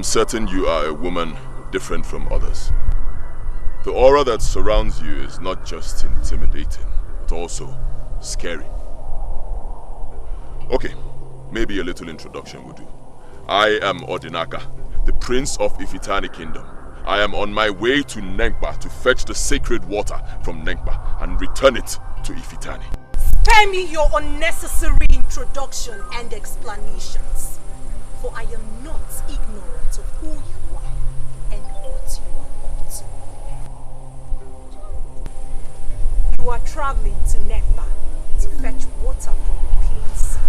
certain you are a woman different from others. The aura that surrounds you is not just intimidating, but also scary. Okay, maybe a little introduction will do. I am Odinaka, the Prince of Ifitani Kingdom. I am on my way to Nengba to fetch the sacred water from Nengba and return it to Ifitani. Spare me your unnecessary introduction and explanations, for I am not ignorant of who you are and what you are up to. You are traveling to Nengba to fetch water from the clean sea,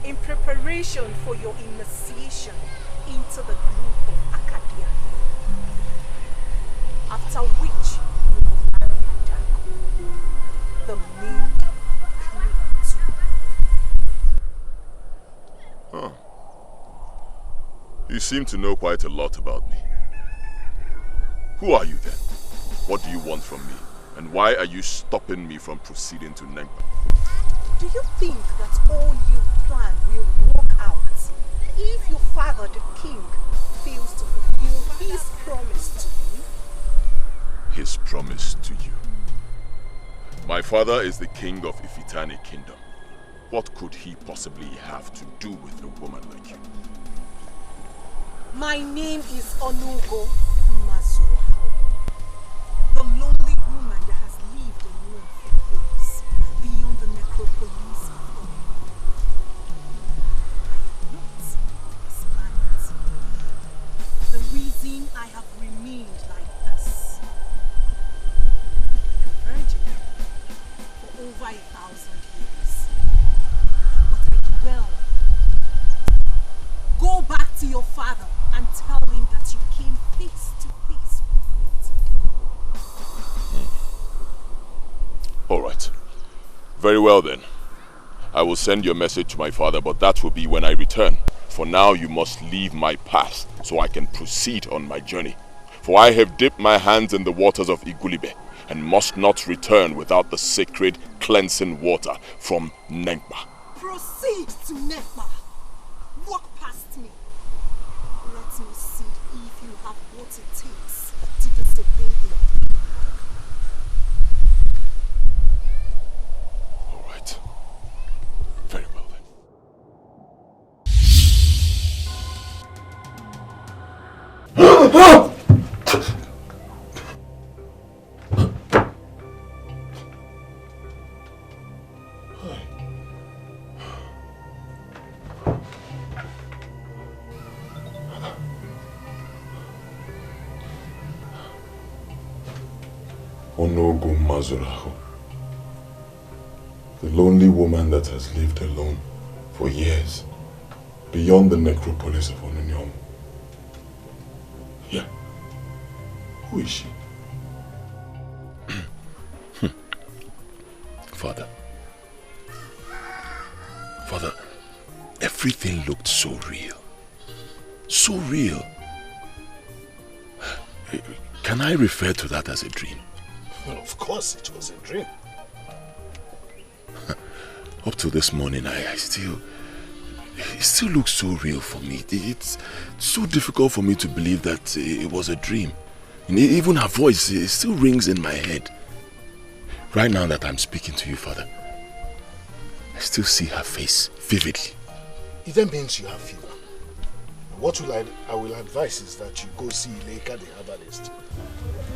in preparation for your initiation into the group of Acadia. After which you will marry Ajako, the maid claim to. Huh. You seem to know quite a lot about me. Who are you then? What do you want from me? And why are you stopping me from proceeding to Nengba? Do you think that all you plan will work out if your father, the king, fails to fulfill his promise to you? His promise to you. My father is the king of Ifitani Kingdom. What could he possibly have to do with a woman like you? My name is Onunu-Ugu, the lonely woman that has lived alone for years beyond the necropolis of Onugu. I am not this planet. The reason I have remained like this, like a virgin, for over 1,000 years. But I dwell. Go back to your father and tell him that you came face to face with me today. All right. Very well then. I will send your message to my father, but that will be when I return. For now, you must leave my path so I can proceed on my journey. For I have dipped my hands in the waters of Igulibe and must not return without the sacred cleansing water from Nengba. Proceed to Nengba. Walk past me. Let me see if you have what it takes to disobey him. All right. Very well then. Onugu Mazurahu, the lonely woman that has lived alone for years beyond the necropolis of Onugu. Yeah. Who is she? Father, everything looked so real. So real. Can I refer to that as a dream? Well, of course it was a dream. Up to this morning, it still looks so real for me. It's so difficult for me to believe that it was a dream. And even her voice, it still rings in my head. Right now that I'm speaking to you, Father, I still see her face vividly. It then means you have fever. What I will advise is that you go see Ileka the herbalist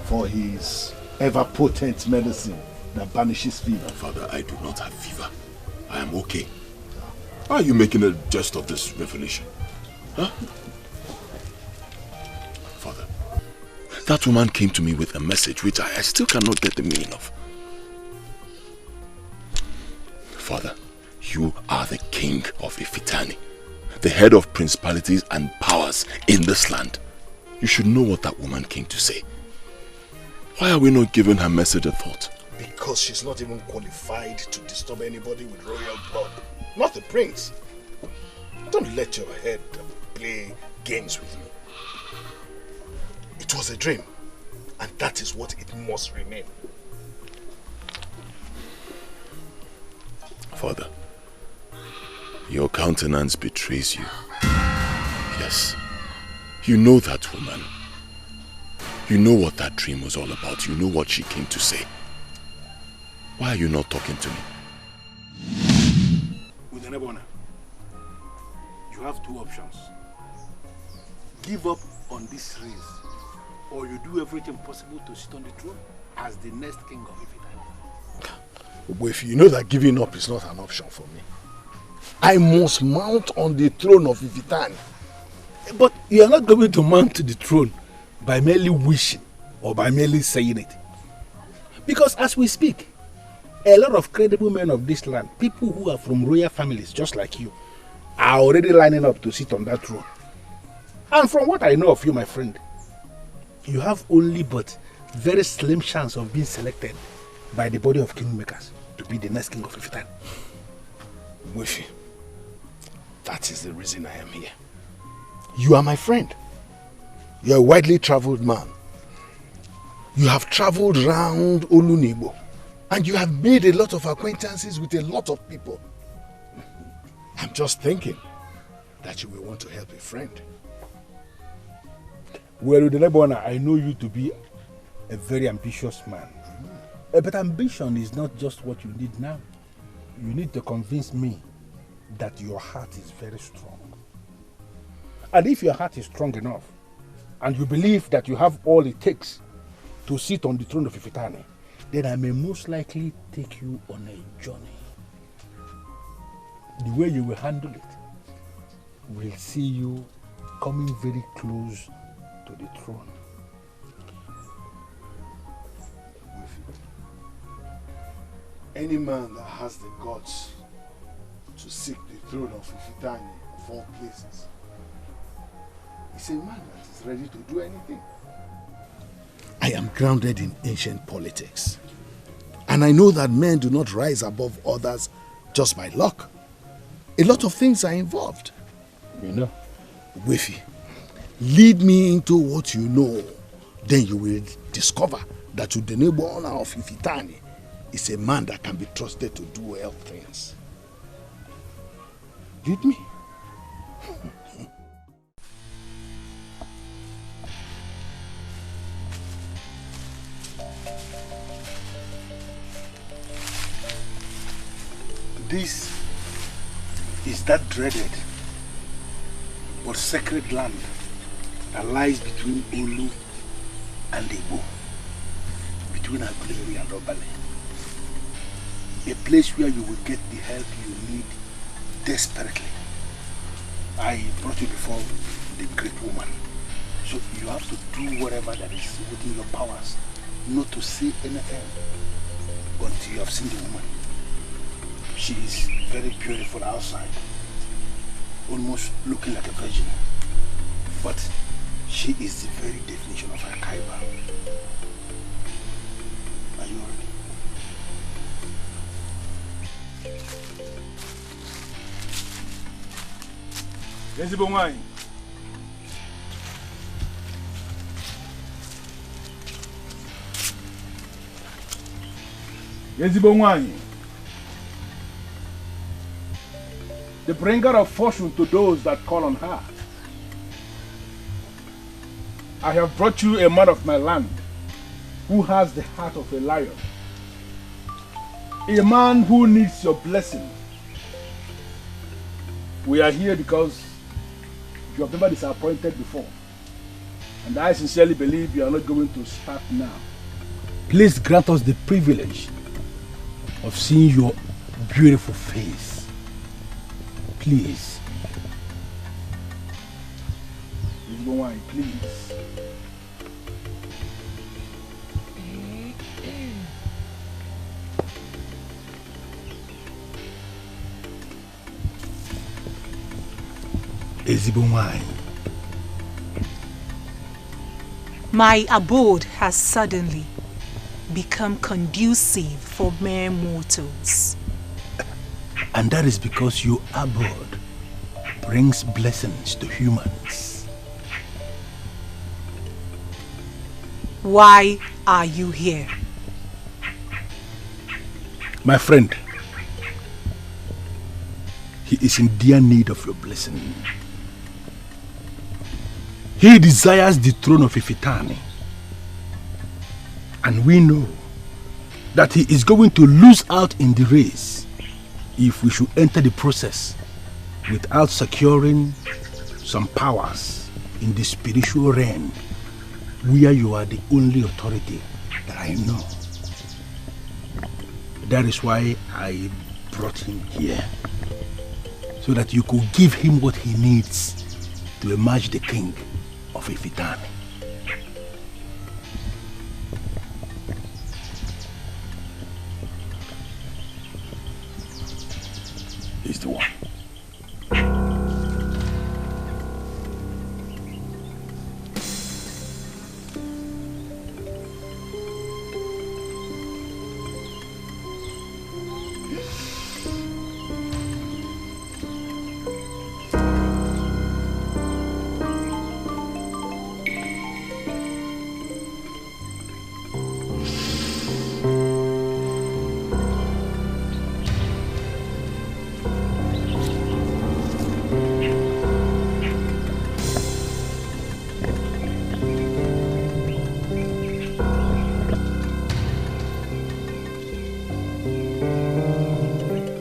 for his ever-potent medicine that banishes fever. Father, I do not have fever. I am okay. Why are you making a jest of this revelation? Huh? Father, that woman came to me with a message which I still cannot get the meaning of. Father, you are the king of Ifitani, the head of principalities and powers in this land. You should know what that woman came to say. Why are we not giving her message a thought? Because she's not even qualified to disturb anybody with royal blood. Not the prince. Don't let your head play games with me. It was a dream, and that is what it must remain. Father, your countenance betrays you. Yes, You know that woman. You know what that dream was all about. You know what she came to say. Why are you not talking to me? Udene Gba Ona, you have two options. Give up on this race, or you do everything possible to sit on the throne as the next king of Ifite. But if you know that giving up is not an option for me, I must mount on the throne of Ifite. But you are not going to mount to the throne by merely wishing or by merely saying it. Because as we speak, a lot of credible men of this land, people who are from royal families just like you, are already lining up to sit on that throne. And from what I know of you, my friend, you have only but very slim chance of being selected by the body of kingmakers to be the next king of Ifite. Wifi, that is the reason I am here. You are my friend. You are a widely traveled man. You have traveled round Onunu-Ugu, and you have made a lot of acquaintances with a lot of people. I'm just thinking that you will want to help a friend. Well, Udene Gba Ona, I know you to be a very ambitious man. But ambition is not just what you need now. You need to convince me that your heart is very strong. And if your heart is strong enough, and you believe that you have all it takes to sit on the throne of Ifite, then I may most likely take you on a journey. The way you will handle it will see you coming very close to the throne. Any man that has the guts to seek the throne of Ifite of all places is a man that is ready to do anything. I am grounded in ancient politics, and I know that men do not rise above others just by luck. A lot of things are involved. You know, Wifi, lead me into what you know, then you will discover that Udene Gba Ona of Ifite is a man that can be trusted to do well things. Lead me. This is that dreaded but sacred land that lies between Olu and Igbo, between Agulere and Obale. A place where you will get the help you need desperately. I brought you before the great woman, so you have to do whatever that is within your powers, not to say anything until you have seen the woman. She is very beautiful outside, almost looking like a virgin, but she is the very definition of a kaiba. Are you ready? Ezigbo nwanyị. Ezigbo nwanyị. The bringer of fortune to those that call on her. I have brought you a man of my land who has the heart of a lion. A man who needs your blessing. We are here because you have never disappointed before. And I sincerely believe you are not going to start now. Please grant us the privilege of seeing your beautiful face. Please. Please. My abode has suddenly become conducive for mere mortals. And that is because your abode brings blessings to humans. Why are you here? My friend, he is in dear need of your blessing. He desires the throne of Ifitani. And we know that he is going to lose out in the race if we should enter the process without securing some powers in the spiritual realm where you are the only authority that I know. That is why I brought him here, so that you could give him what he needs to emerge the king of Ifitani. He's the one.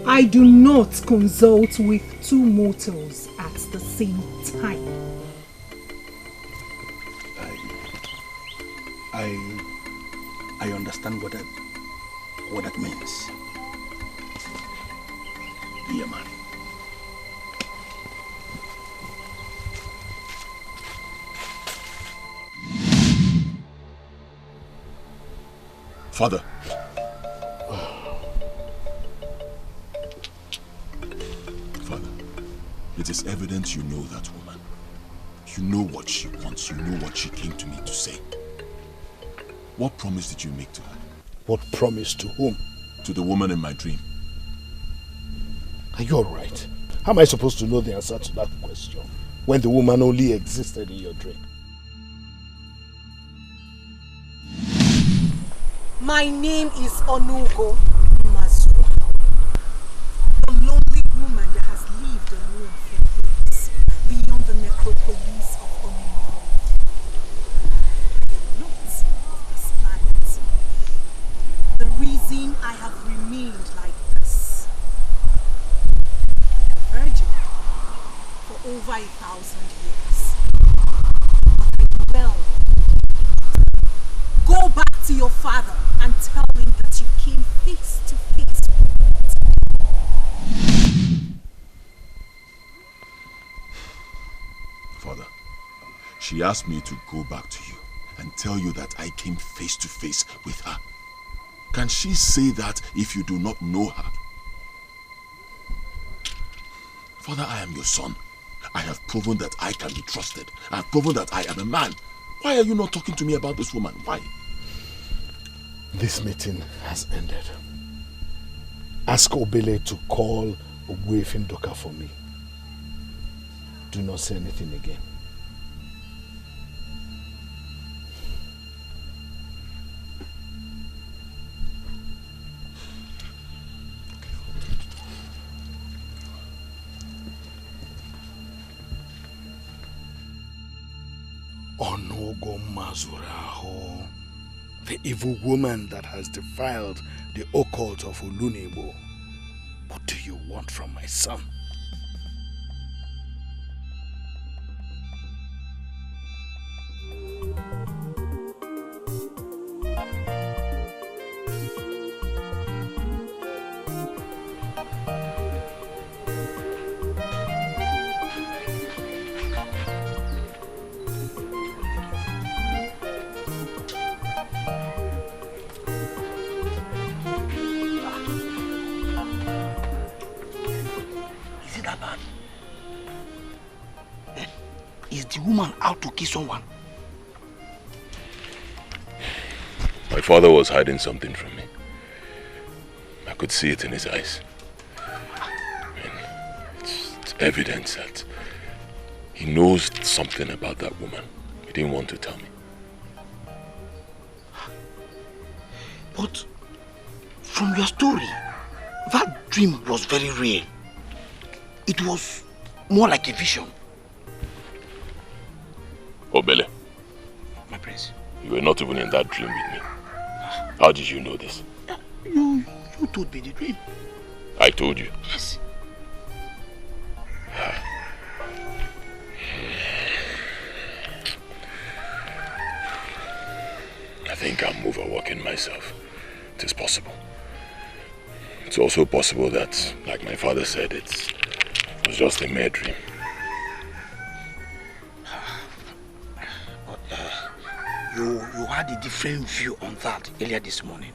I do not consult with two mortals at the same time. I understand what that means. Dear man. Father. Father, it is evident you know that woman. You know what she wants. You know what she came to me to say. What promise did you make to her? What promise to whom? To the woman in my dream. Are you alright? How am I supposed to know the answer to that question when the woman only existed in your dream? My name is Onugu. A lonely woman that has lived alone for years beyond the necropolis of Onugu. Not of this planet. The reason I have remained like this, a virgin for over 1,000 years. Well, go back to your father and tell him that you came face to face with me. Father, she asked me to go back to you and tell you that I came face to face with her. Can she say that if you do not know her? Father, I am your son. I have proven that I can be trusted. I have proven that I am a man. Why are you not talking to me about this woman? Why? This meeting has ended. Ask Obele to call Ogbuefindoka for me. Do not say anything again. Onogo Mazuraho, the evil woman that has defiled the occult of Olunibo. What do you want from my son? Woman out to kill someone. My father was hiding something from me. I could see it in his eyes. It's evident that he knows something about that woman. He didn't want to tell me. But from your story, that dream was very real. It was more like a vision. Obele, My prince. you were not even in that dream with me. How did you know this? You told me the dream. I told you. Yes. I think I'm overworking myself. It is possible. It's also possible that, like my father said, it was just a mere dream. But you had a different view on that earlier this morning.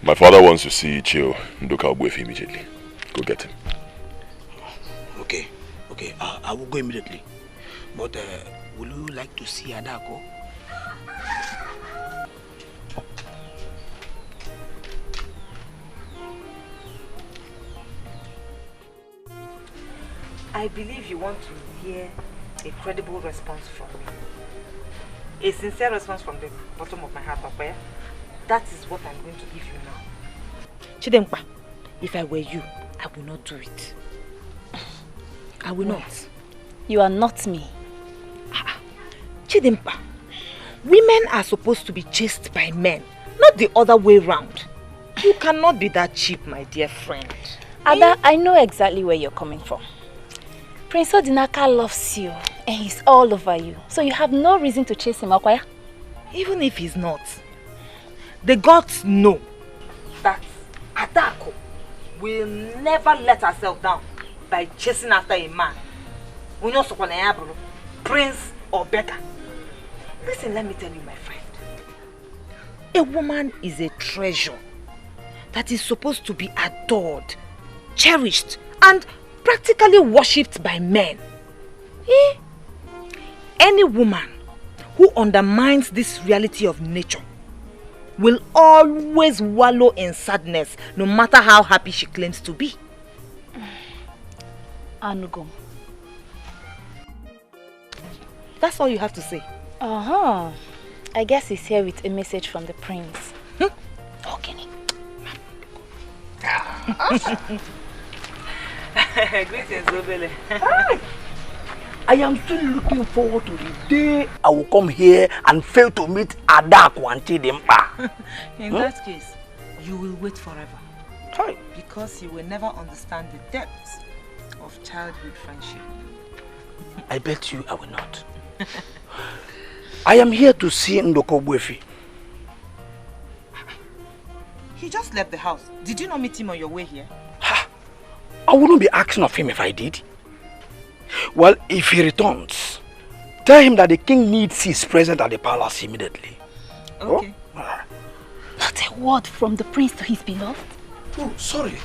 My father wants to see Chio Ndoka immediately. Go get him. Okay. I will go immediately. But will you like to see Adako? I believe you want to hear a credible response from me. A sincere response from the bottom of my heart, Papa. That is what I'm going to give you now. Chidempa, if I were you, I will not do it. I will not. You are not me. Chidempa, women are supposed to be chased by men, not the other way round. You cannot be that cheap, my dear friend. Ada, I know exactly where you're coming from. Prince Odinaka loves you and he's all over you. So you have no reason to chase him, Okoya. Even if he's not, the gods know that Adako will never let herself down by chasing after a man. Prince or beggar. Listen, let me tell you, my friend. A woman is a treasure that is supposed to be adored, cherished, and practically worshipped by men. Any woman who undermines this reality of nature will always wallow in sadness, no matter how happy she claims to be. Onugu. That's all you have to say. I guess he's here with a message from the prince. Okay. Greetings, Obele. I am still looking forward to the day I will come here and fail to meet Adako and Chidempa. In that case, you will wait forever. Hi. Because you will never understand the depths of childhood friendship. I bet you I will not. I am here to see Ndoko. He just left the house. Did you not meet him on your way here? I wouldn't be asking of him if I did. Well, if he returns, tell him that the king needs his presence at the palace immediately. Okay. Oh? Not a word from the prince to his beloved. Oh, sorry.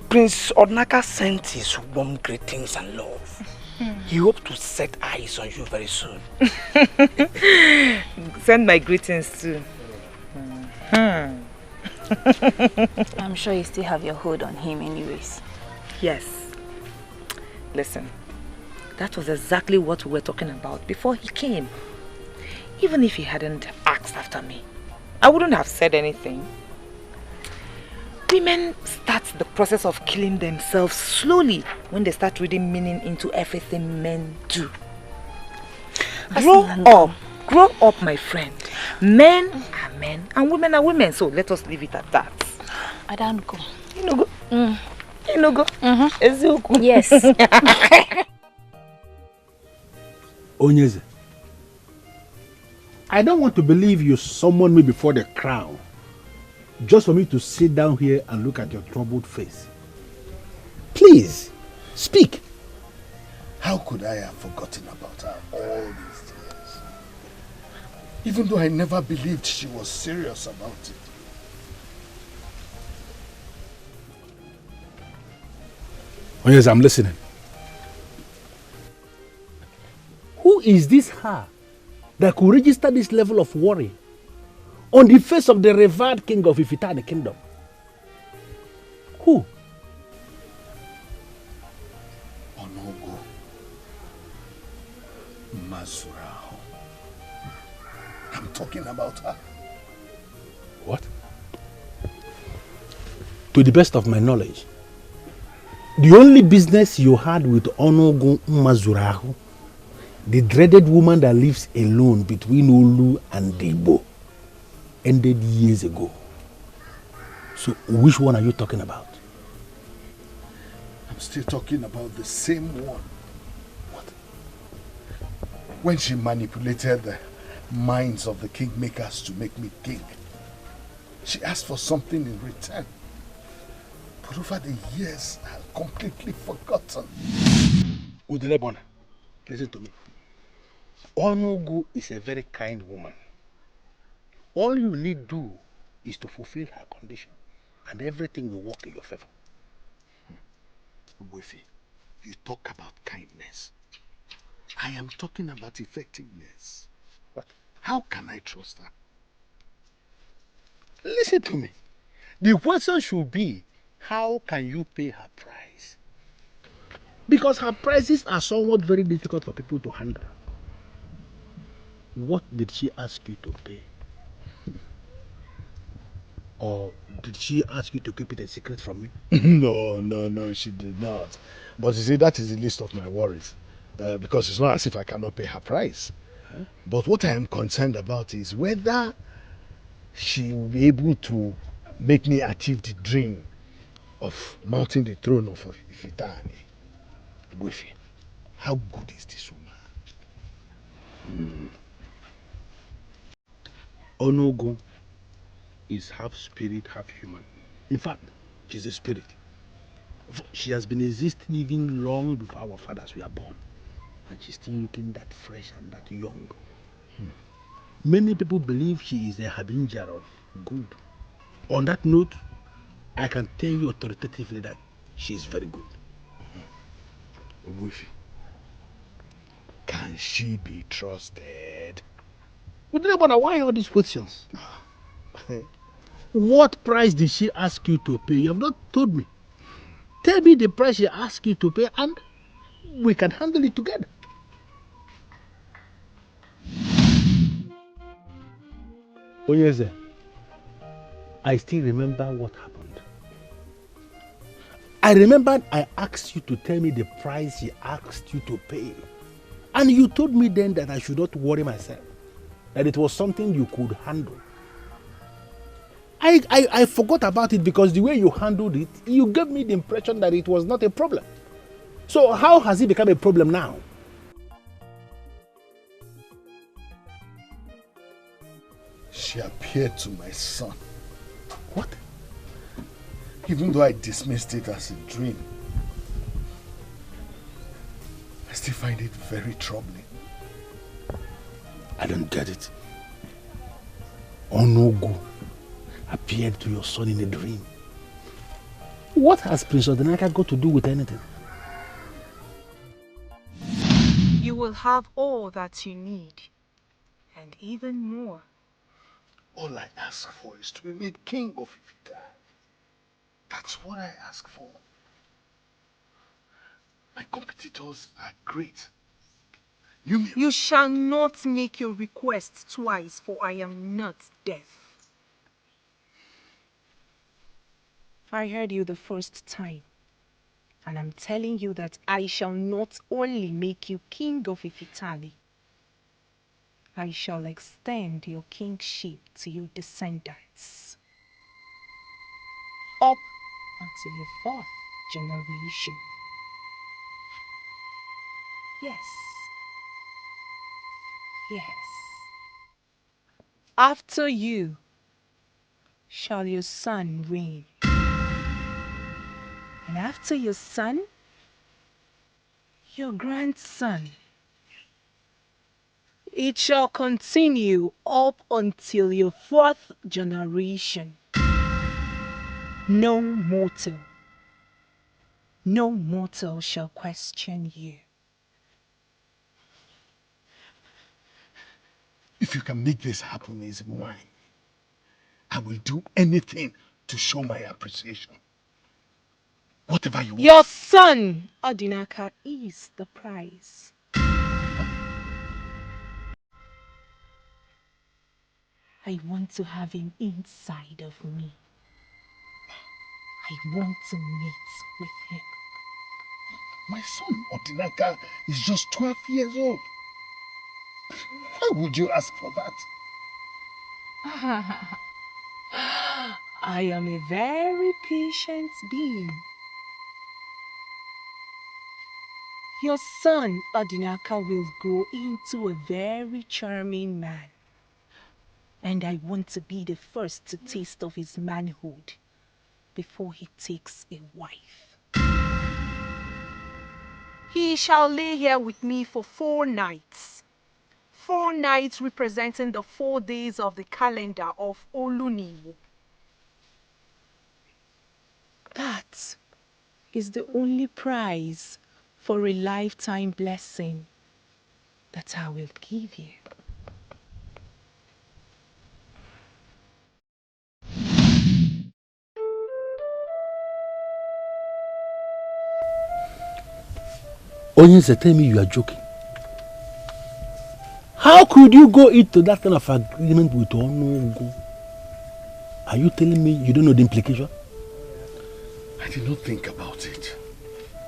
Prince Odnaka sent his warm greetings and love. He hopes to set eyes on you very soon. Send my greetings too. I'm sure you still have your hold on him anyways. Yes. Listen, that was exactly what we were talking about before he came. Even if he hadn't asked after me, I wouldn't have said anything. Women start the process of killing themselves slowly when they start reading meaning into everything men do. Grow up, my friend. Men are men and women are women, so let us leave it at that. I don't go. Inugo. Inugo. Eziokwu. Yes. Onyeze, I don't want to believe you summoned me before the crown just for me to sit down here and look at your troubled face. Please, speak. How could I have forgotten about her all these years? Even though I never believed she was serious about it. Oh yes, I'm listening. Who is this her that could register this level of worry on the face of the revered king of Ifitani kingdom? Who? Onugu. Mazuraho. I'm talking about her. What? To the best of my knowledge, The only business you had with Onunu-Ugu, the dreaded woman that lives alone between Olu and Debo, ended years ago. So which one are you talking about? I'm still talking about the same one. What? When she manipulated the minds of the kingmakers to make me king, she asked for something in return. But over the years, I've completely forgotten. Udene Gba Ona, listen to me. Onugu is a very kind woman. All you need do is to fulfill her condition, and everything will work in your favor. Wefi, you talk about kindness. I am talking about effectiveness. What? How can I trust her? Listen to me. The question should be, how can you pay her price? Because her prices are somewhat very difficult for people to handle. What did she ask you to pay? Or did she ask you to keep it a secret from me? No, she did not. But you see, that is the least of my worries. Because it's not as if I cannot pay her price. Huh? But what I am concerned about is whether she will be able to make me achieve the dream of mounting the throne of Ifitani. Wefi, how good is this woman? Onugu is half spirit, half human. In fact, she's a spirit. She has been existing even long before our fathers were born. And she's still looking that fresh and that young. Many people believe she is a harbinger of good. On that note, I can tell you authoritatively that she is very good. Wifi, can she be trusted? Udene Gba Ona, why all these questions? What price did she ask you to pay? You have not told me. Tell me the price she asked you to pay and we can handle it together. UGEZU, I still remember what happened. I remembered I asked you to tell me the price she asked you to pay. And you told me then that I should not worry myself, that it was something you could handle. I forgot about it because the way you handled it, you gave me the impression that it was not a problem. So how has it become a problem now? She appeared to my son. What? Even though I dismissed it as a dream, I still find it very troubling. I don't get it. Onugu appeared to your son in a dream. What has Prince Odinaka got to do with anything? You will have all that you need, and even more. All I ask for is to be made king of Ifita. That's what I ask for. My competitors are great. You shall not make your request twice, for I am not deaf. I heard you the first time, and I'm telling you that I shall not only make you king of Ifitali, I shall extend your kingship to your descendants, up until your fourth generation. Yes. Yes. After you shall your son reign. And after your son, your grandson. It shall continue up until your fourth generation. No mortal shall question you. If you can make this happen, is mine. I will do anything to show my appreciation. Whatever you want. Your son, Odinaka, is the prize. I want to have him inside of me. I want to meet with him. My son Odinaka is just 12 years old. Why would you ask for that? I am a very patient being. Your son, Odinaka, will grow into a very charming man. And I want to be the first to taste of his manhood before he takes a wife. He shall lay here with me for 4 nights. 4 nights representing the 4 days of the calendar of Oluniwo. That is the only prize for a lifetime blessing that I will give you. Onyeze, tell me you are joking. How could you go into that kind of agreement with Onunu-Ugu? Are you telling me you don't know the implication? I did not think about it.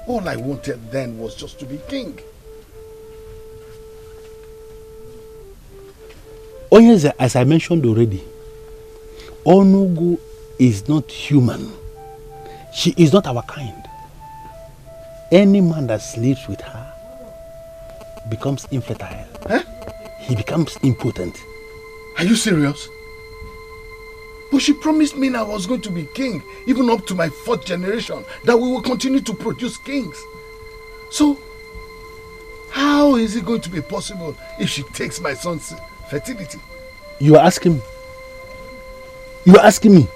All I wanted then was just to be king. Onyeze, as I mentioned already, Onugu is not human. She is not our kind. Any man that sleeps with her becomes infertile. Huh? He becomes impotent. Are you serious? But she promised me I was going to be king, even up to my 4th generation, that we will continue to produce kings. So, how is it going to be possible if she takes my son's fertility? You are asking me? You are asking me?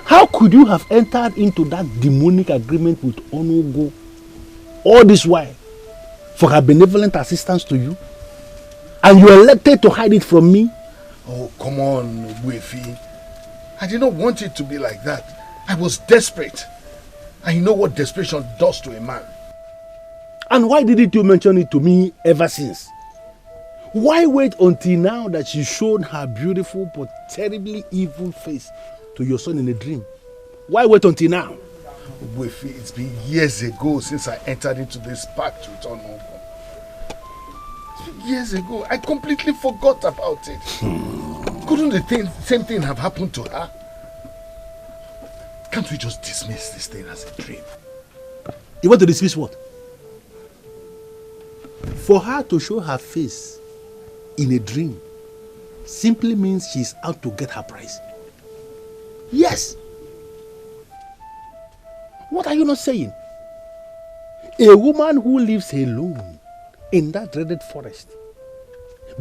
How could you have entered into that demonic agreement with Onugu all this while for her benevolent assistance to you? And you elected to hide it from me? Oh, come on, Wefi. I did not want it to be like that. I was desperate. And you know what desperation does to a man. And why didn't you mention it to me ever since? Why wait until now that she showed her beautiful but terribly evil face to your son in a dream? Why wait until now? Wefi, it's been years ago since I entered into this pact with Onugu. Years ago, I completely forgot about it. Couldn't the same thing have happened to her? Can't we just dismiss this thing as a dream? You want to dismiss what? For her to show her face in a dream simply means she's out to get her prize. Yes. What are you not saying? A woman who lives alone in that dreaded forest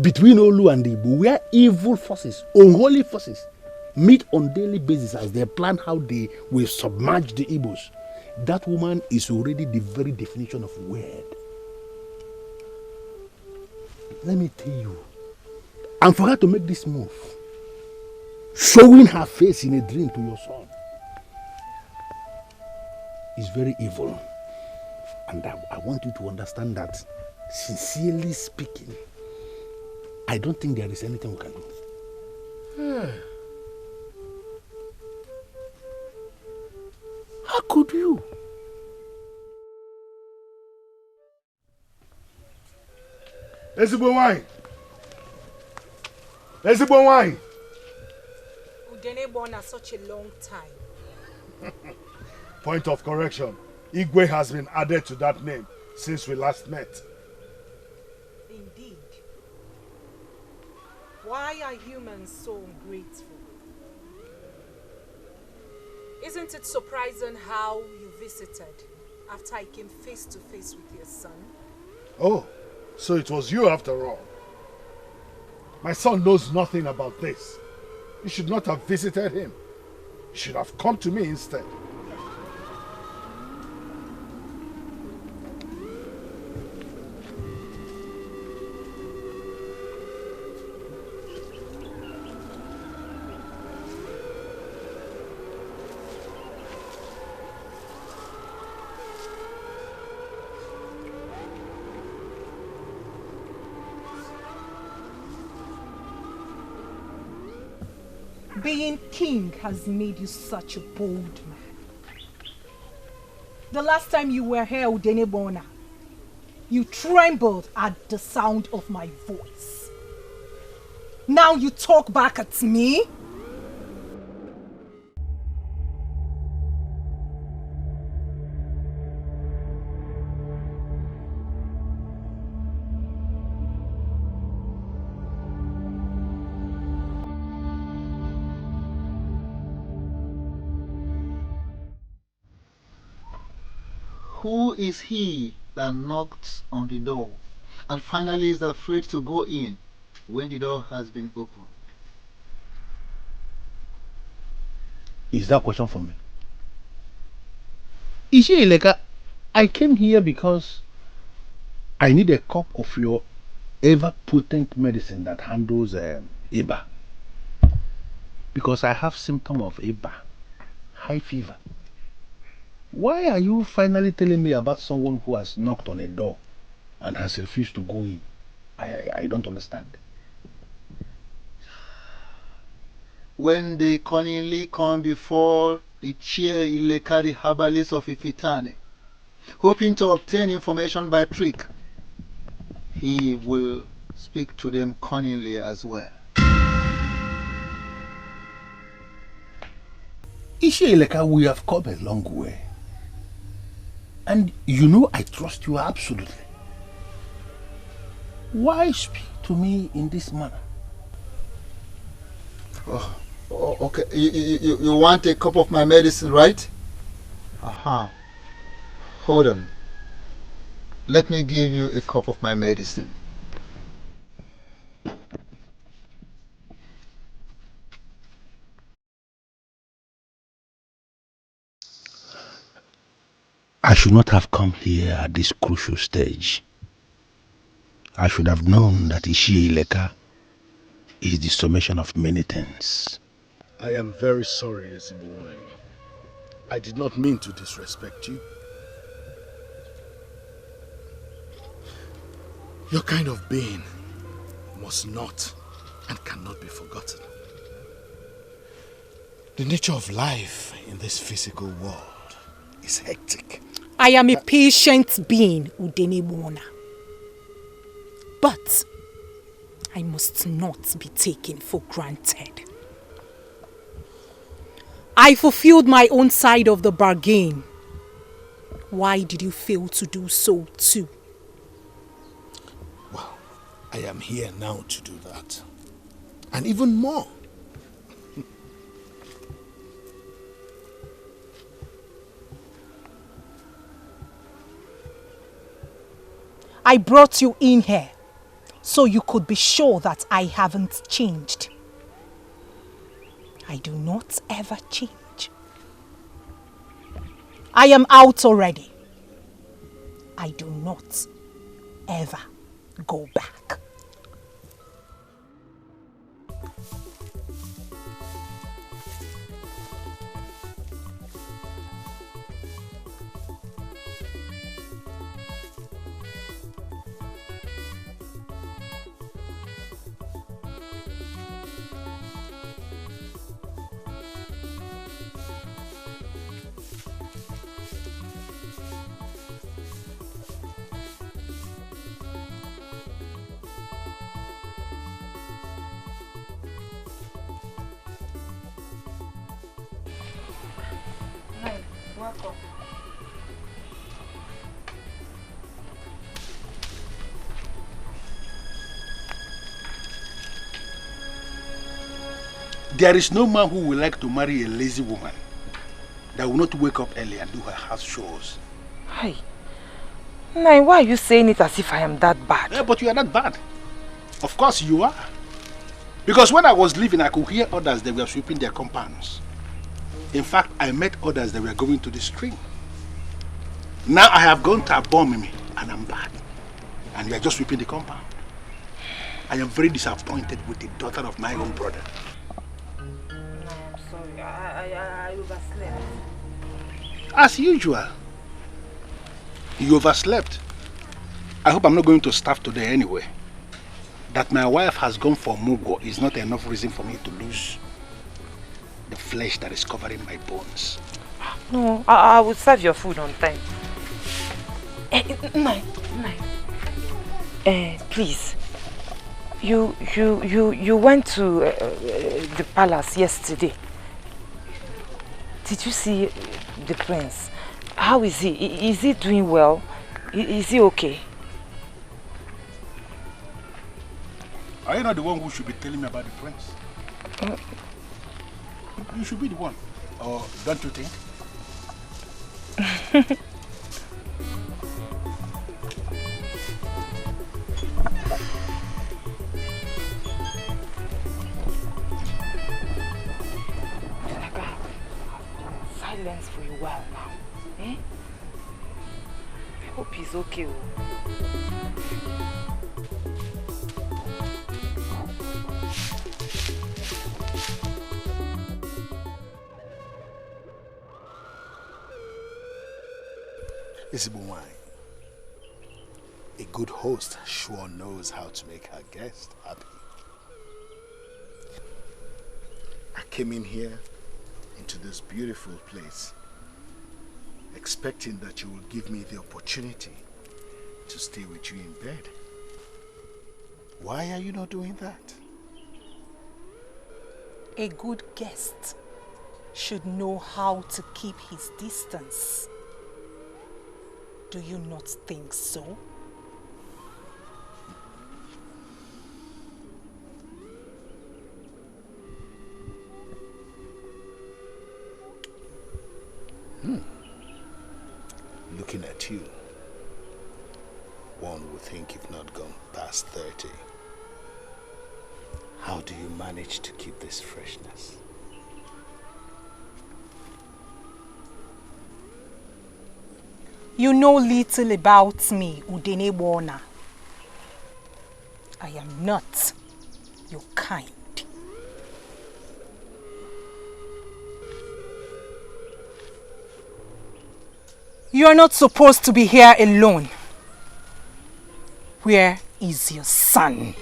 between Olu and Igbo, where evil forces, unholy forces, meet on daily basis as they plan how they will submerge the Igbos. That woman is already the very definition of weird. Let me tell you, and for her to make this move, showing her face in a dream to your son, is very evil. And I want you to understand that, sincerely speaking, I don't think there is anything we can do. How could you? Ezigbo wine. Ezigbo wine. Udene Gba Ona such a long time. Point of correction. Igwe has been added to that name since we last met. Indeed. Why are humans so ungrateful? Isn't it surprising how you visited after I came face to face with your son? Oh, so it was you after all. My son knows nothing about this. You should not have visited him. You should have come to me instead. Being king has made you such a bold man. The last time you were here, Udene Gba Ona, you trembled at the sound of my voice. Now you talk back at me? Who is he that knocks on the door and finally is afraid to go in when the door has been opened? Is that question for me? Ishieleka, I came here because I need a cup of your ever-potent medicine that handles Iba. Because I have symptoms of Iba, high fever. Why are you finally telling me about someone who has knocked on a door and has refused to go in? I don't understand. When they cunningly come before the chair Ilekari herbalist of Ifitane, hoping to obtain information by trick, he will speak to them cunningly as well. Ishieleka, we have come a long way. And you know I trust you absolutely. Why speak to me in this manner? Oh, okay. You want a cup of my medicine, right? Aha. Hold on. Let me give you a cup of my medicine. I should not have come here at this crucial stage. I should have known that Ishieleka is the summation of many things. I am very sorry, Ezimune. I did not mean to disrespect you. Your kind of being must not and cannot be forgotten. The nature of life in this physical world is hectic. I am a patient being, Udene Gba Ona. But I must not be taken for granted. I fulfilled my own side of the bargain. Why did you fail to do so too? Well, I am here now to do that. And even more. I brought you in here so you could be sure that I haven't changed. I do not ever change. I am out already. I do not ever go back. There is no man who will like to marry a lazy woman that will not wake up early and do her house chores. Hey, Nai, why are you saying it as if I am that bad? Yeah, but you are not bad. Of course you are. Because when I was leaving, I could hear others that were sweeping their compounds. In fact, I met others that were going to the stream. Now I have gone to Abomimi and I'm back. And you are just sweeping the compound. I am very disappointed with the daughter of my own brother. I'm sorry, I overslept. As usual. You overslept. I hope I'm not going to starve today anyway. That my wife has gone for Mugo is not enough reason for me to lose. the flesh that is covering my bones. No, I will serve your food on time. Please. You went to the palace yesterday. Did you see the prince? How is he? Is he doing well? Is he okay? Are you not the one who should be telling me about the prince? You should be the one. Or don't you think? Silence for a while now. Eh? I hope he's okay. A good host sure knows how to make her guest happy. I came in here into this beautiful place expecting that you will give me the opportunity to stay with you in bed. Why are you not doing that? A good guest should know how to keep his distance. Do you not think so? Looking at you, one would think you've not gone past 30. How do you manage to keep this freshness? You know little about me, Udene Gba Ona. I am not your kind. You are not supposed to be here alone. Where is your son?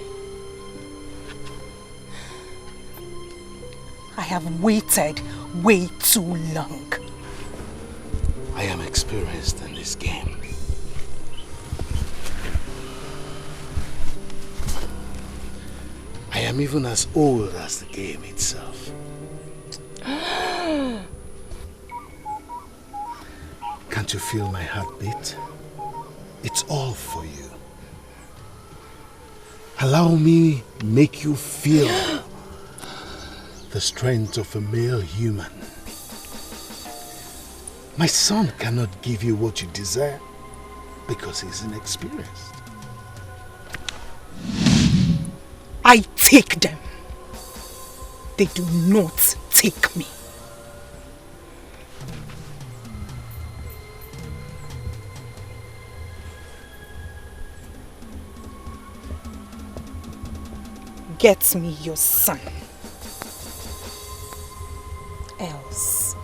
I have waited way too long. I am experienced in this game. I am even as old as the game itself. Can't you feel my heartbeat? It's all for you. Allow me make you feel the strength of a male human. My son cannot give you what you desire because he's inexperienced. I take them. They do not take me. Get me your son. Else,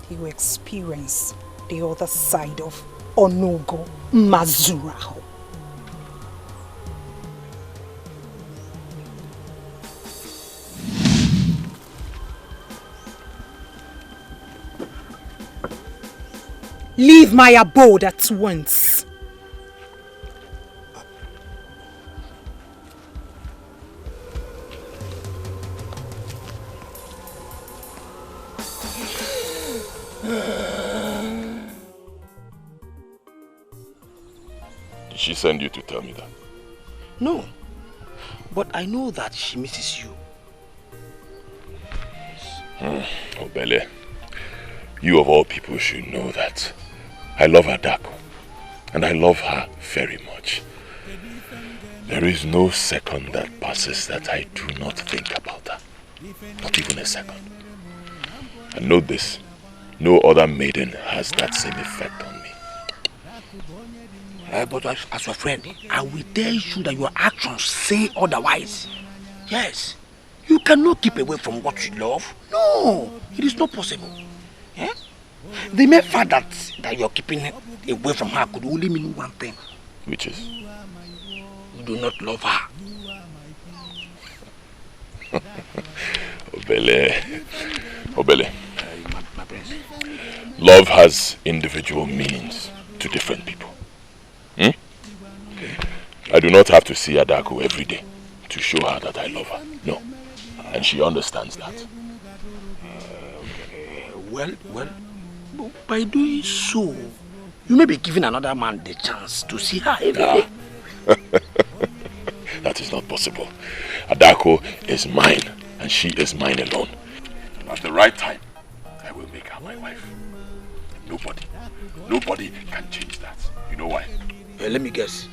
he will experience the other side of Onugu Mazuraho. Leave my abode at once. Did she send you to tell me that? No, but I know that she misses you. Obele, you of all people should know that I love Adako, and I love her very much. There is no second that passes that I do not think about her. Not even a second. And note this, no other maiden has that same effect on me. But as your friend, I will tell you that your actions say otherwise. Yes, you cannot keep away from what you love. No, it is not possible. Yeah? The mere fact that you're keeping away from her could only mean one thing. Which is? You do not love her. Obele. My prince. Love has individual meanings to different people. I do not have to see Adako every day to show her that I love her. No. And she understands that. Well, by doing so, you may be giving another man the chance to see her every day. That is not possible. Adako is mine, and she is mine alone. At the right time, I will make her my wife. Nobody can change that. You know why? Let me guess.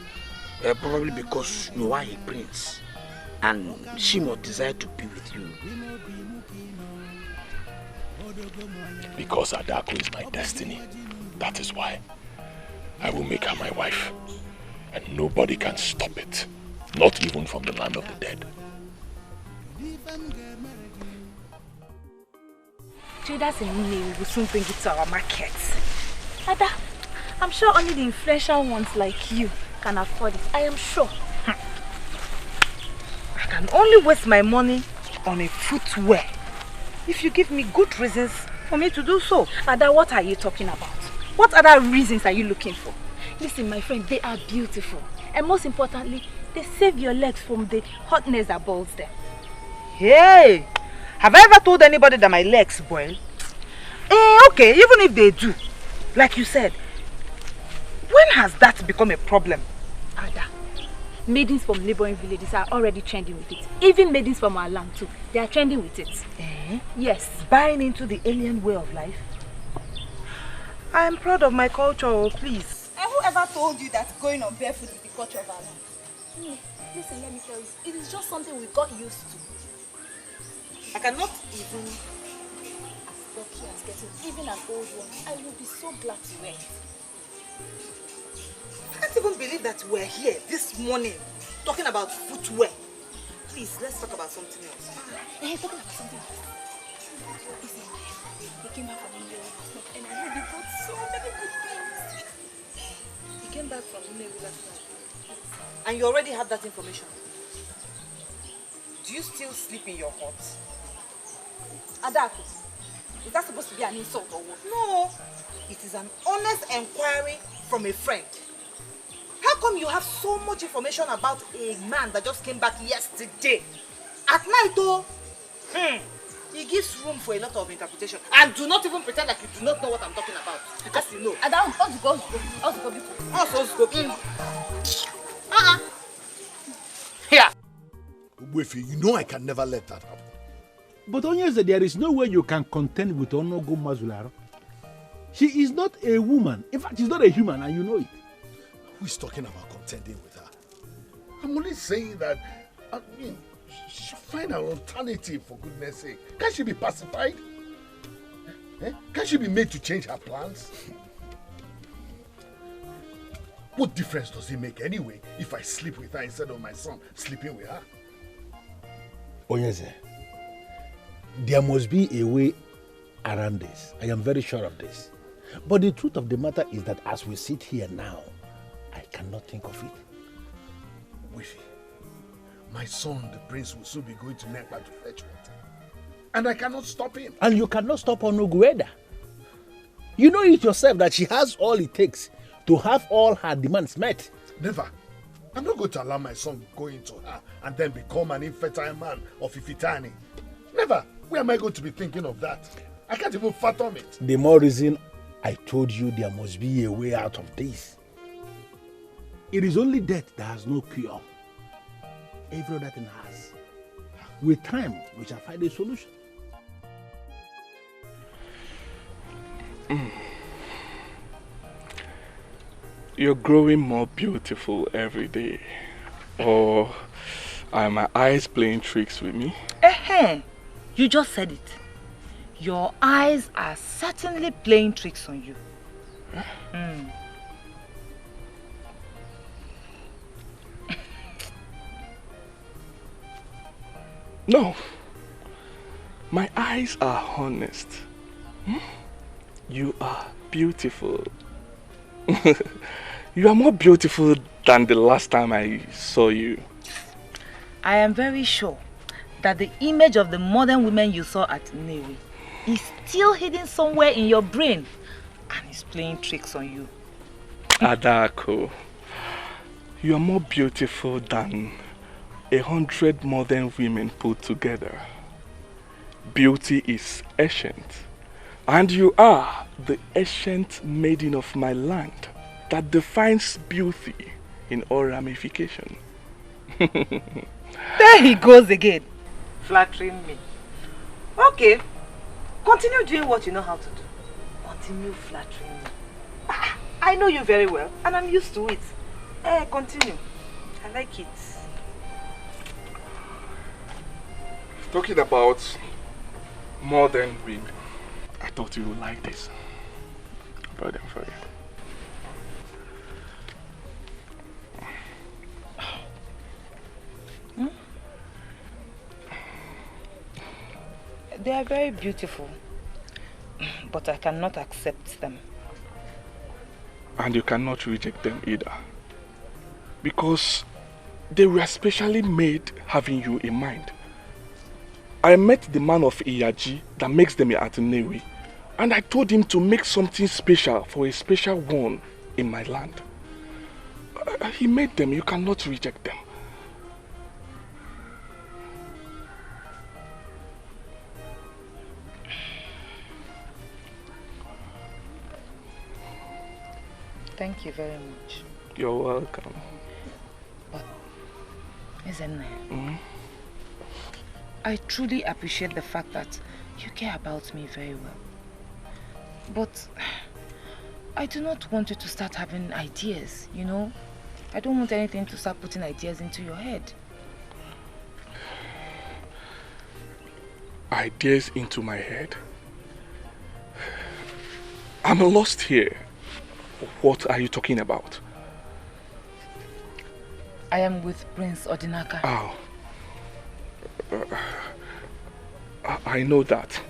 Probably because you are a prince, and she must desire to be with you. Because Adako is my destiny. That is why. I will make her my wife. And nobody can stop it. Not even from the land of the dead. Traders in Nne will soon bring it to our market. Ada, I'm sure only the influential ones like you can afford it. I am sure. I can only waste my money on a footwear if you give me good reasons for me to do so. Ada, what are you talking about? What other reasons are you looking for? Listen, my friend, they are beautiful. And most importantly, they save your legs from the hotness that boils them. Hey! Have I ever told anybody that my legs boil? Okay, even if they do, like you said, when has that become a problem? Ada, maidens from neighboring villages are already trending with it. Even maidens from our land too, they are trending with it. Yes. Buying into the alien way of life? I am proud of my culture, please. And whoever told you that going on barefoot is the culture of our land? Listen, let me tell you, it is just something we got used to. I cannot even, as lucky as getting even an old one, I will be so glad to wear it. I can't even believe that we're here this morning talking about footwear. Please, let's talk about something else. Talking about something else. Listen, they came back from India last night and I heard they brought so many good things. He came back from India last night. And you already have that information. Do you still sleep in your hut? Adako, is that supposed to be an insult or what? No, it is an honest inquiry from a friend. How come you have so much information about a man that just came back yesterday? At night though, it gives room for a lot of interpretation. And do not even pretend like you do not know what I'm talking about. Because you know. Here. You know I can never let that happen. But Onyeze, there is no way you can contend with Onugu Mazularo. She is not a woman. In fact, she's not a human, and you know it. Who is talking about contending with her? I'm only saying that, she should find an alternative, for goodness sake. Can't she be pacified? Can't she be made to change her plans? What difference does it make anyway if I sleep with her instead of my son sleeping with her? Onyeze, there must be a way around this. I am very sure of this. But the truth of the matter is that as we sit here now, I cannot think of it. Wifi, my son, the prince, will soon be going to Nekpa to fetch water. And I cannot stop him. And you cannot stop Onugu either. You know it yourself that she has all it takes to have all her demands met. Never. I'm not going to allow my son go into her and then become an infertile man of Ifitani. Never. Where am I going to be thinking of that? I can't even fathom it. The more reason I told you there must be a way out of this. It is only death that has no cure. Every other thing has. With time, we shall find a solution. You're growing more beautiful every day. Or are my eyes playing tricks with me? You just said it. Your eyes are certainly playing tricks on you. No. My eyes are honest. You are beautiful. You are more beautiful than the last time I saw you. I am very sure that the image of the modern women you saw at Newi is still hidden somewhere in your brain and is playing tricks on you. Adako, you are more beautiful than 100 modern women put together. Beauty is ancient, and you are the ancient maiden of my land that defines beauty in all ramification. There he goes again, flattering me. Okay, continue doing what you know how to do. Continue flattering me. I know you very well, and I'm used to it. Continue. I like it. Talking about modern women, I thought you would like this. I brought them for you. They are very beautiful, but I cannot accept them. And you cannot reject them either, because they were specially made having you in mind. I met the man of Iyaji that makes them at Newi, and I told him to make something special for a special one in my land. He made them. You cannot reject them. Thank you very much. You're welcome. But, isn't it? I truly appreciate the fact that you care about me very well. But I do not want you to start having ideas, you know? I don't want anything to start putting ideas into your head. Ideas into my head? I'm lost here. What are you talking about? I am with Prince Odinaka. Oh. I know that.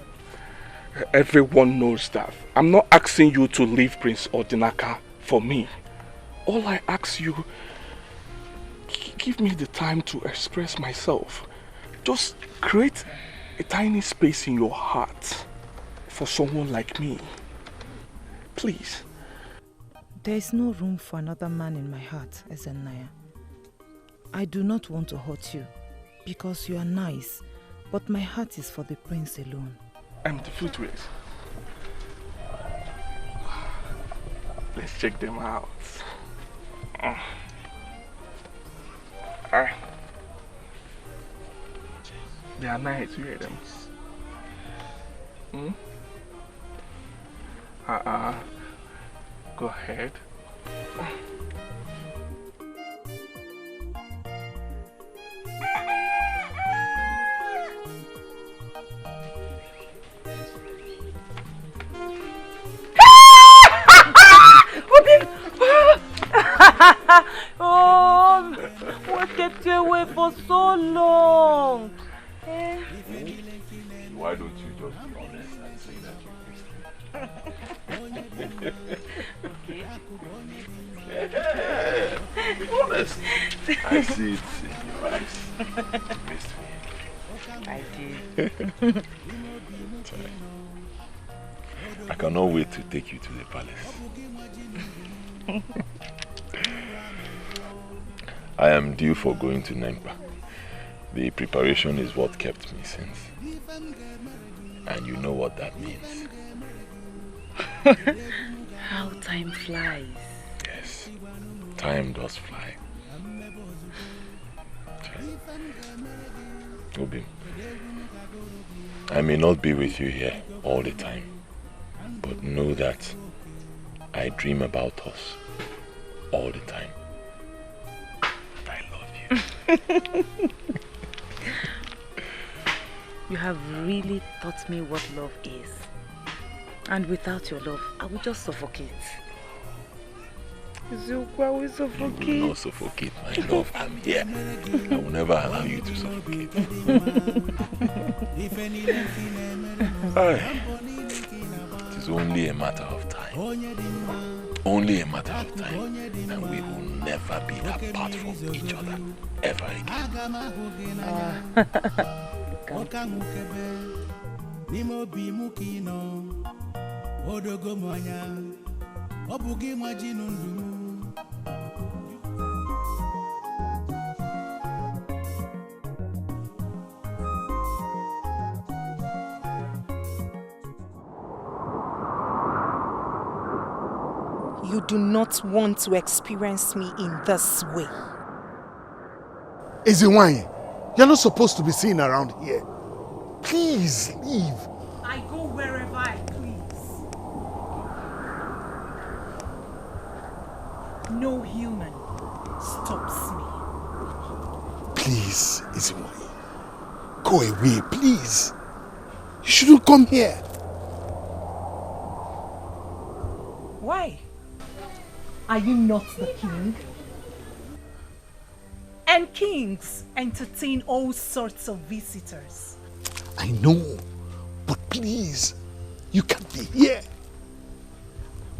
Everyone knows that. I'm not asking you to leave Prince Odinaka for me. All I ask you, give me the time to express myself. Just create a tiny space in your heart for someone like me. Please. There is no room for another man in my heart, Ezenaya. I do not want to hurt you because you are nice, but my heart is for the prince alone. I'm the footways. Let's check them out. They are nice, you hear them? Go ahead. Oh, what kept you away for so long? Why don't you just be honest and say that you missed me? Be honest. I see it in your eyes. You missed me. I did. I cannot wait to take you to the palace. I am due for going to Nempa. The preparation is what kept me since. And you know what that means. How time flies. Yes, time does fly. Obi, I may not be with you here all the time, but know that I dream about us all the time. And I love you. You have really taught me what love is. And without your love, I would just suffocate. Zuko, I will suffocate. You will not suffocate, my love. I'm here. I will never allow you to suffocate. It is only a matter of time. Only a matter of time. And we will never be apart from each other ever again. You do not want to experience me in this way. Eziwanye, you're not supposed to be seen around here. Please leave. I go wherever I please. No human stops me. Please, Eziwanye, go away, please. You shouldn't come here. Why? Are you not the king? And kings entertain all sorts of visitors. I know, but please, you can't be here.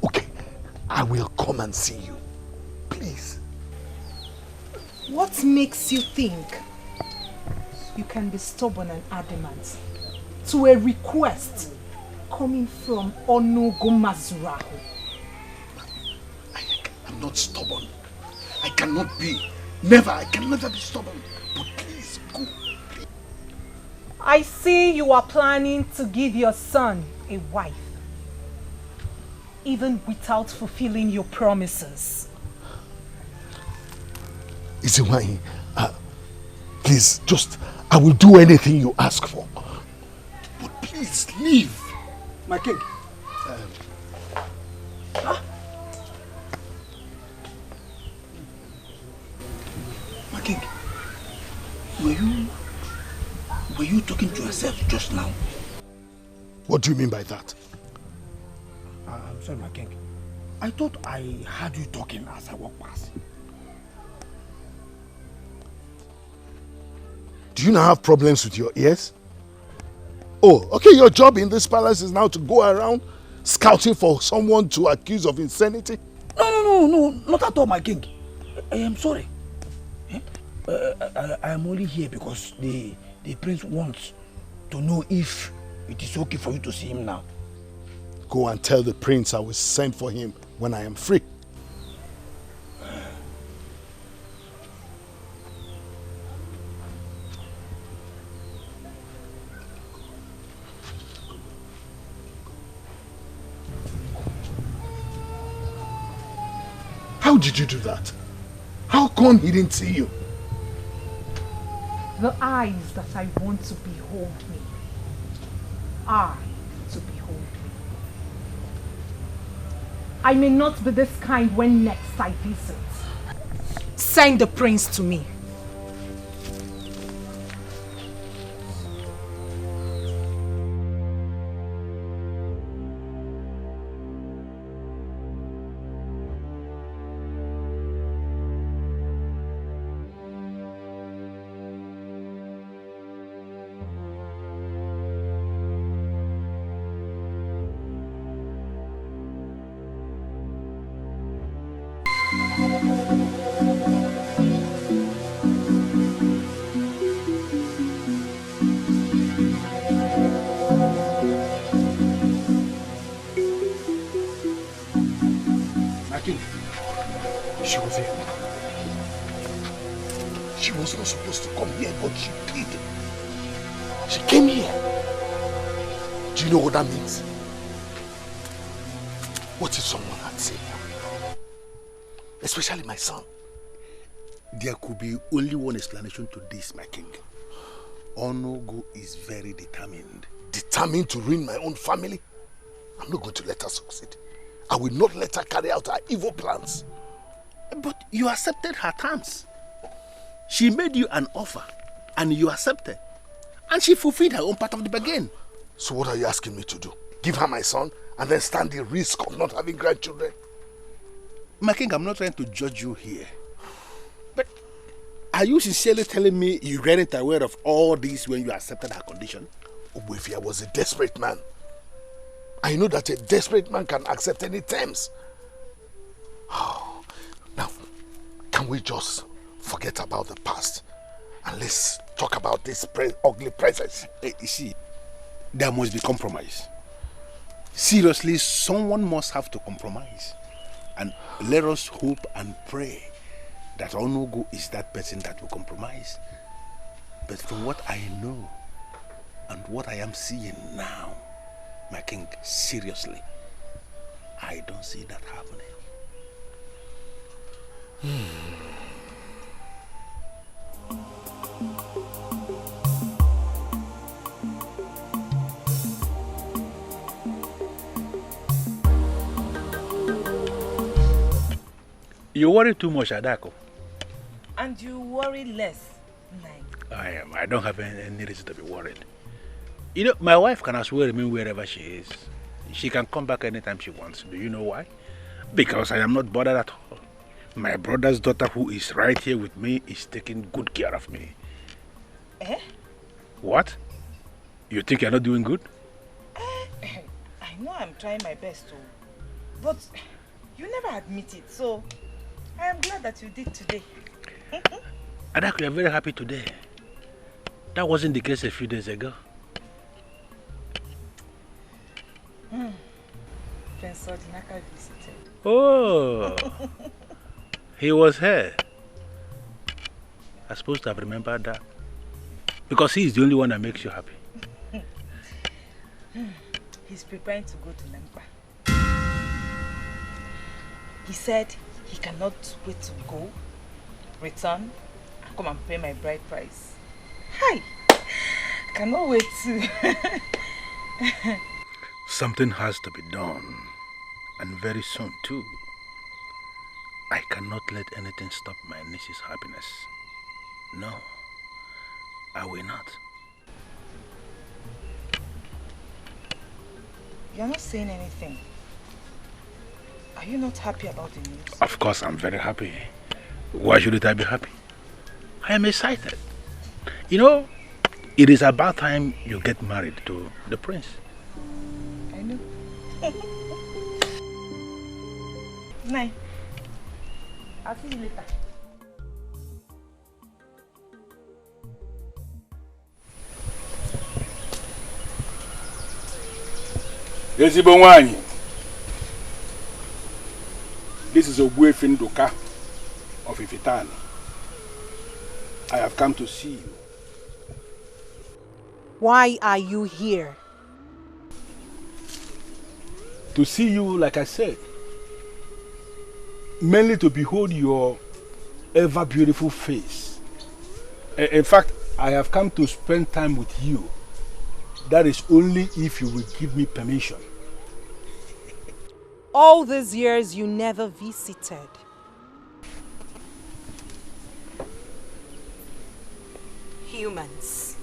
Okay, I will come and see you. Please. What makes you think you can be stubborn and adamant to a request coming from Onugu Mazurahu? I'm not stubborn. I cannot be. Never. I can never be stubborn. But please, go. Please. I see you are planning to give your son a wife, even without fulfilling your promises. Eziwanye, please, I will do anything you ask for. But please, leave. My king. My king, were you talking to yourself just now? What do you mean by that? I'm sorry, my king. I thought I heard you talking as I walked past. Do you now have problems with your ears? Oh, okay, your job in this palace is now to go around scouting for someone to accuse of insanity? No, not at all, my king. I am sorry. I am only here because the prince wants to know if it is okay for you to see him now. Go and tell the prince I will send for him when I am free. How did you do that? How come he didn't see you? The eyes that I want to behold me are to behold me. I may not be this kind when next I visit. Send the prince to me. She was here. She was not supposed to come here, but she did. She came here. Do you know what that means? What if someone had said that? Especially my son. There could be only one explanation to this, my king. Onugu is very determined. Determined to ruin my own family? I'm not going to let her succeed. I will not let her carry out her evil plans. But you accepted her terms. She made you an offer and you accepted. And she fulfilled her own part of the bargain. So what are you asking me to do? Give her my son and then stand the risk of not having grandchildren? My king, I'm not trying to judge you here. But are you sincerely telling me you weren't aware of all this when you accepted her condition? Obwefia was a desperate man. I know that a desperate man can accept any terms. Oh, now, can we just forget about the past and let's talk about this ugly princess. You see, there must be compromise. Seriously, someone must have to compromise. And let us hope and pray that Onugu is that person that will compromise. But from what I know and what I am seeing now, my king, seriously, I don't see that happening. You worry too much, Adako. And you worry less. I don't have any reason to be worried. You know, my wife can as well remain wherever she is. She can come back anytime she wants. Do you know why? Because I am not bothered at all. My brother's daughter, who is right here with me, is taking good care of me. Eh? What? You think you're not doing good? I know I'm trying my best to, but you never admit it, so I am glad that you did today. Adako, you're very happy today. That wasn't the case a few days ago. Prince Odinaka visited. Oh, he was here. I'm supposed to have remembered that. Because he is the only one that makes you happy. He's preparing to go to Lempa. He said he cannot wait to go, return, and come and pay my bride price. Hi! I cannot wait to. Something has to be done. And very soon too. I cannot let anything stop my niece's happiness. No, I will not. You're not saying anything. Are you not happy about the news? Of course I'm very happy. Why shouldn't I be happy? I am excited. You know, it is about time you get married to the prince. I know. Night. I'll see you later. Ezigbo nwanyi. This is Ogbuefi Nduka of Ifitani. I have come to see you. Why are you here? To see you, like I said. Mainly to behold your ever beautiful face. In fact, I have come to spend time with you. That is only if you will give me permission. All these years you never visited. Humans.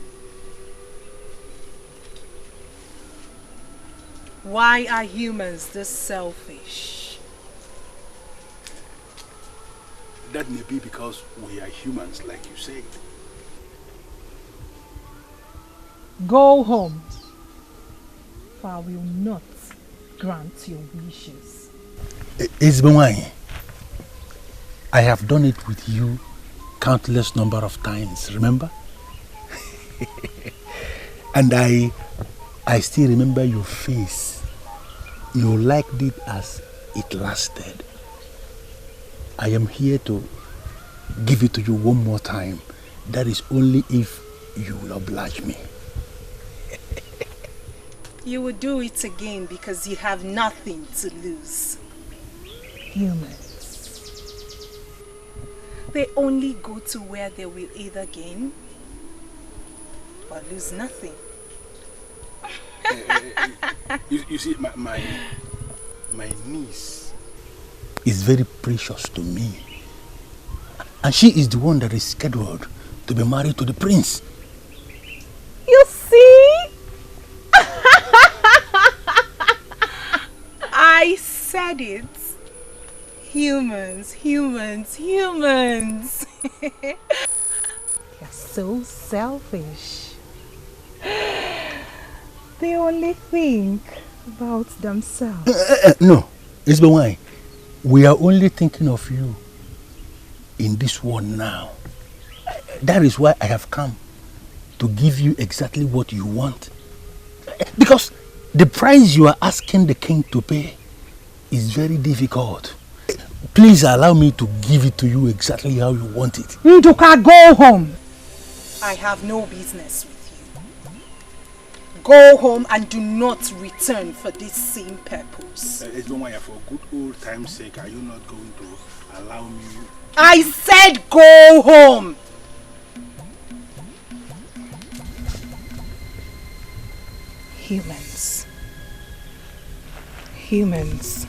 Why are humans this selfish? That may be because we are humans, like you said. Go home, for I will not grant your wishes. Ezbenwanyi, I have done it with you countless number of times, remember? And I still remember your face. You liked it as it lasted. I am here to give it to you one more time. That is only if you will oblige me. You will do it again because you have nothing to lose. Humans. They only go to where they will either gain or lose nothing. You see, my niece is very precious to me. And she is the one that is scheduled to be married to the prince. You see? I said it. Humans, humans, humans. You're so selfish. They only think about themselves. No, Ezbenwanyi, we are only thinking of you in this world now. That is why I have come to give you exactly what you want. Because the price you are asking the king to pay is very difficult. Please allow me to give it to you exactly how you want it. Nduka, go home. I have no business with you. Go home and do not return for this same purpose. For good old time's sake, are you not going to allow me? I said go home! Humans. Humans.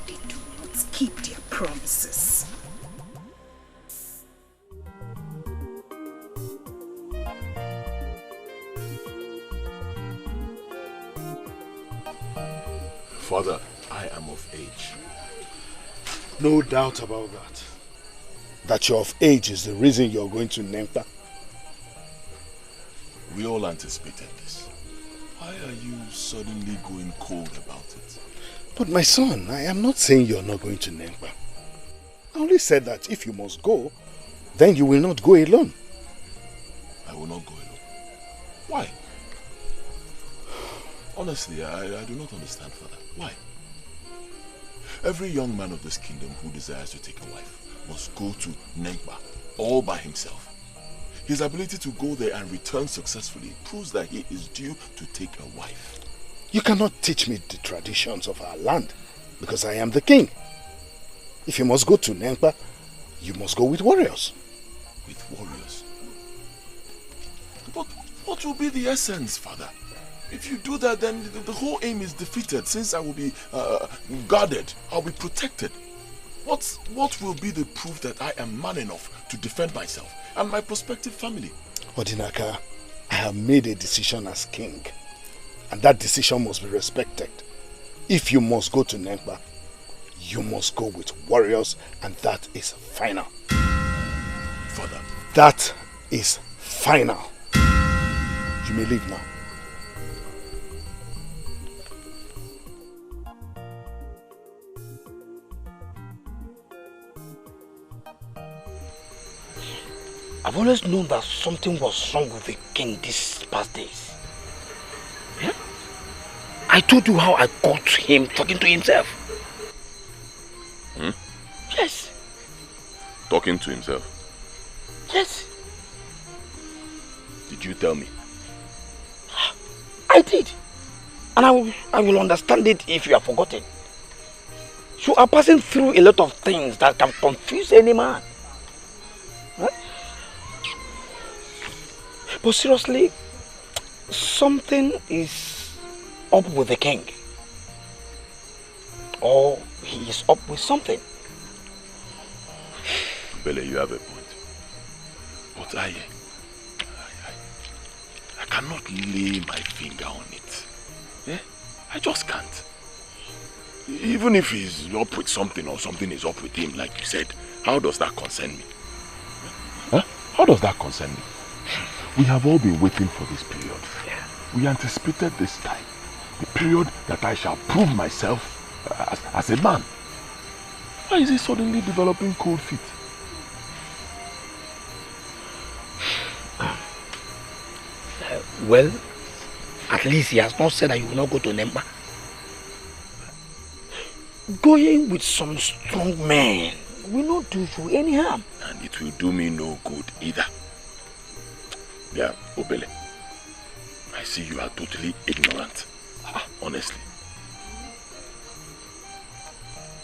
They do not keep their promises. Father, I am of age. No doubt about that. That you're of age is the reason you're going to Nempa. We all anticipated this. Why are you suddenly going cold about it? But my son, I am not saying you're not going to Nempa. I only said that if you must go, then you will not go alone. I will not go alone. Why? Honestly, I do not understand, Father. Why? Every young man of this kingdom who desires to take a wife must go to Nempa all by himself. His ability to go there and return successfully proves that he is due to take a wife. You cannot teach me the traditions of our land because I am the king. If you must go to Nempa, you must go with warriors. With warriors? But what will be the essence, Father? If you do that, then the whole aim is defeated, since I will be guarded, I'll be protected. What will be the proof that I am man enough to defend myself and my prospective family? Odinaka, I have made a decision as king, and that decision must be respected. If you must go to Nempa, you must go with warriors, and that is final. Father. That is final. You may leave now. I've always known that something was wrong with the king these past days. Yeah? I told you how I caught him talking to himself. Hmm? Yes. Talking to himself? Yes. Did you tell me? I did. And I will understand it if you have forgotten. You are passing through a lot of things that can confuse any man. Huh? But seriously, something is up with the king. Or he is up with something. Bele, you have a point. But I cannot lay my finger on it. Yeah? I just can't. Even if he's up with something or something is up with him, like you said, how does that concern me? Huh? How does that concern me? We have all been waiting for this period. Yeah. We anticipated this time. The period that I shall prove myself as a man. Why is he suddenly developing cold feet? Well, at least he has not said that you will not go to Nempa. Going with some strong men will not do you any harm. And it will do me no good either. Yeah, Obele. I see you are totally ignorant. Honestly.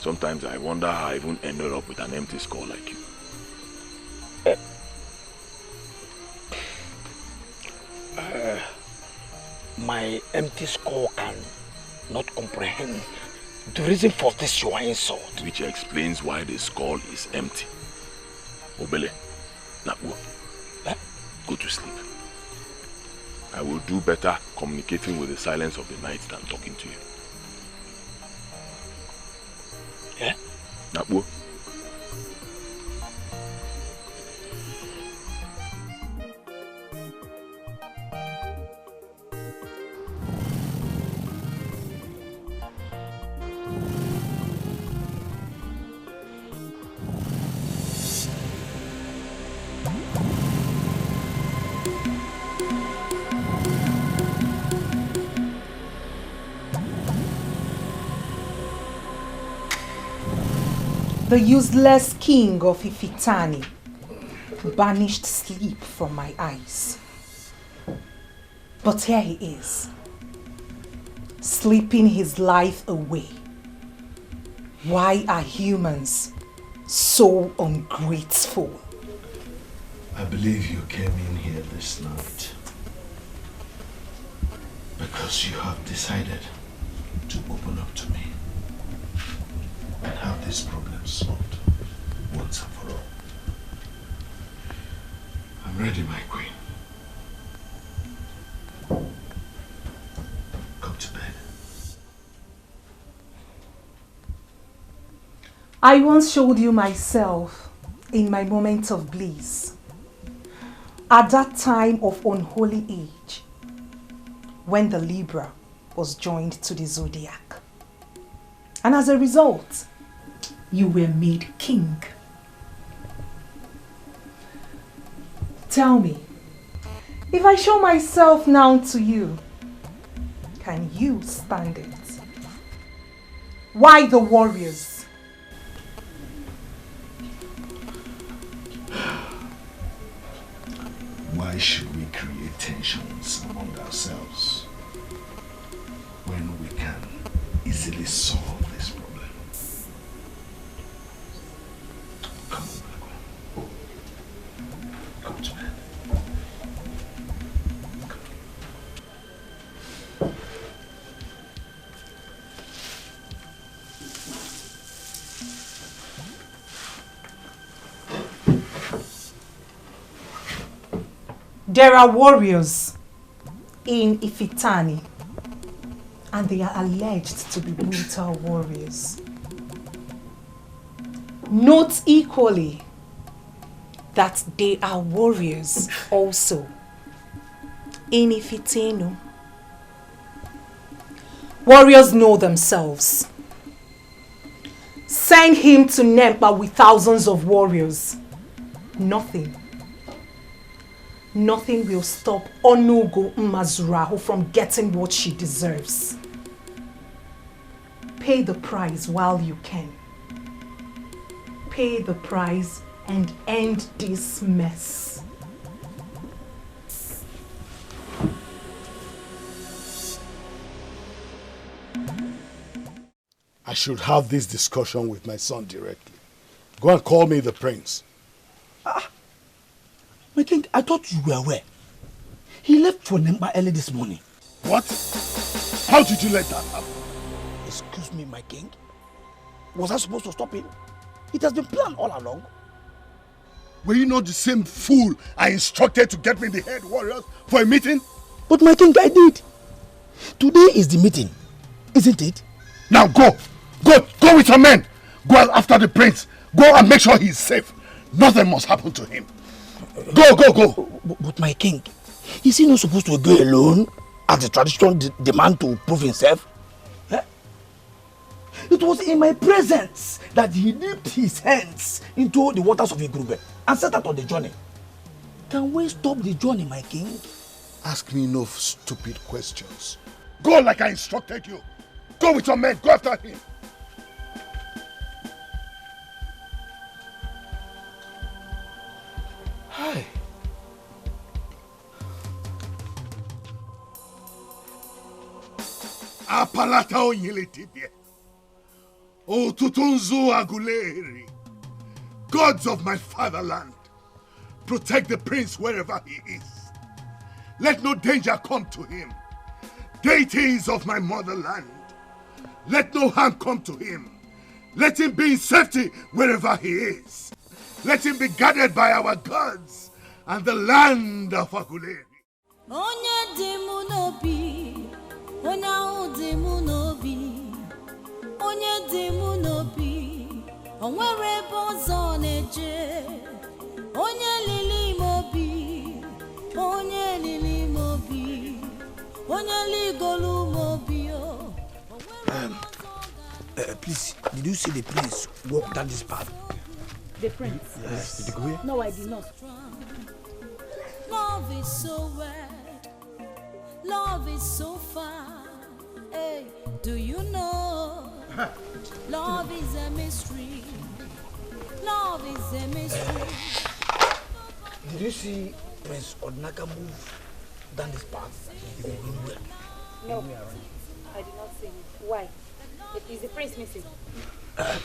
Sometimes I wonder how I even ended up with an empty skull like you. My empty skull can not comprehend the reason for this your insult. Which explains why the skull is empty. Obele, Nakwo, go to sleep. I will do better communicating with the silence of the night than talking to you. Yeah? Nakwo. The useless king of Ifitani banished sleep from my eyes. But here he is, sleeping his life away. Why are humans so ungrateful? I believe you came in here this night because you have decided to open up to me and have this problem solved once and for all. I'm ready, my queen. Come to bed. I once showed you myself in my moment of bliss, at that time of unholy age, when the Libra was joined to the zodiac. And as a result, you were made king. Tell me, if I show myself now to you, can you stand it? Why the warriors? Why should we create tensions among ourselves when we can easily solve this problem? Come on, Black One. Come to bed. There are warriors in Ifitani, and they are alleged to be brutal warriors. Note equally that they are warriors also in Ifitenu. Warriors know themselves. Send him to Nempa with thousands of warriors. Nothing will stop Onugu Mazurahu from getting what she deserves. Pay the price while you can. Pay the price and end this mess. I should have this discussion with my son directly. Go and call me the prince. My king, I thought you were aware. He left for Nemba early this morning. What? How did you let that happen? Excuse me, my king. Was I supposed to stop him? It has been planned all along. Were you not the same fool I instructed to get me the head warriors for a meeting? But my king, I did. Today is the meeting, isn't it? Now go! Go with your men! Go after the prince! Go and make sure he's safe. Nothing must happen to him. Go! But my king, is he not supposed to go alone as the tradition demand to prove himself? Eh? It was in my presence that he dipped his hands into the waters of Igwu and set out on the journey. Can we stop the journey, my king? Ask me no stupid questions. Go like I instructed you. Go with your men. Go after him. Hi. Apalata onyelitibie. O tutunzu aguleri. Gods of my fatherland, protect the prince wherever he is. Let no danger come to him. Deities of my motherland, let no harm come to him. Let him be in safety wherever he is. Let him be guarded by our gods and the land of Aguleri. Onye demunobi, ona demunobi, onye demunobi, onwere bozo neje, onye lili mobi, onye lili mobi, onye ligolu mobi. Please, did you see the prince walk down this path? The prince? Yes. Did you go here? No, I did not. Love is so wide, love is so far. Hey, do you know? Love is a mystery. Love is a mystery. Did you see Prince Odinaka move down this path? No, I did not see him. Why? Is the prince missing?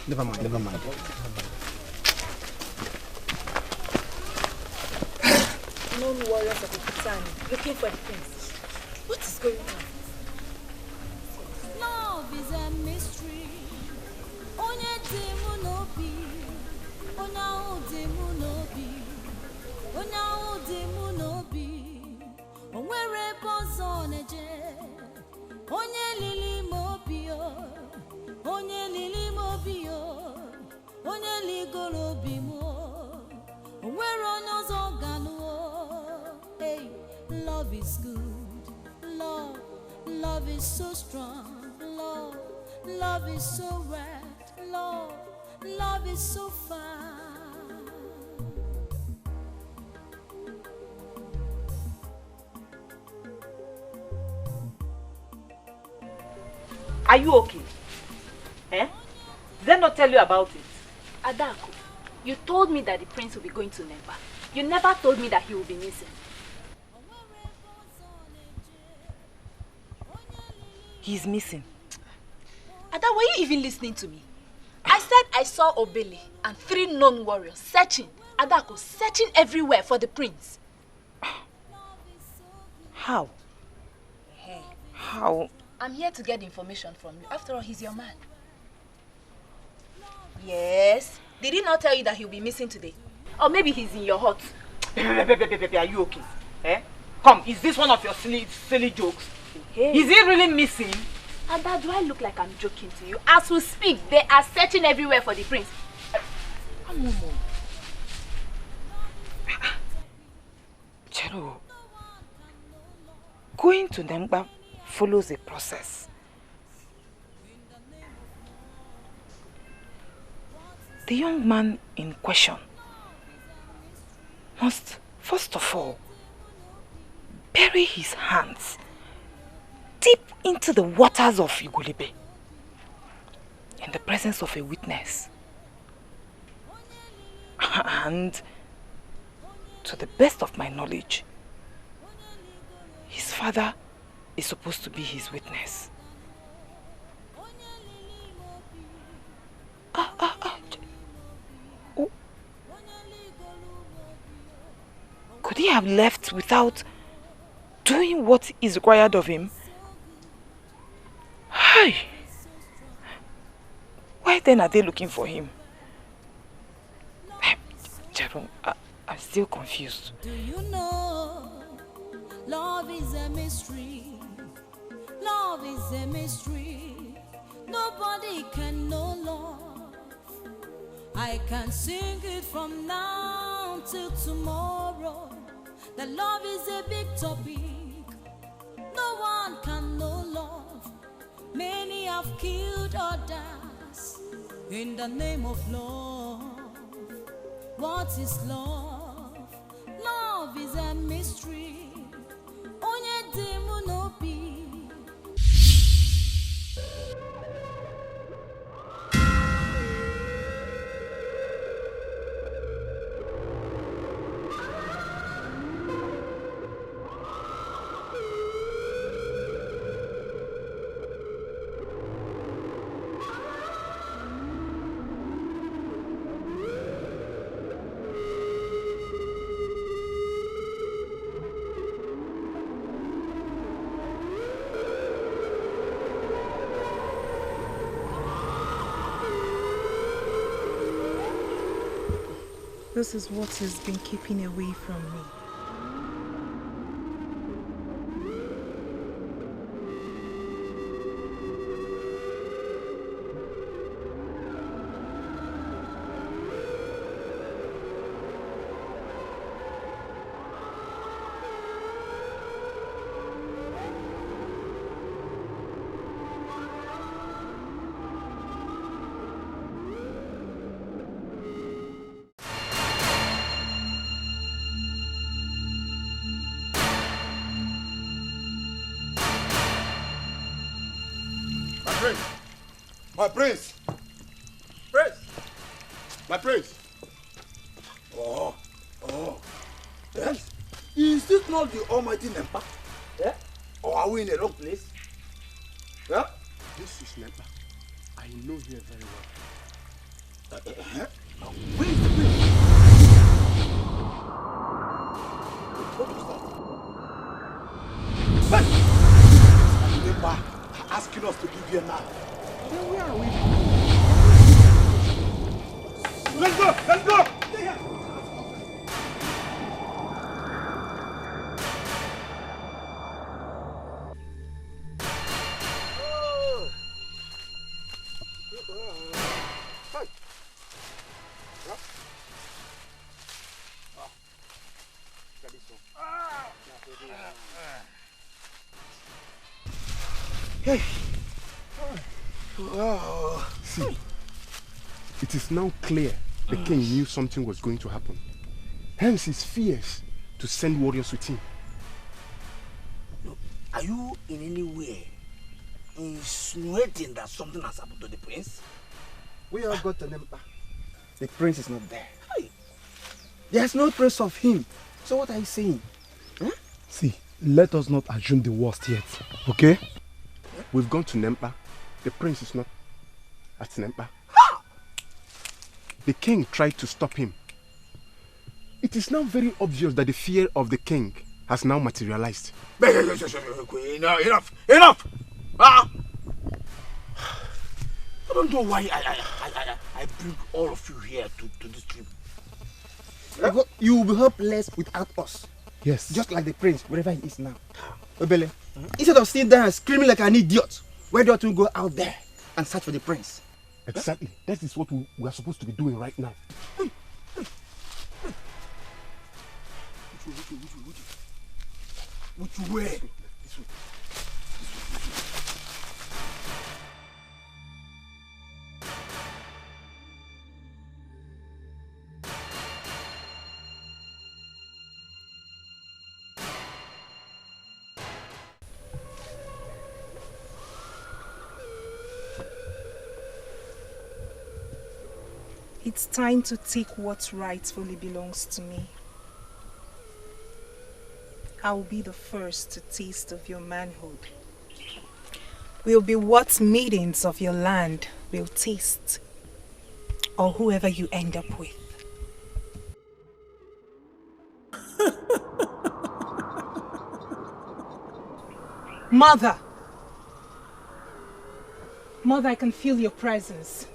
Never mind. Known warriors of Ifitane looking for the prince. What is going on? Love is a mystery. Onye demu no bi, onya demu no bi, onya demu no bi. Onwere bozo neje, onye lili mo bi o, onye lili mo bi o, onye ligoro bi mo. Onwere onyozo ganu o. Hey, love is good. Love is so strong. Love is so right. Love is so far. Are you okay? Eh? Did they not tell you about it? Adako, you told me that the prince will be going to Nemba. You never told me that he will be missing. He's missing. Ada, were you even listening to me? I said I saw Obele and 3 known warriors searching. Adako, searching everywhere for the prince. How? Hey. How? I'm here to get information from you. After all, he's your man. Yes. Did he not tell you that he'll be missing today? Or maybe he's in your hut. Are you okay? Eh? Come, is this one of your silly jokes? Hey. Is he really missing? Ada, do I look like I'm joking to you? As we speak, they are searching everywhere for the prince. Chero, going to Nemba follows a process. The young man in question must, first of all, bury his hands deep into the waters of Igulebe in the presence of a witness. And to the best of my knowledge, his father is supposed to be his witness. Oh. Could he have left without doing what is required of him? Hi. Why then are they looking for him? Jerome, I'm still confused. Do you know love is a mystery? Love is a mystery. Nobody can know love. I can sing it from now till tomorrow. That love is a big topic. No one can know love. Many have killed others in the name of love. What is love? Love is a mystery. Onye demu no bi. This is what has been keeping away from me. My prince! Prince! My prince! Oh. Yes. Is this not the almighty Nempa? Yeah? Or are we in the wrong place? Yeah? This is Nempa. I know here very well. Where is the prince? What was that? Nempa are asking us to leave here now. Then where are we? Let's go! Let's go! Hey. See, it is now clear the king knew something was going to happen. Hence his fears to send warriors with him. Look, are you in any way insinuating that something has happened to the prince? We all got to Nempa. The prince is not there. Hey. There's no trace of him. So what are you saying? Huh? See, let us not assume the worst yet, okay? We've gone to Nempa. The prince is not at Nempa. The king tried to stop him. It is now very obvious that the fear of the king has now materialized. Enough! I don't know why I bring all of you here to this trip. You will be helpless without us. Yes. Just like the prince, wherever he is now. Obele, instead of sitting there and screaming like an idiot, why don't you go out there and search for the prince? Exactly. That is what we are supposed to be doing right now. Which way? This way. It's time to take what rightfully belongs to me. I will be the first to taste of your manhood. Will be what maidens of your land will taste, or whoever you end up with. Mother! Mother, I can feel your presence.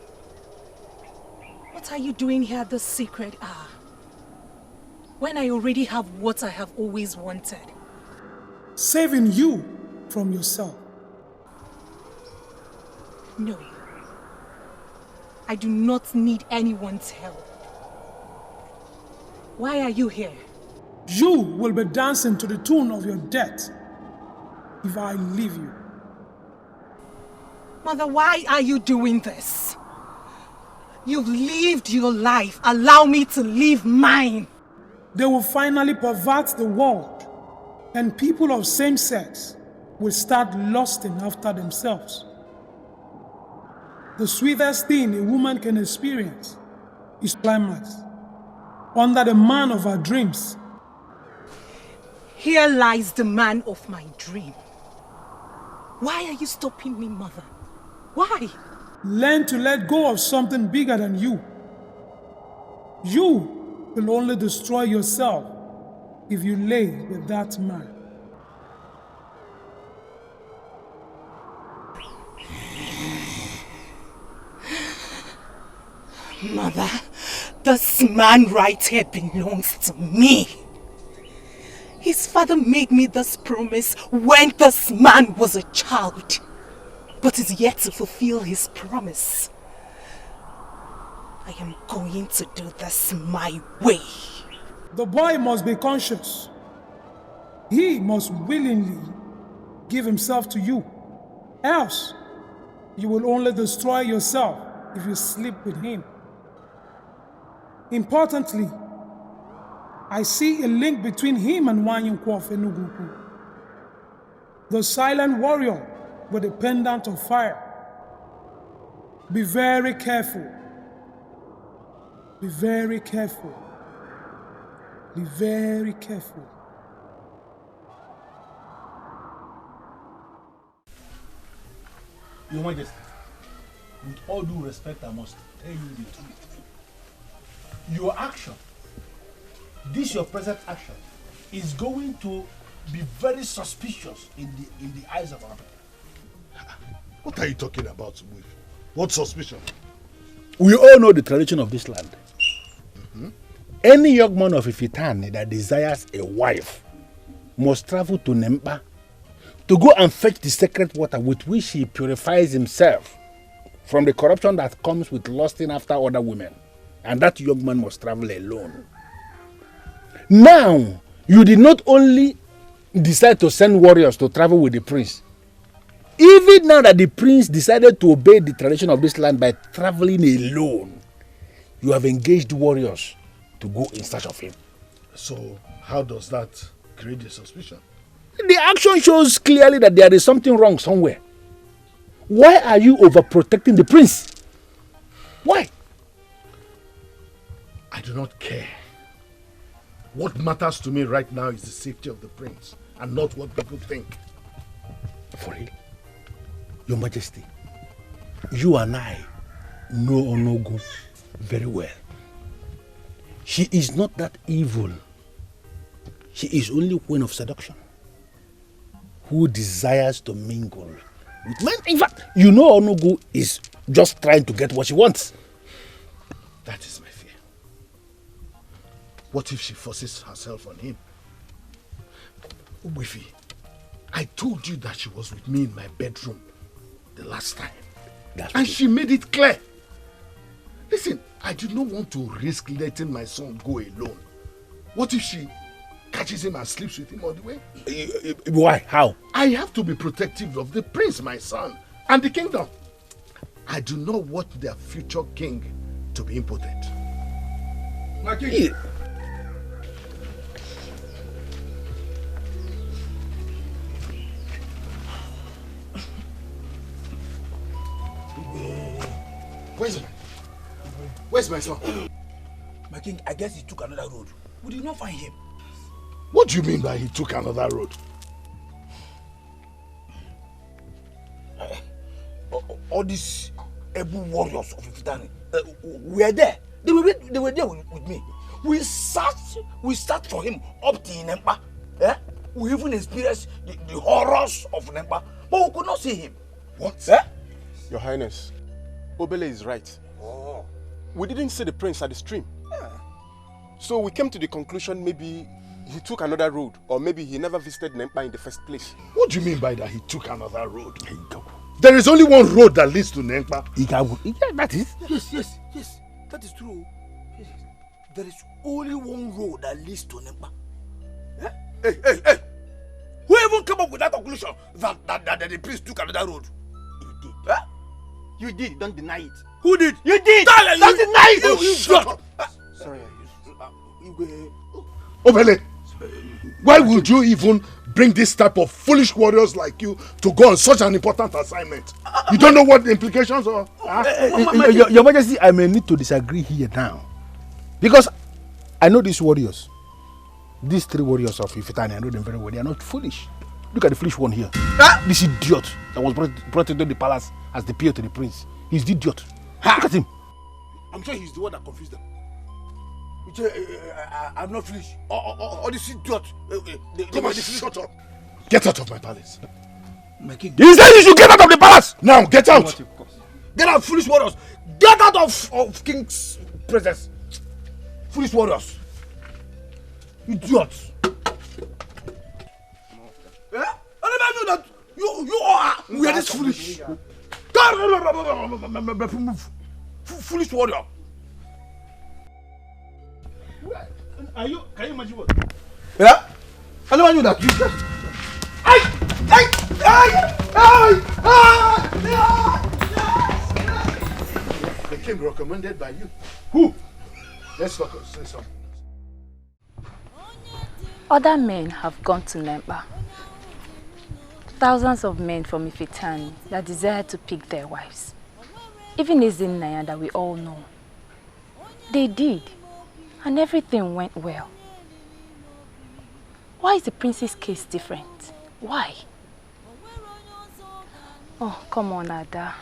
What are you doing here at this sacred hour? When I already have what I have always wanted. Saving you from yourself. No. I do not need anyone's help. Why are you here? You will be dancing to the tune of your death if I leave you. Mother, why are you doing this? You've lived your life. Allow me to live mine. They will finally pervert the world, and people of same sex will start lusting after themselves. The sweetest thing a woman can experience is climax, under the man of her dreams. Here lies the man of my dream. Why are you stopping me, Mother? Why? Learn to let go of something bigger than you. You will only destroy yourself if you lay with that man. Mother, this man right here belongs to me. His father made me this promise when this man was a child, but is yet to fulfill his promise. I am going to do this my way. The boy must be conscious. He must willingly give himself to you. Else, you will only destroy yourself if you sleep with him. Importantly, I see a link between him and Wanyunkwo of Enugu, the silent warrior with a pendant of fire. Be very careful. Be very careful. Be very careful. Your Majesty, with all due respect, I must tell you the truth. Your action, this your present action, is going to be very suspicious in the eyes of our people. What are you talking about, Wife? What suspicion? We all know the tradition of this land. Any young man of Ifitani that desires a wife must travel to Nempa to go and fetch the sacred water with which he purifies himself from the corruption that comes with lusting after other women. And that young man must travel alone. Now, you did not only decide to send warriors to travel with the prince. Even now that the prince decided to obey the tradition of this land by traveling alone, you have engaged warriors to go in search of him. So, how does that create a suspicion? The action shows clearly that there is something wrong somewhere. Why are you overprotecting the prince? Why? I do not care. What matters to me right now is the safety of the prince and not what people think. For real? Your Majesty, you and I know Onugu very well. She is not that evil. She is only queen of seduction who desires to mingle with men. In fact, you know Onugu is just trying to get what she wants. That is my fear. What if she forces herself on him? Wifi, I told you that she was with me in my bedroom the last time. And she made it clear. Listen, I do not want to risk letting my son go alone. What if she catches him and sleeps with him on the way? Why? How? I have to be protective of the prince, my son, and the kingdom. I do not want their future king to be impotent. My king. Where's my son? My king, I guess he took another road. We did not find him. What do you mean by he took another road? All these able warriors of Ifitani were there. They were there with me. We searched for him up to Nempa. We even experienced the horrors of Nempa, but we could not see him. What? Your Highness, Obele is right. Oh. We didn't see the prince at the stream. So we came to the conclusion maybe he took another road, or maybe he never visited Nempa in the first place. What do you mean by that he took another road? There is only one road that leads to Nempa. That is? Yes, that is true. Yes. There is only one road that leads to Nempa. Hey! Who even came up with that conclusion that the prince took another road? You did. You did, don't deny it. Who did? You did! Don't deny it! You shut up! Sorry, Obele, why would you even bring this type of foolish warriors like you to go on such an important assignment? You don't know what the implications are? Your Majesty, I may need to disagree here now. Because I know these warriors. These three warriors of Ifitani, I know them very well. They are not foolish. Look at the foolish one here. This idiot that was brought into the palace as the peer to the prince. He's the idiot. Look at him. I'm sure he's the one that confused them. I'm not foolish. All this idiot. Come on, shut up. Get out of my palace. My king. He said you should get out of the palace. Now, get out. Get out, foolish warriors. Get out of king's presence. Foolish warriors. Idiots. I never knew that you are. We are this foolish. Move. Foolish warrior. Can you imagine what? Yeah? I never knew that. The king recommended by you. Who? Let's focus. Say something. Other men have gone to Nempa. Thousands of men from Ifitani that desire to pick their wives. Even Ezinaya that we all know. They did, and everything went well. Why is the prince's case different? Why? Oh, come on, Ada.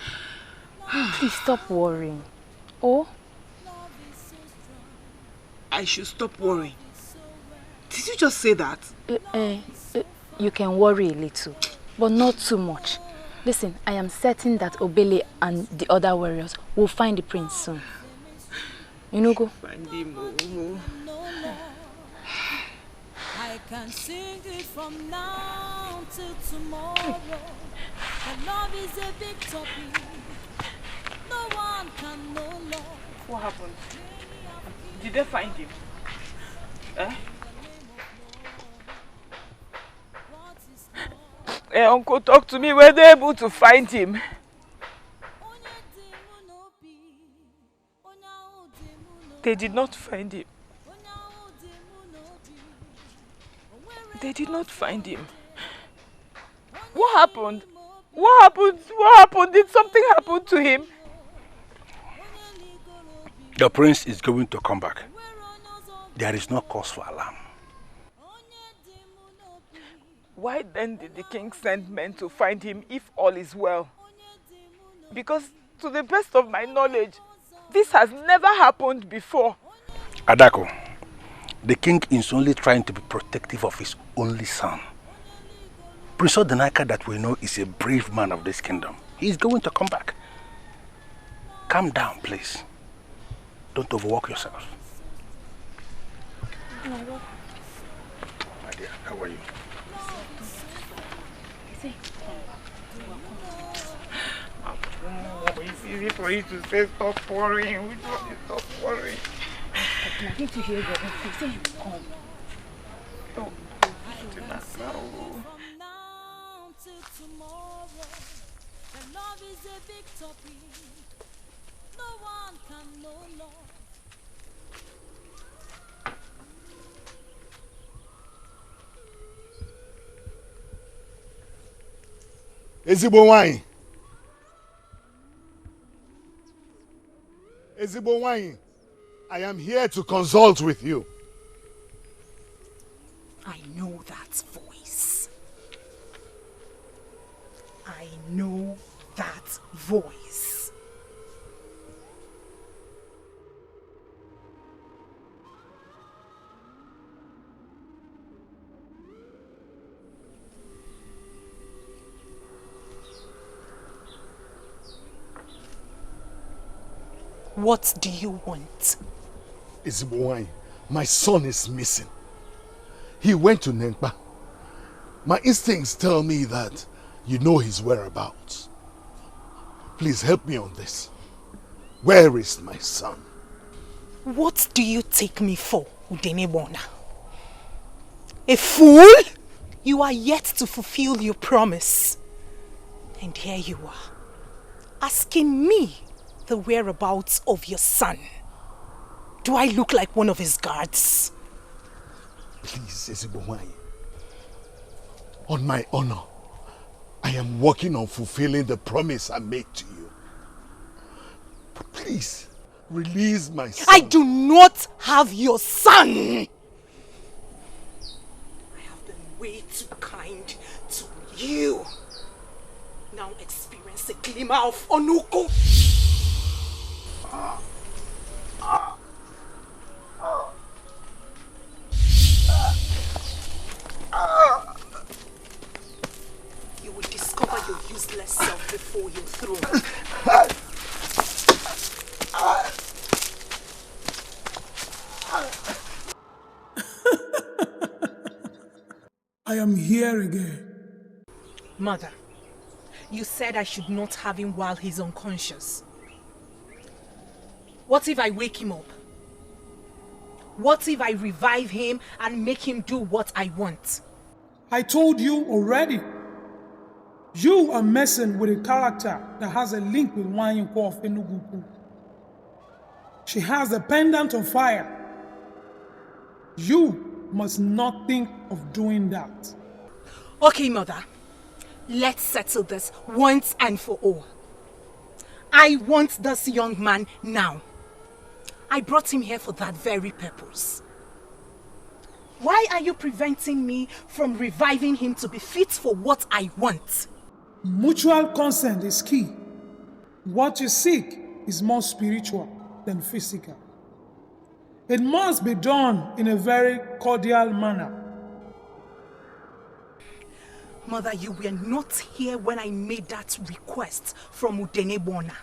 Please stop worrying. Oh? I should stop worrying. Did you just say that? You can worry a little, but not too much. Listen, I am certain that Obele and the other warriors will find the prince soon. Unugu. Find him. I can sing it from now till tomorrow. The love is a big topic. No one can know love. What happened? Did they find him? Hey, Uncle, talk to me. Were they able to find him? They did not find him. They did not find him. What happened? What happened? What happened? Did something happen to him? The prince is going to come back. There is no cause for alarm. Why then did the king send men to find him if all is well? Because to the best of my knowledge, this has never happened before. Adako, the king is only trying to be protective of his only son. Prince Odenaka that we know is a brave man of this kingdom. He is going to come back. Calm down, please. Don't overwork yourself. My dear, how are you? It's easy for you to say stop worrying. Which one is stop worrying? I need to hear your voice. Say you come. Oh, Tomorrow, the love is a big topic. No one can know love. Ezigbo wine. Ezigbo wine. I am here to consult with you. I know that voice. I know that voice. What do you want? Ezigbo, my son is missing. He went to Nenkpa. My instincts tell me that you know his whereabouts. Please help me on this. Where is my son? What do you take me for, Udene Gba Ona? A fool? You are yet to fulfill your promise. And here you are, asking me the whereabouts of your son. Do I look like one of his guards? Please, Ezigbo, on my honor, I am working on fulfilling the promise I made to you. But please, release my son. I do not have your son! I have been way too kind to you. Now experience a glimmer of Onugu. You will discover your useless self before your throne. I am here again. Mother, you said I should not have him while he's unconscious. What if I wake him up? What if I revive him and make him do what I want? I told you already. You are messing with a character that has a link with Nwanyiko of Enugu. She has a pendant of fire. You must not think of doing that. Okay, Mother. Let's settle this once and for all. I want this young man now. I brought him here for that very purpose. Why are you preventing me from reviving him to be fit for what I want? Mutual consent is key. What you seek is more spiritual than physical. It must be done in a very cordial manner. Mother, you were not here when I made that request from Udene Gba Ona.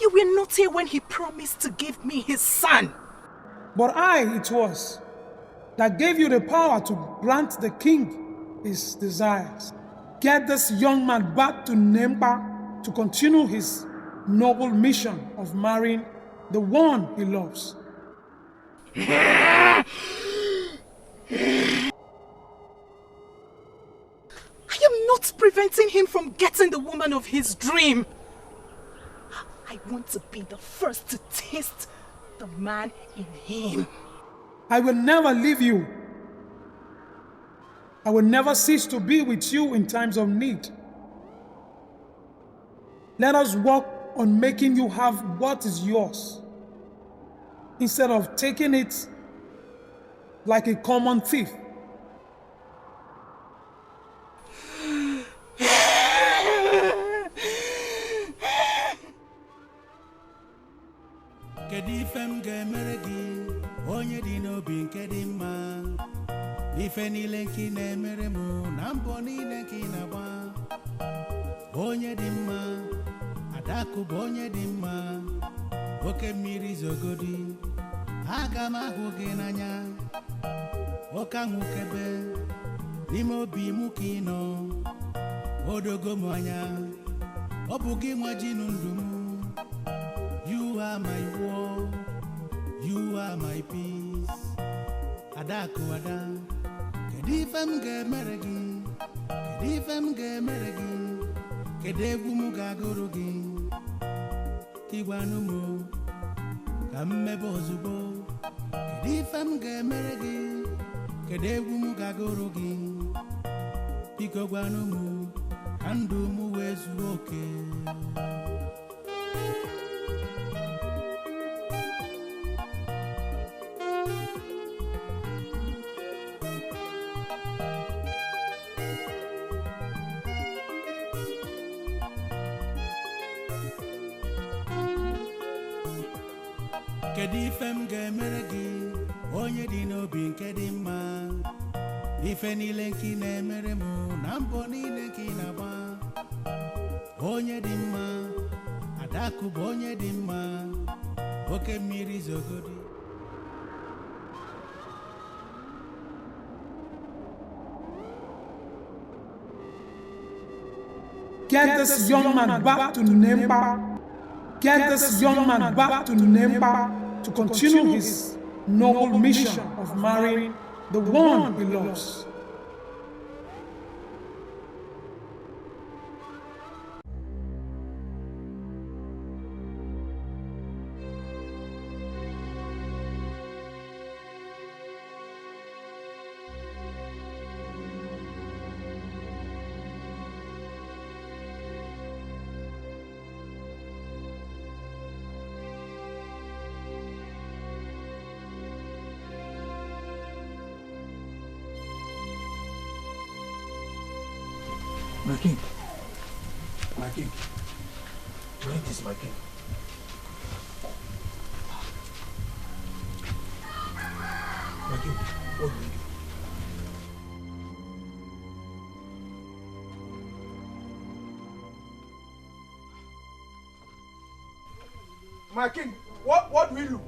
You were not here when he promised to give me his son. But it was, that gave you the power to grant the king his desires. Get this young man back to Nempa to continue his noble mission of marrying the one he loves. I am not preventing him from getting the woman of his dream. I want to be the first to taste the man in him. I will never leave you. I will never cease to be with you in times of need. Let us work on making you have what is yours, instead of taking it like a common thief. Kedifem gemeregi, onye di n'obi nke dị mma. Ife niile nke na-emere mụ na mbọ niile nke na-agba. Onye dị mma, Adaku bụ onye dị mma. Oke mmiri zogodi, aga m ahụ gị n'anya. Oke anwụ kebe, n'ime obi mụ ka ị nọ. Odogo m anya, ọ bụ gị nwa ji ndụ m. You are my war, you are my peace. Adaku Ada, kedifem gemere gị, kedifem gemere gị, kedegwu m gagoro gị. Tigwanu mo, ka mmebe ozugbo, kedifem gemere gị, kedegwu m gagoro gị. Biko gwanu mo, ka ndụ m wee zuo oke. Kedifem gemere gị, onye dị n'obi nke dị mma. Ife niile nke na-emere mụ na mbọ niile nke na-agba. Onye dị mma, Adaku bụ onye dị mma. Oke mmiri zogodi. Get this young man back to Nempa. Get this young man back to Nempa to continue his noble mission of marrying the one he loves. My king. My king. Wait, is my king. My king, what will you do? My king, what will you do?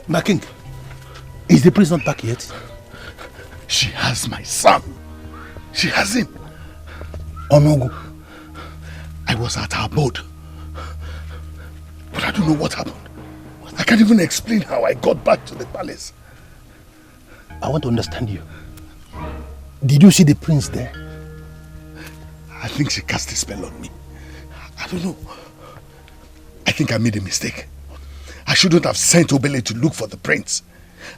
My king, is the priest not back yet? She has my son. She has him. Onugu. I was at her abode. But I don't know what happened. I can't even explain how I got back to the palace. I want to understand you. Did you see the prince there? I think she cast a spell on me. I don't know. I think I made a mistake. I shouldn't have sent Obele to look for the prince.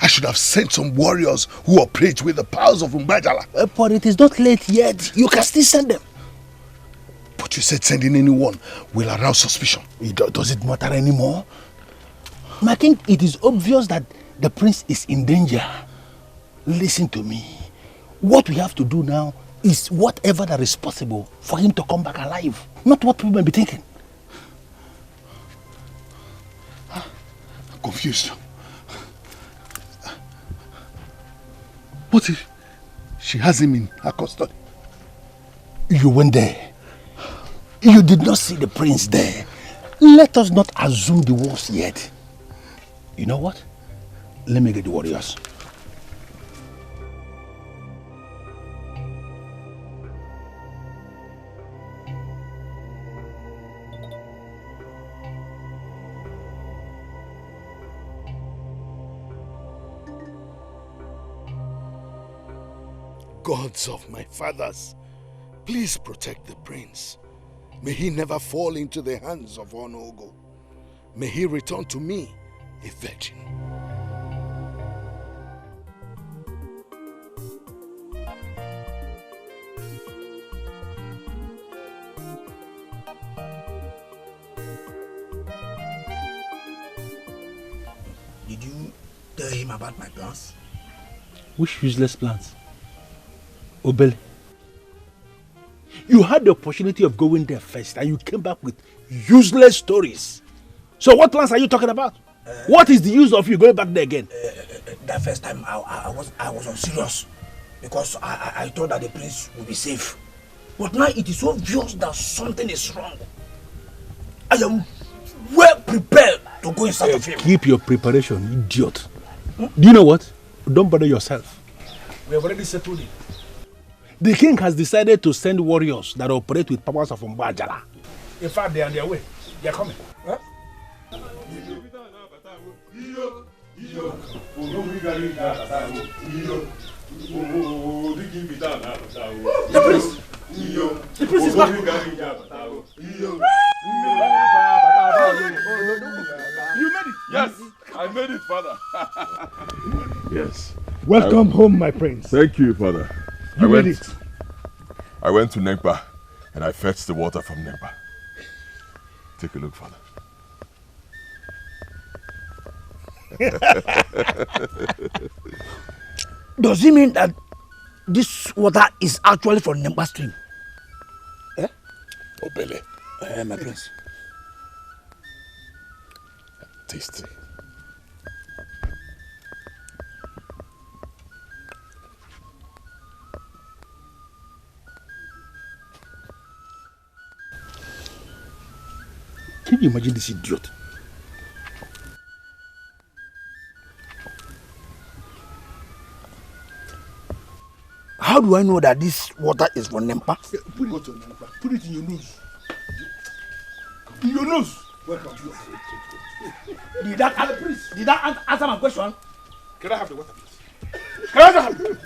I should have sent some warriors who operate with the powers of Umbajala. But it is not late yet. You can still send them. But you said sending anyone will arouse suspicion. Does it matter anymore? My king, it is obvious that the prince is in danger. Listen to me. What we have to do now is whatever that is possible for him to come back alive. Not what people may be thinking. I'm confused. What if she has him in her custody? You went there. You did not see the prince there. Let us not assume the worst yet. You know what? Let me get the warriors. Gods of my fathers, please protect the prince. May he never fall into the hands of Onugu. May he return to me a virgin. Did you tell him about my plans? Which useless plans? Obele. You had the opportunity of going there first and you came back with useless stories. So what plans are you talking about? What is the use of you going back there again? That first time I was unserious because I thought that the prince would be safe. But now it is obvious that something is wrong. I am well prepared to go in search of him. Keep your preparation, idiot. Do you know what? Don't bother yourself. We have already settled it. The king has decided to send warriors that operate with powers of Mbajala. In fact, they are on their way. They are coming. Huh? The prince! The prince is back! You made it! Yes, I made it, father. Yes. Welcome home, my prince. Thank you, father. You made it. I went to Nekpa and I fetched the water from Nekpa. Take a look, father. Does it mean that this water is actually from Nekpa stream? Eh? Obele. My prince. Tasty. Can you imagine this idiot? How do I know that this water is from Nempa? Put it in your nose. In your nose. Welcome. Did that answer my question? Can I have the water, please? Can I have it?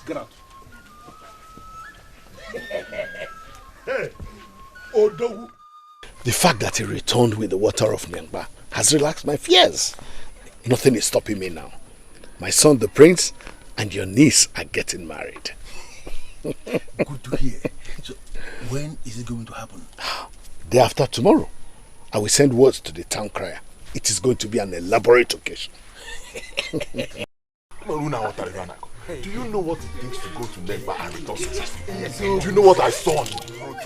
Get out. Hey, Odogu. The fact that he returned with the water of Nyangba has relaxed my fears. Nothing is stopping me now. My son, the prince, and your niece are getting married. Good to hear. So, when is it going to happen? Day after tomorrow. I will send words to the town crier. It is going to be an elaborate occasion. Do you know what it takes to go to Negba and return successfully? Do you know what I saw on the road?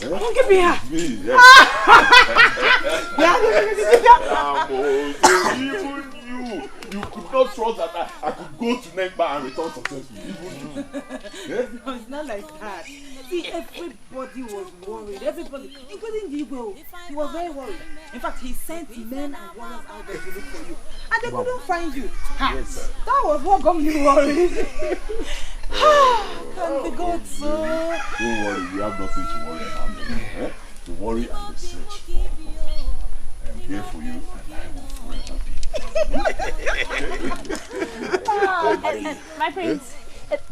Don't give me her. Even you could not trust that I could go to Negba and return successfully. Even you. No, it's not like that. See, everybody was worried. Everybody, including the Igbo. He was very worried. In fact, he sent men and warriors out there to look for you. And they couldn't find you. Yes. That was what got me worried. Thank the God, sir. Don't worry, you have nothing to worry about. To worry and the search. I'm here for you and I will forever be. My prince,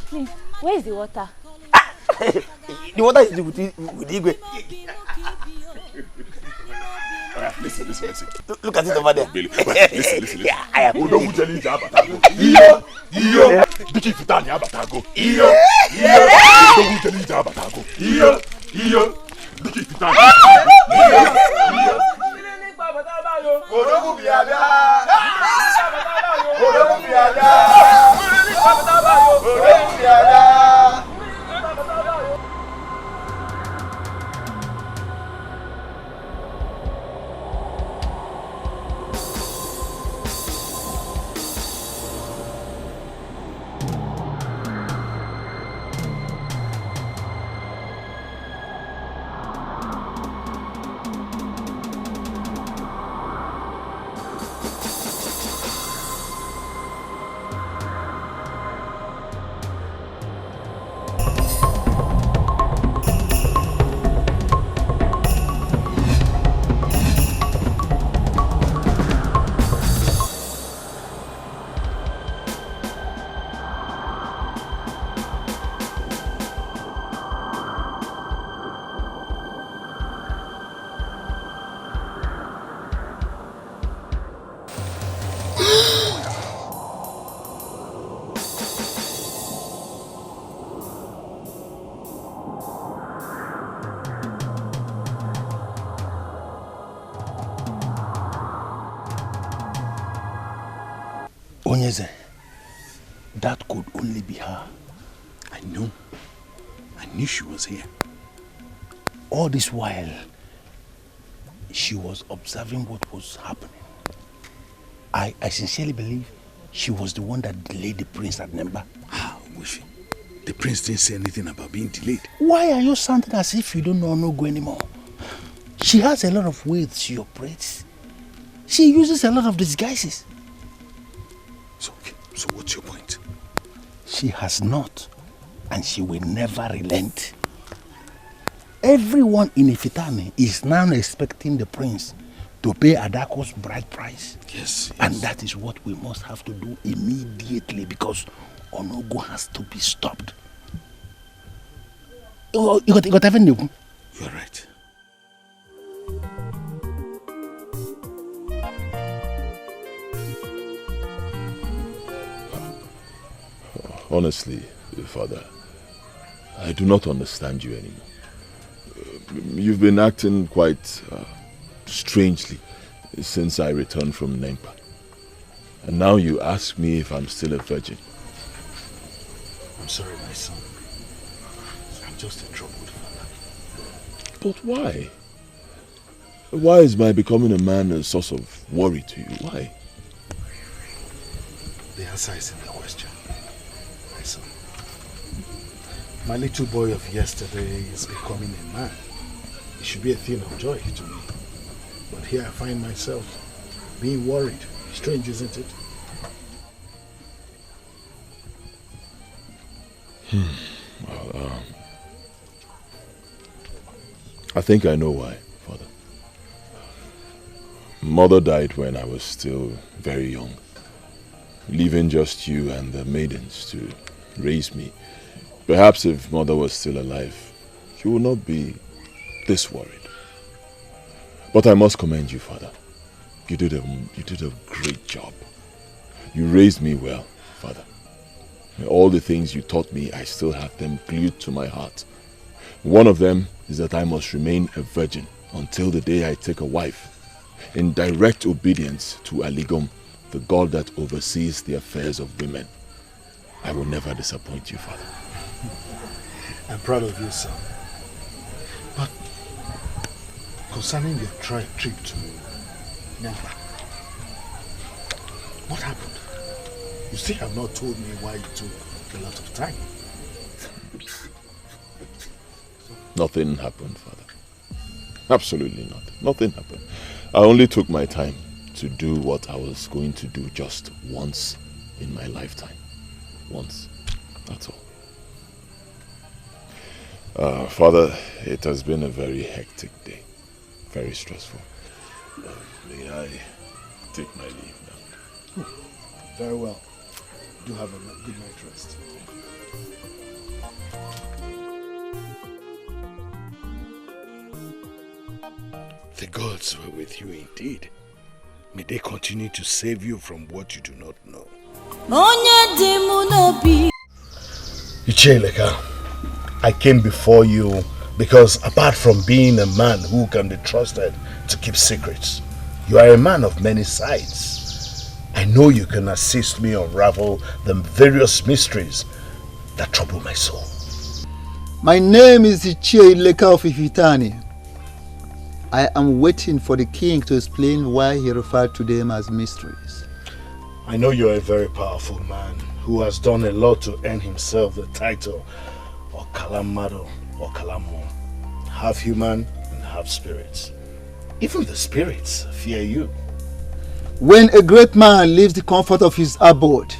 please, where is the water? The water is with Igwe. Listen. Look at it over there. Listen. I am. Iyo. Diki Ifitani abatago. Iyo. Iyo. Igwu abatago. Iyo. Iyo. Diki Ifitani. Iyo. Iyo. Onugu biada. Onugu biada. Onugu biada. Onyeze, that could only be her. I knew. I knew she was here. All this while, she was observing what was happening. I sincerely believe she was the one that delayed the prince at Nemba. How, Wifi? The prince didn't say anything about being delayed. Why are you sounding as if you don't know Onugu anymore? She has a lot of ways she operates. She uses a lot of disguises. So what's your point? She has not, and she will never relent. Everyone in Ifitane is now expecting the prince to pay Adako's bride price. Yes. And that is what we must have to do immediately, because Onugu has to be stopped. You got even new. You're right. Honestly, Father, I do not understand you anymore. You've been acting quite strangely since I returned from Nempa. And now you ask me if I'm still a virgin. I'm sorry, my son. I'm just a troubled father. But why? Why is my becoming a man a source of worry to you? Why? The answer is in the question. My son. My little boy of yesterday is becoming a man. It should be a thing of joy to me. But here I find myself being worried. Strange, isn't it? Well, I think I know why, Father. Mother died when I was still very young, leaving just you and the maidens to raise me. Perhaps if Mother was still alive, she would not be this worried. But I must commend you, Father. You did a great job. You raised me well, Father. All the things you taught me, I still have them glued to my heart. One of them is that I must remain a virgin until the day I take a wife, in direct obedience to Aligom, the god that oversees the affairs of women. I will never disappoint you, Father. I'm proud of you, son. But concerning your trip to Nempa, what happened? You still have not told me why it took a lot of time. Nothing happened, Father. Absolutely nothing. Nothing happened. I only took my time to do what I was going to do just once in my lifetime. Once. That's all. Father, it has been a very hectic day. Very stressful. May I take my leave now? Very well. Do have a good night rest. The gods were with you indeed. May they continue to save you from what you do not know. Icheleka, I came before you because apart from being a man who can be trusted to keep secrets, you are a man of many sides. I know you can assist me unravel the various mysteries that trouble my soul. My name is Ichie Ileka of Ifitane. I am waiting for the king to explain why he referred to them as mysteries. I know you're a very powerful man who has done a lot to earn himself the title of Kalamado or Kalamo, half human and half spirits. Even the spirits fear you. When a great man leaves the comfort of his abode,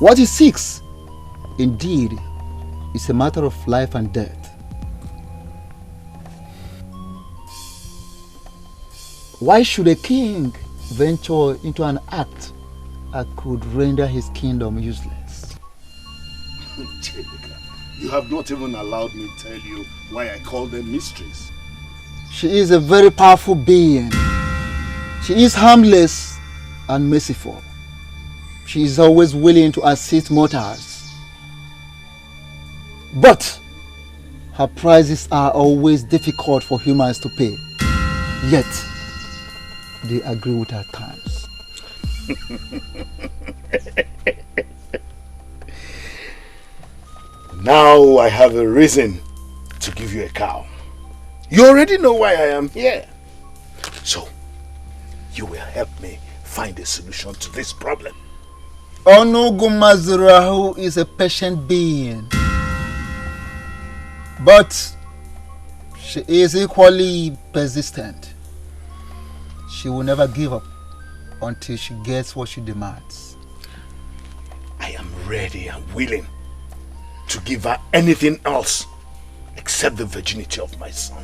what he seeks, indeed, is a matter of life and death. Why should a king venture into an act that could render his kingdom useless? You have not even allowed me to tell you why I call them mysteries. She is a very powerful being. She is harmless and merciful. She is always willing to assist mortals. But her prices are always difficult for humans to pay. Yet, they agree with her terms. Now I have a reason to give you a cow. You already know why I am here. So, you will help me find a solution to this problem. Onugu is a patient being. But she is equally persistent. She will never give up until she gets what she demands. I am ready and willing to give her anything else except the virginity of my son.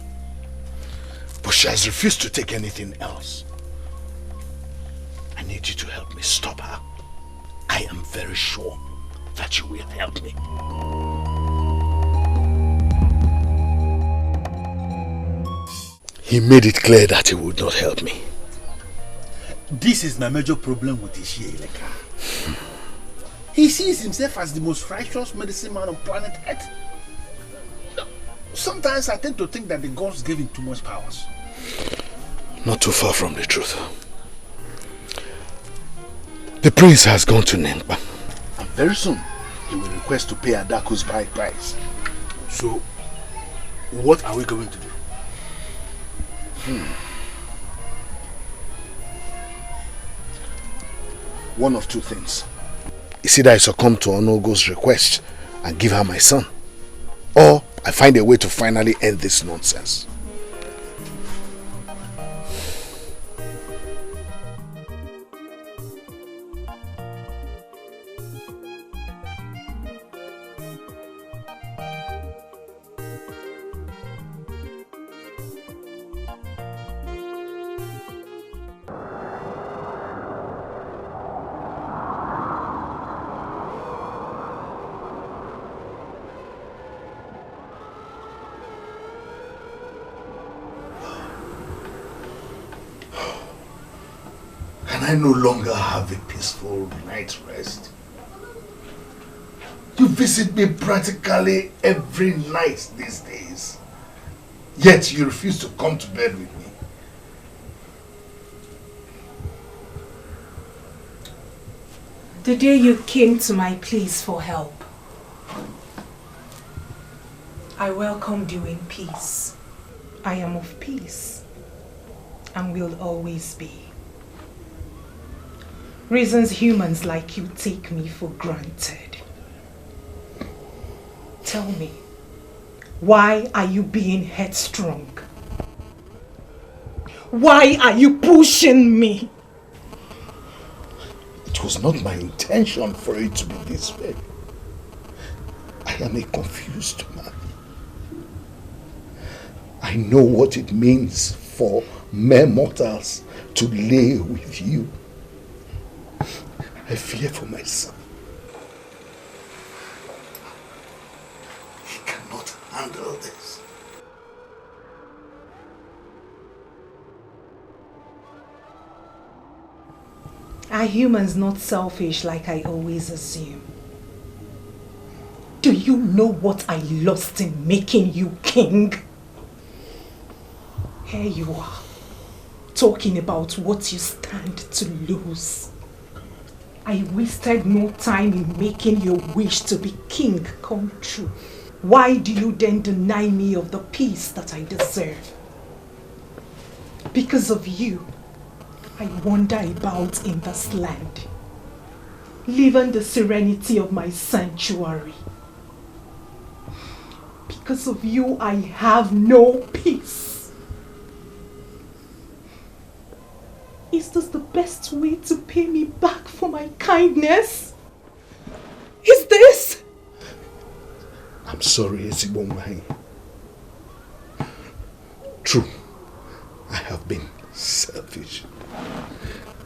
But she has refused to take anything else. I need you to help me stop her. I am very sure that you will help me. He made it clear that he would not help me. This is my major problem with Ichie Ileka. He sees himself as the most righteous medicine man on planet Earth. Sometimes I tend to think that the gods gave him too much powers. Not too far from the truth. The prince has gone to Nengba, and very soon he will request to pay Adaku's bride price. So, what are we going to do? One of two things. It's either I succumb to Onogo's request and give her my son, or I find a way to finally end this nonsense. I no longer have a peaceful night's rest. You visit me practically every night these days, yet you refuse to come to bed with me. The day you came to my place for help, I welcomed you in peace. I am of peace and will always be. Reasons humans like you take me for granted. Tell me, why are you being headstrong? Why are you pushing me? It was not my intention for it to be this way. I am a confused man. I know what it means for mere mortals to lay with you. I fear for my son. He cannot handle this. Are humans not selfish like I always assume? Do you know what I lost in making you king? Here you are, talking about what you stand to lose. I wasted no time in making your wish to be king come true. Why do you then deny me of the peace that I deserve? Because of you, I wander about in this land, living the serenity of my sanctuary. Because of you, I have no peace. Is this the best way to pay me back for my kindness? Is this? I'm sorry, Ezibonwai. True, I have been selfish.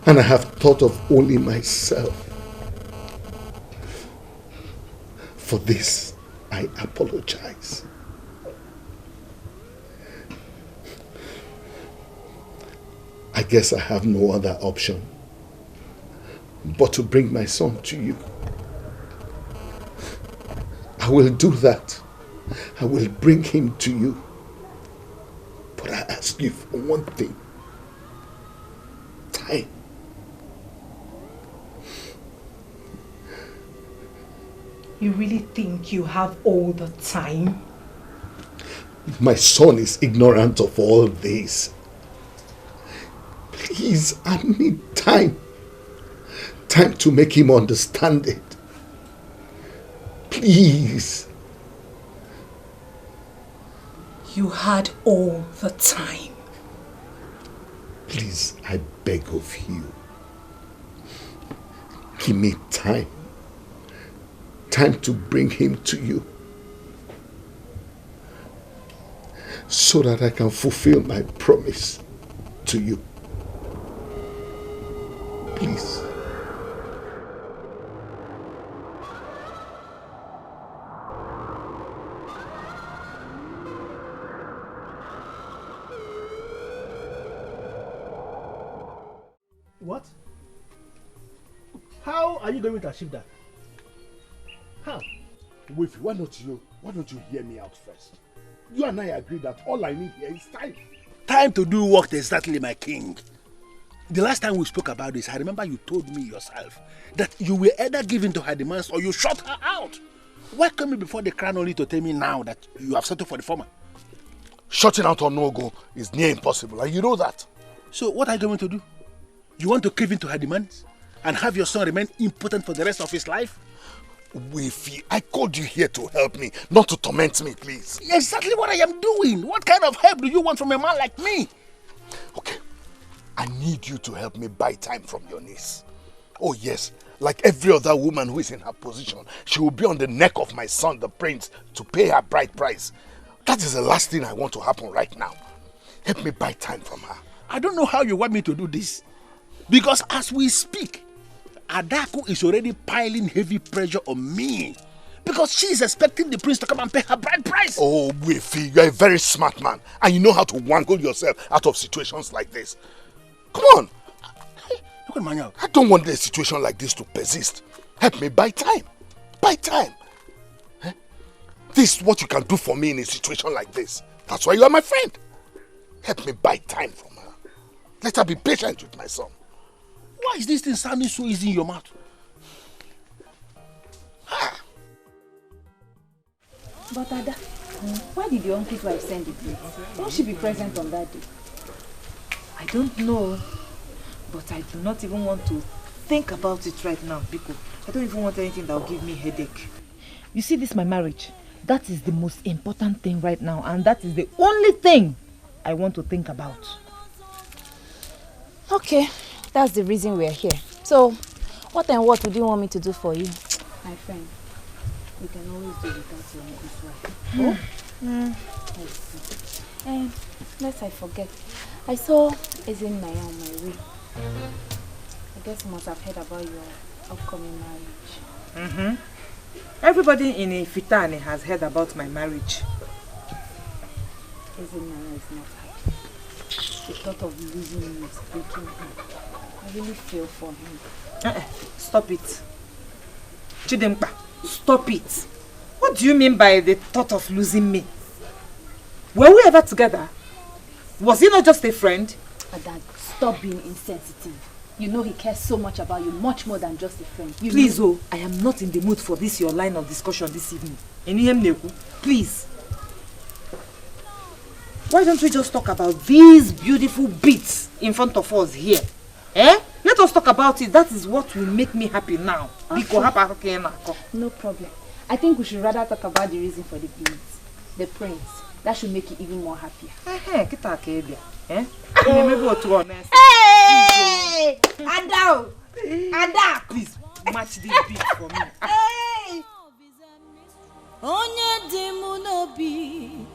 And I have thought of only myself. For this, I apologize. I guess I have no other option but to bring my son to you. I will do that. I will bring him to you. But I ask you for one thing. Time. You really think you have all the time? My son is ignorant of all this. Please, I need time. Time to make him understand it. Please. You had all the time. Please, I beg of you. Give me time. Time to bring him to you. So that I can fulfill my promise to you. Please. What? How are you going to achieve that? How? Wait, why don't you hear me out first? You and I agree that all I need here is time. Time to do what exactly, my king? The last time we spoke about this, I remember you told me yourself that you will either give in to her demands or you shut her out. Why come before the crown only to tell me now that you have settled for the former? Shutting out Onugu is near impossible, and you know that. So what are you going to do? You want to give in to her demands and have your son remain impotent for the rest of his life? Wifi, I called you here to help me, not to torment me, please. Exactly what I am doing. What kind of help do you want from a man like me? Okay, I need you to help me buy time from your niece. Oh yes, like every other woman who is in her position, she will be on the neck of my son, the prince, to pay her bride price. That is the last thing I want to happen right now. Help me buy time from her. I don't know how you want me to do this. Because as we speak, Adako is already piling heavy pressure on me. Because she is expecting the prince to come and pay her bride price. Oh, Wifi, you're a very smart man. And you know how to wangle yourself out of situations like this. Come on. Look at Manuel. I don't want a situation like this to persist. Help me buy time. Buy time. Eh? This is what you can do for me in a situation like this. That's why you are my friend. Help me buy time from her. Let her be patient with my son. Why is this thing sounding so easy in your mouth? But Ada, why did your uncle's wife send the plate? Won't she be present on that day? I don't know. But I do not even want to think about it right now, because I don't even want anything that will give me headache. You see, this my marriage. That is the most important thing right now, and that is the only thing I want to think about. Okay, that's the reason we're here. So, what and what would you want me to do for you? My friend, we can always do without your uncle's wife. Oh? And lest I forget, I saw Ezinaya on my way. I guess you must have heard about your upcoming marriage. Everybody in Ifitane has heard about my marriage. Ezinaya is not happy. The thought of losing me is breaking her. I really feel for him. Stop it. Chidempa, stop it. What do you mean by the thought of losing me? Were we ever together? Was he not just a friend? Dad, stop being insensitive. You know he cares so much about you, much more than just a friend. Please, I am not in the mood for this your line of discussion this evening. Please. Why don't we just talk about these beautiful beats in front of us here? Let us talk about it. That is what will make me happy now. Okay. No problem. I think we should rather talk about the reason for the beats. The prince. That should make you even more happier. Hey! Ada! Please, match this beat for me. Hey! Onye dimu nobi,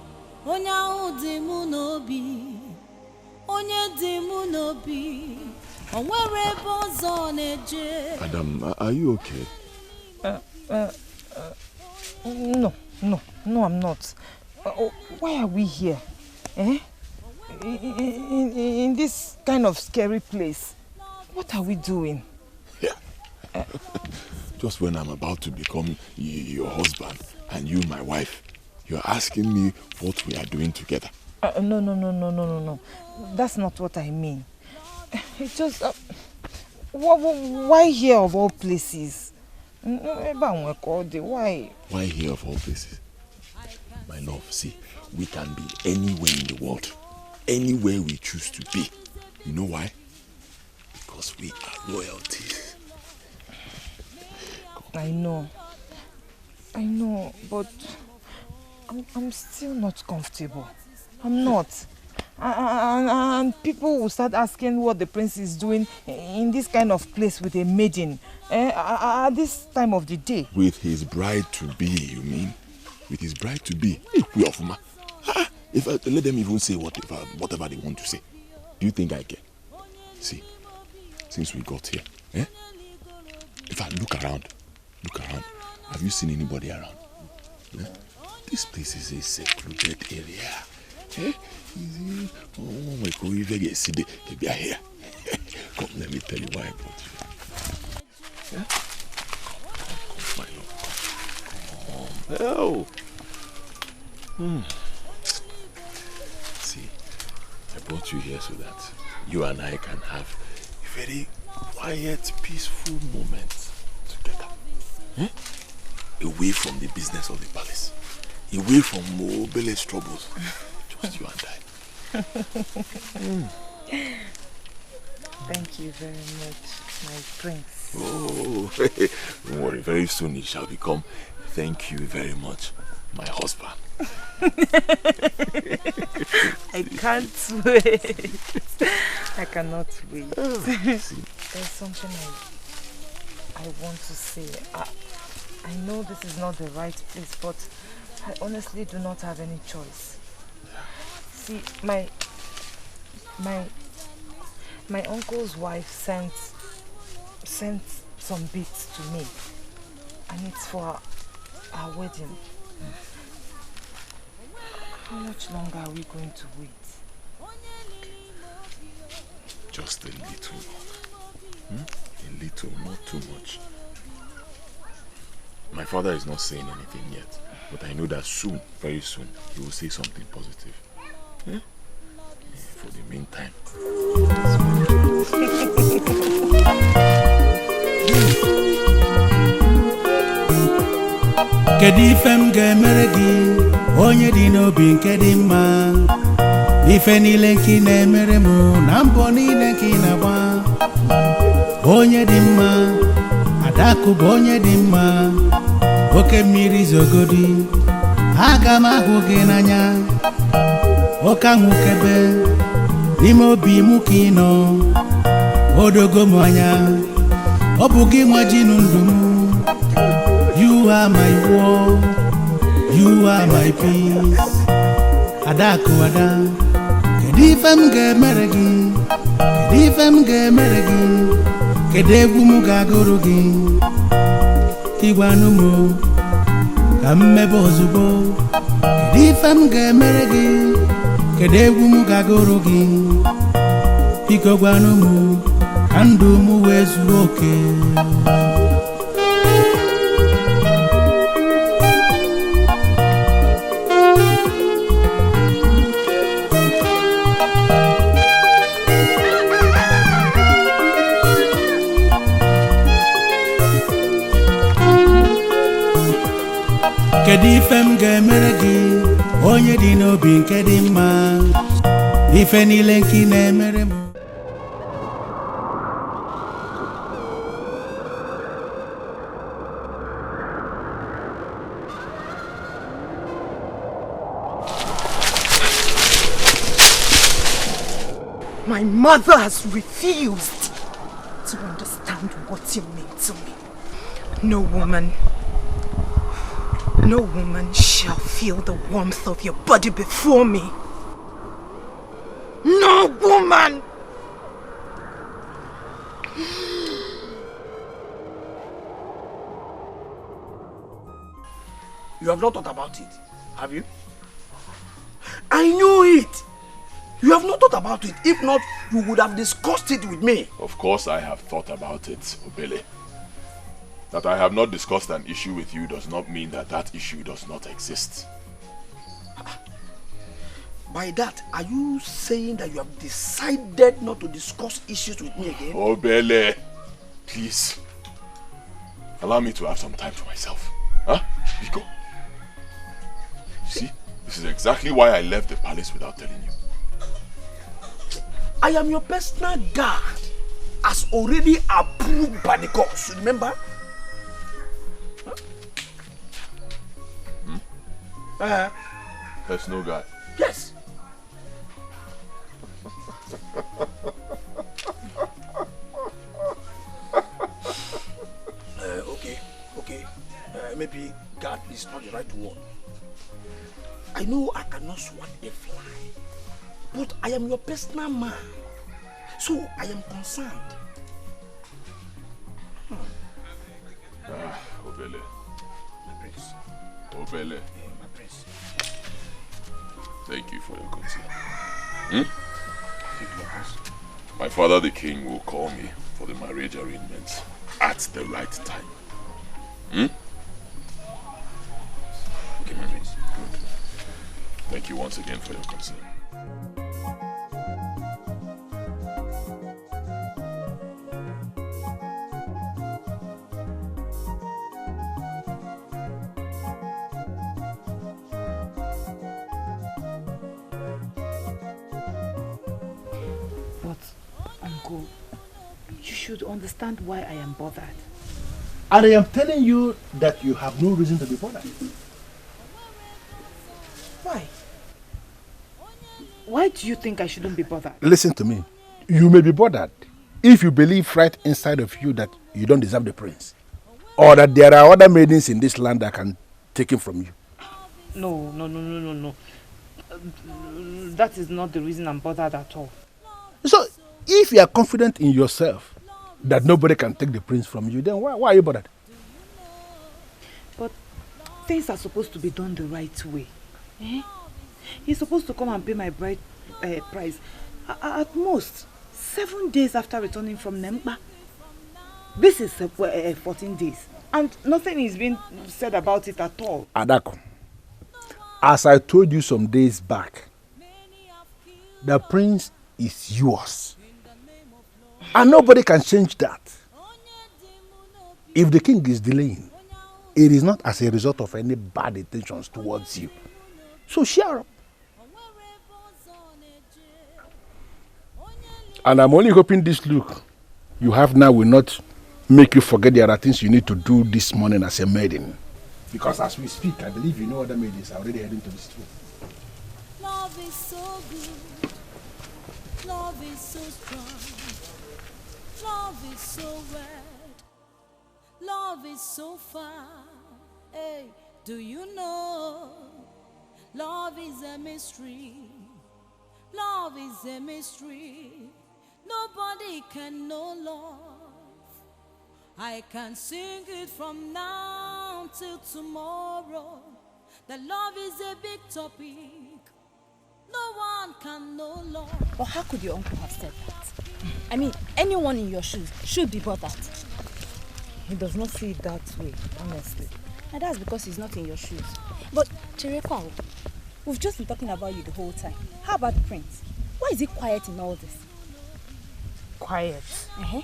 onya dimu nobi, onye dimu nobi, onwere bozo neje. Adam, are you okay? No, I'm not. Why are we here? In this kind of scary place? What are we doing? Yeah. Just when I'm about to become your husband and you my wife, you're asking me what we are doing together. No. That's not what I mean. It's just... why here of all places? Why? Why here of all places? My love, see, we can be anywhere in the world. Anywhere we choose to be. You know why? Because we are royalties. I know, but I'm still not comfortable. I'm not. And people will start asking what the prince is doing in this kind of place with a maiden at this time of the day. With his bride-to-be, you mean? With his bride-to-be? If I let them even say whatever they want to say, do you think I care? See, since we got here, if I look around, have you seen anybody around? This place is a secluded area. Oh my God, if I get see they are here. Come, let me tell you why I brought you. Come, my love. Come. See, I brought you here so that you and I can have a very quiet, peaceful moment together. Away from the business of the palace. Away from Obele's troubles. Just you and I. Thank you very much, my prince. Oh, don't worry. Very soon it shall become, thank you very much, my husband. I can't wait. I cannot wait. There's something I want to say. I know this is not the right place, but I honestly do not have any choice. See, my uncle's wife sent some beads to me, and it's for our wedding. How much longer are we going to wait? Just a little longer. A little, not too much. My father is not saying anything yet, but I know that soon, very soon, he will say something positive. For the meantime. Kedu ife m ga-emere gị onye dị n'obi nke dị mma ife niile nke na-emere m na mbọ niile nke na-agba onye dị mma Adakụ bụ onye dị mma oke mmiri zogodi aga m ahụ gị n'anya oke ahụ kebe n'ime obi m ka ị nọ odogo m anya ọ bụ gị nwa ji ndụ m. You are my war, you are my peace. Adakụ ada, kedu ife m ga-emere gị? Kedu ife m ga-emere gị? Kedu egwu m ga-agụrụ gị? Igwanụ m ka m mebe ozugbo. Kedu ife m ga-emere gị? Kedu egwu m ga-agụrụ gị? Biko gwanụ m ka ndụ m wee zuo oke. Kedu ife m ga-emere gị onye dị n'obi nke dị mma, ife niile nke ị na-emere m. My mother has refused to understand what you mean to me. No woman shall feel the warmth of your body before me. No woman! You have not thought about it, have you? I knew it! You have not thought about it. If not, you would have discussed it with me. Of course I have thought about it, Obele. That I have not discussed an issue with you does not mean that that issue does not exist. By that, are you saying that you have decided not to discuss issues with me again? Obele, please. Allow me to have some time to myself. Huh? Biko. See, this is exactly why I left the palace without telling you. I am your personal guard, as already approved by the courts, remember? Personal guard? Yes. Okay. Maybe guard is not the right word. I know I cannot swat a fly, but I am your personal man, so I am concerned. Obele. My prince. Obele. My prince. Thank you for your concern. My father the king will call me for the marriage arrangements at the right time. Okay, my prince. Good. Thank you once again for your concern. Uncle, you should understand why I am bothered. And I am telling you that you have no reason to be bothered. Why? Why do you think I shouldn't be bothered? Listen to me. You may be bothered if you believe right inside of you that you don't deserve the prince. Or that there are other maidens in this land that can take him from you. No. That is not the reason I'm bothered at all. So, if you are confident in yourself that nobody can take the prince from you, then why are you bothered? But things are supposed to be done the right way. He's supposed to come and pay my bride price at most 7 days after returning from Nemba. This is 14 days and nothing is being said about it at all. Adako, as I told you some days back, the prince is yours. And nobody can change that. If the king is delaying, it is not as a result of any bad intentions towards you. So share up. And I'm only hoping this look you have now will not make you forget there are things you need to do this morning as a maiden. Because as we speak, I believe you know other maidens are already heading to the street. Love is so good. Love is so strong. Love is so red. Love is so far. Hey, do you know? Love is a mystery. Love is a mystery. Nobody can know love. I can sing it from now till tomorrow. That love is a big topic. No one can know love. But how could your uncle have said that? I mean, anyone in your shoes should be bothered. He does not see it that way, honestly. And that's because he's not in your shoes. But, Chirekwa, we've just been talking about you the whole time. How about the prince? Why is he quiet in all this? Quiet? Uh-huh.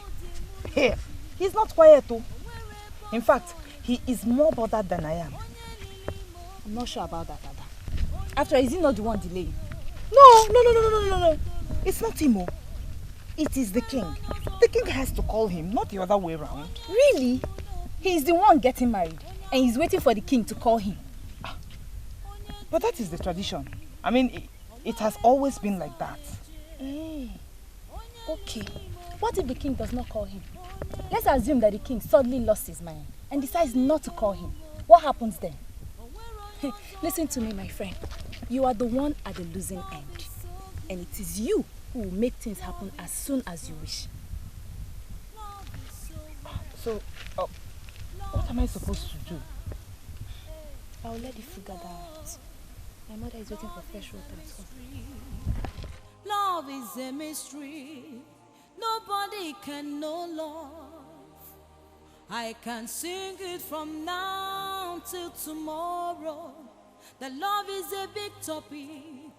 Hey, he's not quiet too. In fact, he is more bothered than I am. I'm not sure about that, Ada. After all, is he not the one delaying? No. It's not him. It is the king. The king has to call him, not the other way around. Really? He is the one getting married, and he's waiting for the king to call him. But that is the tradition. I mean, it has always been like that. Hey. Okay. What if the king does not call him? Let's assume that the king suddenly lost his mind and decides not to call him. What happens then? Listen to me, my friend. You are the one at the losing end. And it is you who will make things happen as soon as you wish. So, what am I supposed to do? I will let you figure that out. My mother is waiting for fresh water at home. Love is a mystery. Nobody can know love. I can sing it from now till tomorrow. That love is a big topic.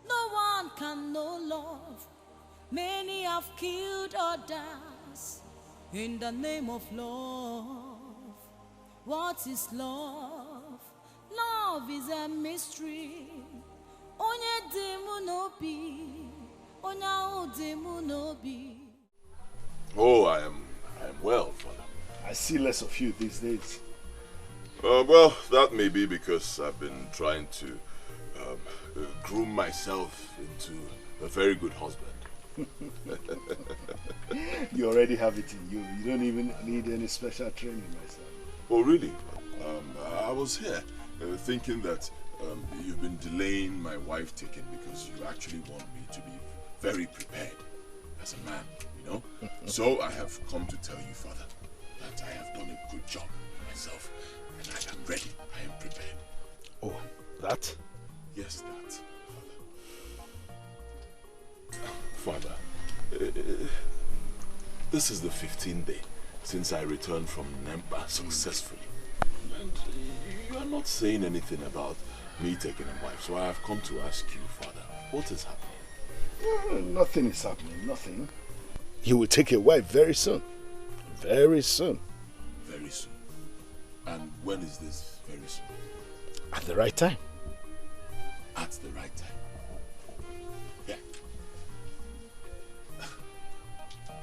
No one can know love. Many have killed others in the name of love. What is love? Love is a mystery. Onye demu no bi, onya demu no bi. Oh, I am well, Father. I see less of you these days. Well, that may be because I've been trying to groom myself into a very good husband. You already have it in you. You don't even need any special training, my son. Oh, really? I was here thinking that you've been delaying my wife taking because you actually want me to be very prepared as a man, you know? So I have come to tell you, Father, that I have done a good job myself and I am ready. I am prepared. Oh, that? Yes, that, Father. Father, this is the 15th day since I returned from Nempa successfully. And you are not saying anything about me taking a wife, so I have come to ask you, Father, what is happening? Nothing is happening, nothing. You will take a wife very soon. Very soon. Very soon. And when is this very soon? At the right time. At the right time. Yeah.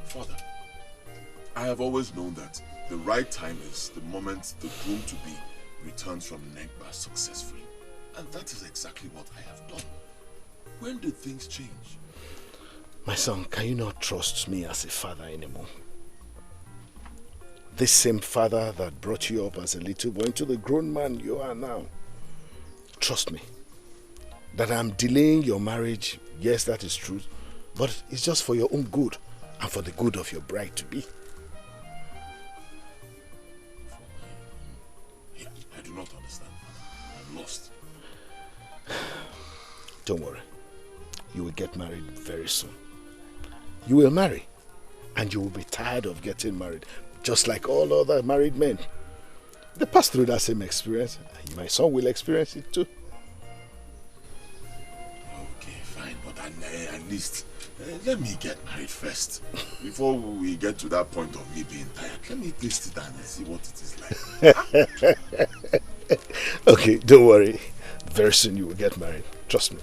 Father, I have always known that the right time is the moment the groom-to-be returns from Negba successfully. And that is exactly what I have done. When did things change? My son, can you not trust me as a father anymore? This same father that brought you up as a little boy into the grown man you are now. Trust me. That I'm delaying your marriage, yes, that is true. But it's just for your own good and for the good of your bride-to-be. I do not understand. I'm lost. Don't worry. You will get married very soon. You will marry. And you will be tired of getting married. Just like all other married men. They pass through that same experience. And my son will experience it too. Okay, fine. But at least let me get married first. Before we get to that point of me being tired, let me taste it and see what it is like. Okay, don't worry. Very soon you will get married. Trust me.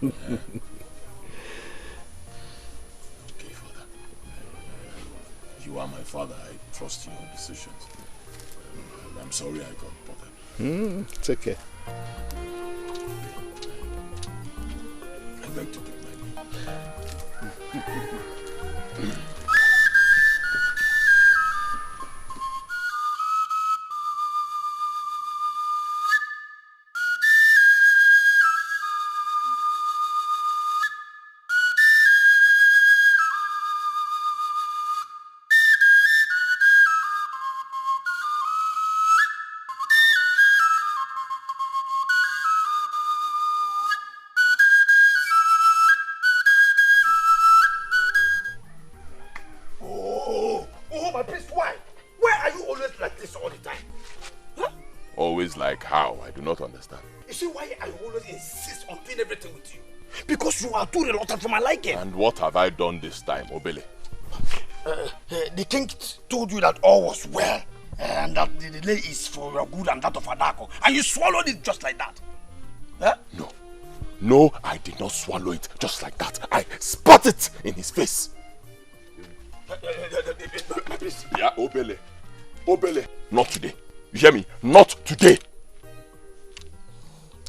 Yeah. Okay, Father. You are my father. I trust your decisions. I'm sorry I got bothered. It's okay. I'd like to take my leave. always like how? I do not understand. You see why I always insist on doing everything with you? Because you are too reluctant for my liking. And what have I done this time, Obele? The king told you that all was well, and that the delay is for your good and that of Adako, and you swallowed it just like that. Huh? No. No, I did not swallow it just like that. I spat it in his face. Yeah, Obele. Obele. Not today. You hear me? Not today.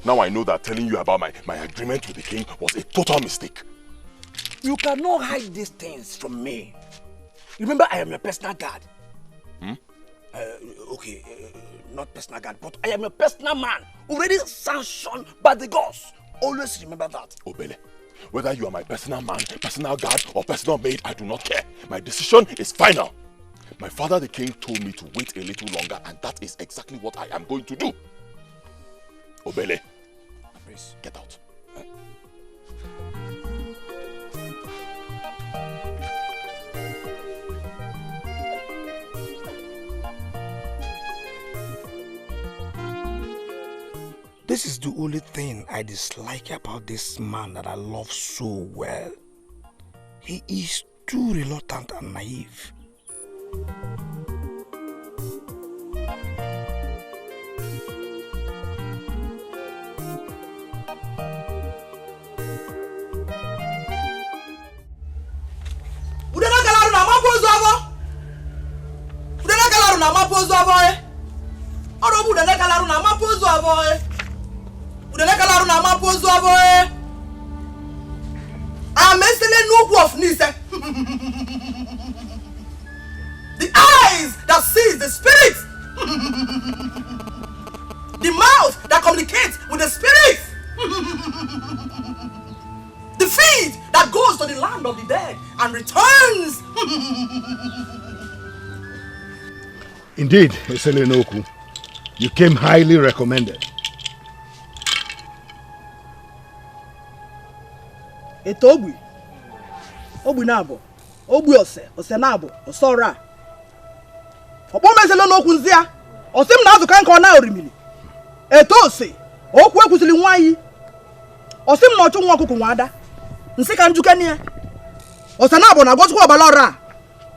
Now I know that telling you about my agreement with the king was a total mistake. You cannot hide these things from me. Remember, I am your personal guard. Not personal guard, but I am a personal man, already sanctioned by the gods. Always remember that. Obele, whether you are my personal man, personal guard, or personal maid, I do not care. My decision is final. My father, the king, told me to wait a little longer, and that is exactly what I am going to do. Obele, please get out. This is the only thing I dislike about this man that I love so well. He is too reluctant and naive. The eyes that sees the spirit. The mouth that communicates with the spirit. The feet that goes to the land of the dead and returns. Indeed, Eselenoku, you came highly recommended. Etogbi, Ogbi nabo, Ogbi ose nabo, osora. Opo Eselenoku nzia, osim na azuka nka na orimili. Etose, okwu ekwusili nwayi. Osim na ochu nwa okuku nwada. Nsi ka njuke ni e. Ose nabo na gozukwa obala ora.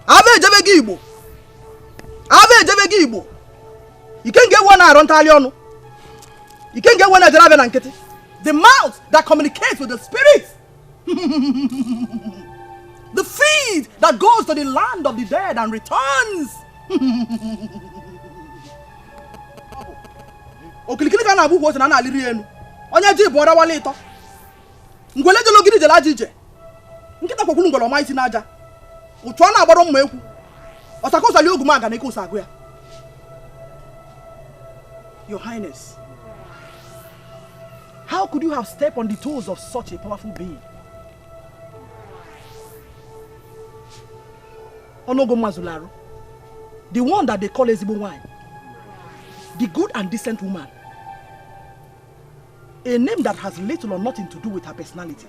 Ave ejebe gi Igbo. Ave ejebe gi Igbo. Ikenge wo na aron tali onu. Ikenge wo na jarabe na nkiti. The mouth that communicates with the spirit. The feet that goes to the land of the dead and returns. Okilikili ka na abu wo se na aliri enu. Onye ji bo wale ito. Ngwele je logiri je la jije. Nkita kokulu ngolo ma isi na aja. Utu na agbaro mma ekwu. Osako sali ogu ma ga na iko sagu ya. Your Highness, how could you have stepped on the toes of such a powerful being? Onogo Mazularo, the one that they call Ezigbo Wine, the good and decent woman, a name that has little or nothing to do with her personality.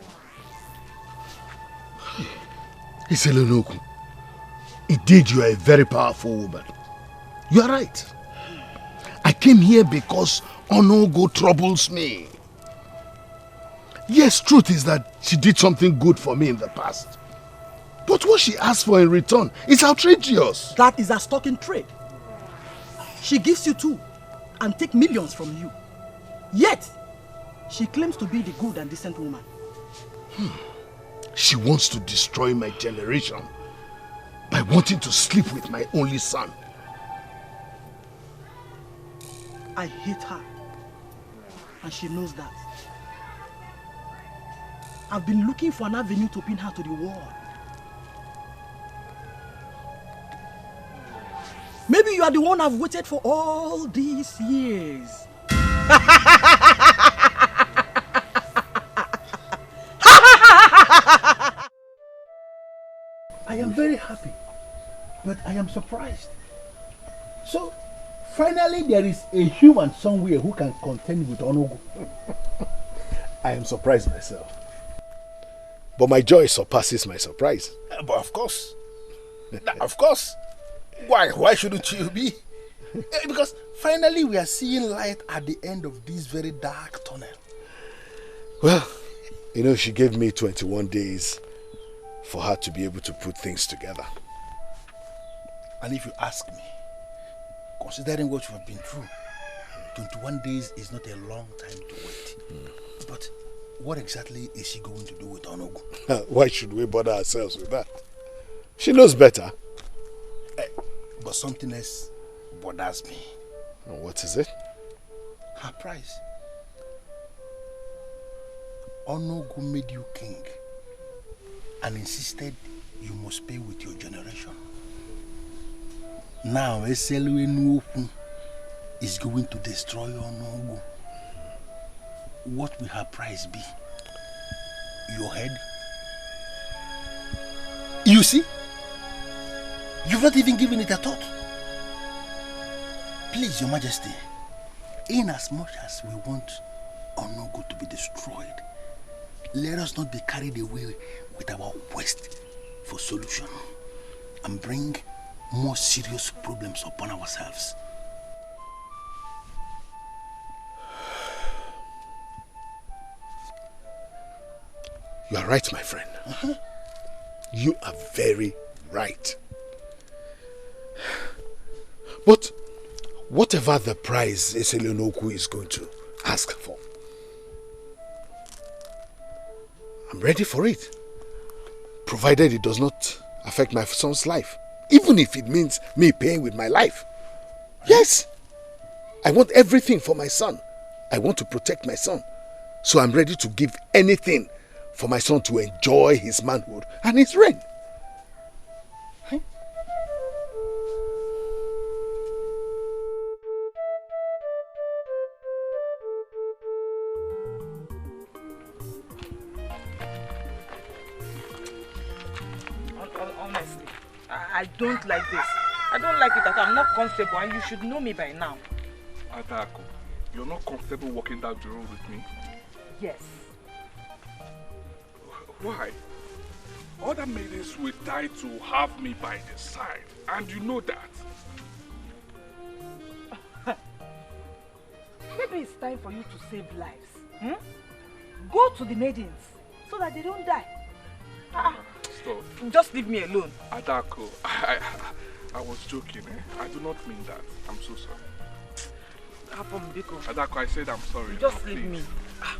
Eselenoku, indeed you are a very powerful woman. You are right. I came here because Onugu troubles me. Yes, truth is that she did something good for me in the past. But what she asked for in return is outrageous. That is a stock in trade. She gives you two and takes millions from you. Yet, she claims to be the good and decent woman. She wants to destroy my generation by wanting to sleep with my only son. I hate her, and she knows that. I've been looking for an avenue to pin her to the wall. Maybe you are the one I've waited for all these years. I am very happy, but I am surprised. So, finally there is a human somewhere who can contend with Onugu. I am surprised myself. But my joy surpasses my surprise. But of course. Of course. Why shouldn't you be? Because Finally, we are seeing light at the end of this very dark tunnel. Well, you know, she gave me 21 days for her to be able to put things together. And if you ask me, considering what you have been through, 21 days is not a long time to wait. But what exactly is she going to do with Onugu? Why should we bother ourselves with that? She knows better. But something else bothers me. What is it? Her price. Onugu made you king and insisted you must pay with your generation. Now Eseluenuoku is going to destroy Onugu. What will her price be? Your head? You see? You've not even given it a thought. Please, Your Majesty, in as much as we want Onugu to be destroyed, let us not be carried away with our quest for solution and bring more serious problems upon ourselves. You are right, my friend. You are very right. But whatever the price Eseluenuoku is going to ask for, I'm ready for it. Provided it does not affect my son's life. Even if it means me paying with my life. Yes. I want everything for my son. I want to protect my son. So I'm ready to give anything for my son to enjoy his manhood and his reign. Honestly, I don't like this. I don't like it at all. I'm not comfortable, and you should know me by now. Adako, you're not comfortable walking down the road with me? Yes. Why? Other maidens will die to have me by their side, and you know that. Maybe it's time for you to save lives. Go to the maidens so that they don't die. Stop. Just leave me alone. Adako, I was joking. I do not mean that. I'm so sorry. Adako, I said I'm sorry. Just now, leave me.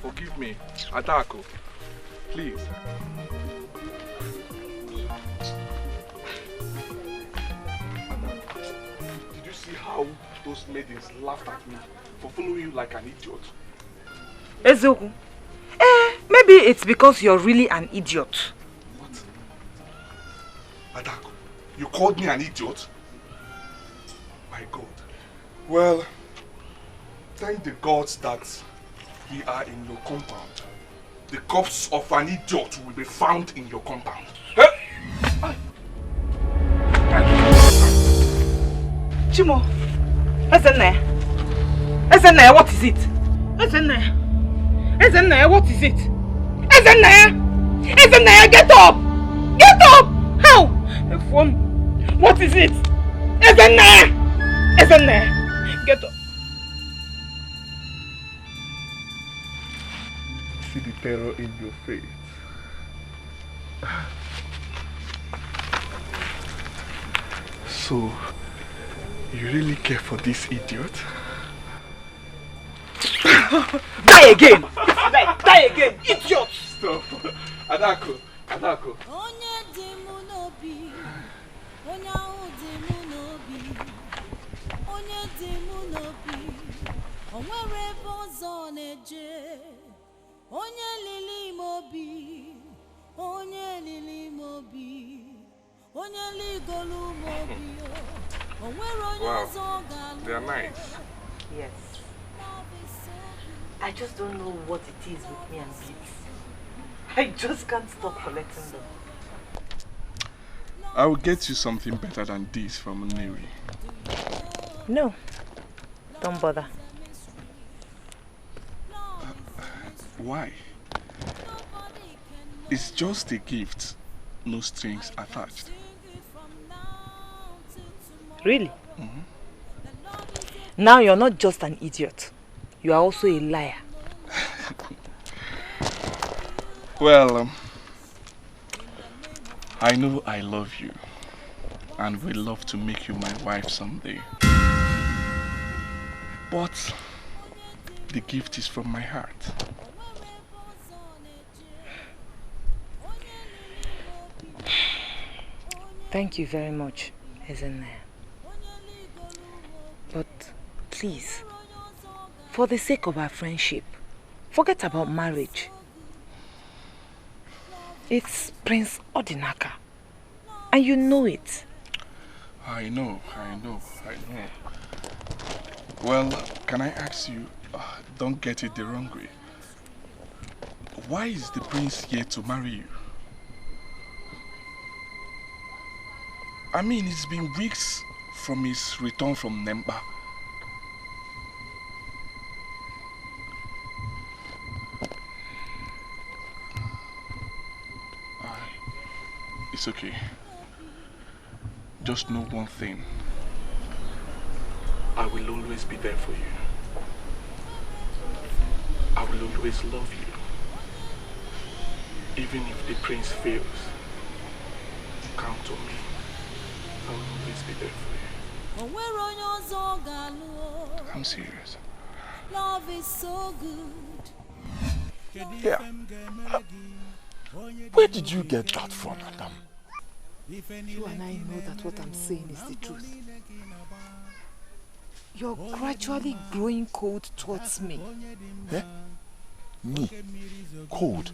Forgive me. Adako, please. Adako, did you see how those maidens laughed at me for following you like an idiot? Ezeoku, maybe it's because you're really an idiot. What? Adako, you called me an idiot? My God. Well, thank the gods that we are in your compound. The corpse of an idiot will be found in your compound. Chimo, Ezenaya, what is it? Ezenaya, what is it? Ezenaya, get up! Get up! How? What is it? Ezenaya, get up. See the terror in your face. So, you really care for this idiot? Die again! Die again, idiot! Stop. Adako. Wow, they are nice. Yes. I just don't know what it is with me and beads. I just can't stop collecting them. I will get you something better than this from Neri. No, don't bother. Why? It's just a gift, no strings attached. Really? Now you're not just an idiot. You are also a liar. Well, I know I love you and would love to make you my wife someday. But the gift is from my heart. Thank you very much, Ezenaya. But please, for the sake of our friendship, forget about marriage. It's Prince Odinaka, and you know it. I know. Well, can I ask you, don't get it the wrong way. Why is the prince here to marry you? I mean, it's been weeks from his return from Nemba. It's okay. Just know one thing. I will always be there for you. I will always love you. Even if the prince fails, count on me. I will always be there for you. I'm serious. Love is so good. Yeah. Where did you get that from, Adam? You and I know that what I'm saying is the truth. You're gradually growing cold towards me. Eh? Me? Cold?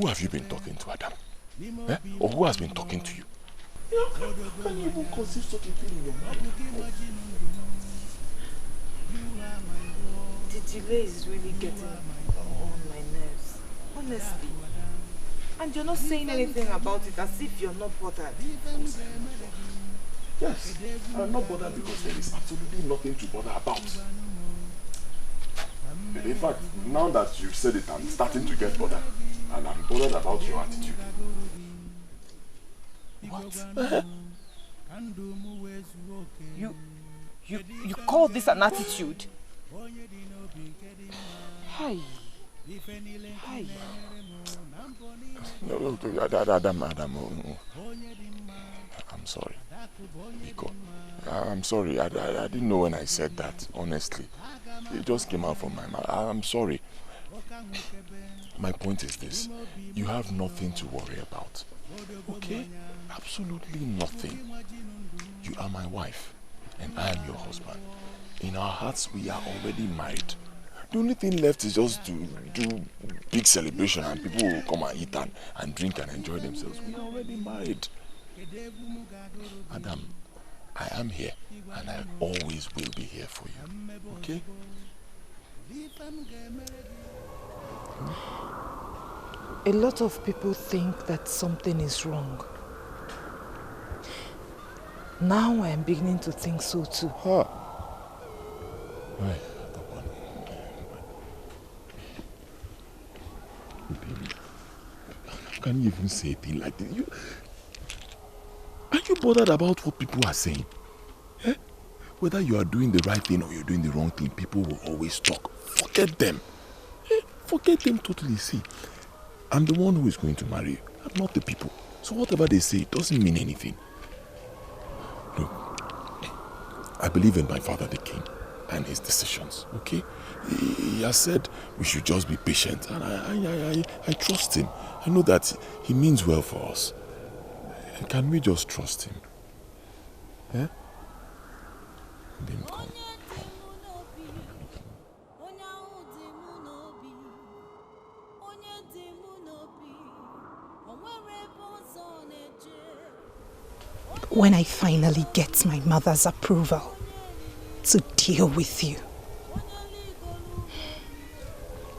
Who have you been talking to, Adam? Eh? Or who has been talking to you? How can you even conceive such a thing in your mind? The delay is really getting on my nerves, honestly. And you're not saying anything about it as if you're not bothered. Yes, I'm not bothered because there is absolutely nothing to bother about. In fact, now that you've said it, I'm starting to get bothered. And I'm bothered about your attitude. What? You call this an attitude? Hi. No, Adam, I'm sorry. Nico, I'm sorry. I didn't know when I said that, honestly. It just came out from my mouth. I'm sorry. My point is this. You have nothing to worry about. Okay? Absolutely nothing. You are my wife, and I am your husband. In our hearts, we are already married. The only thing left is just to do big celebration and people will come and eat and drink and enjoy themselves. We are already married. Adam, I am here and I always will be here for you. Okay? A lot of people think that something is wrong. Now I am beginning to think so too. Huh. Right. How can you even say a thing like this? Are you bothered about what people are saying? Eh? Whether you are doing the right thing or you're doing the wrong thing, people will always talk. Forget them. Eh? Forget them totally. See, I'm the one who is going to marry you. I'm not the people. So whatever they say, it doesn't mean anything. Look, I believe in my father the king and his decisions, okay? He has said we should just be patient, and I trust him. I know that he means well for us. Can we just trust him? Eh? Then come. When I finally get my mother's approval to deal with you,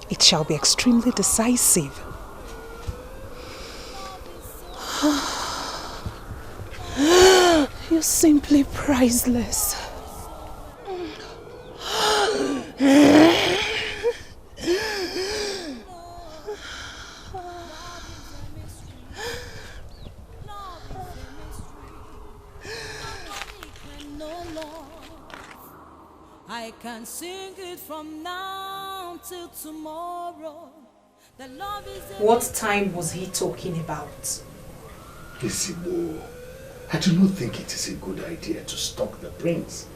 it shall be extremely decisive. You're simply priceless. can sing it from now till tomorrow. The love is What time was he talking about? Isibo, I do not think it is a good idea to stalk the prince.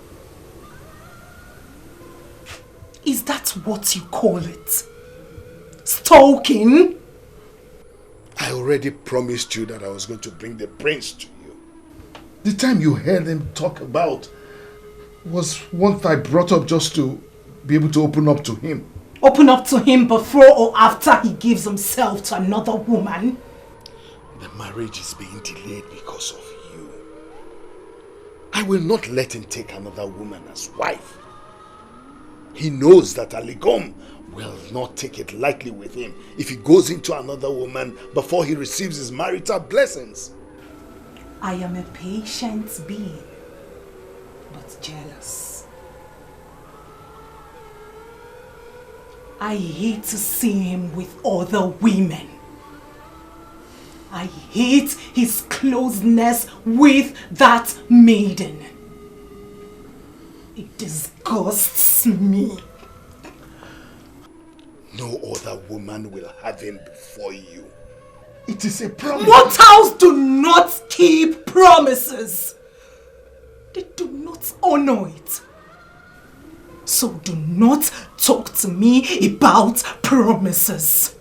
Is that what you call it? Stalking? I already promised you that I was going to bring the prince to you. The time you heard him talk about was what I brought up just to be able to open up to him. Open up to him before or after he gives himself to another woman? The marriage is being delayed because of you. I will not let him take another woman as wife. He knows that Aligom will not take it lightly with him if he goes into another woman before he receives his marital blessings. I am a patient being, but jealous. I hate to see him with other women. I hate his closeness with that maiden. It disgusts me. No other woman will have him before you. It is a promise. Mortals do not keep promises. They do not honor it. So do not talk to me about promises.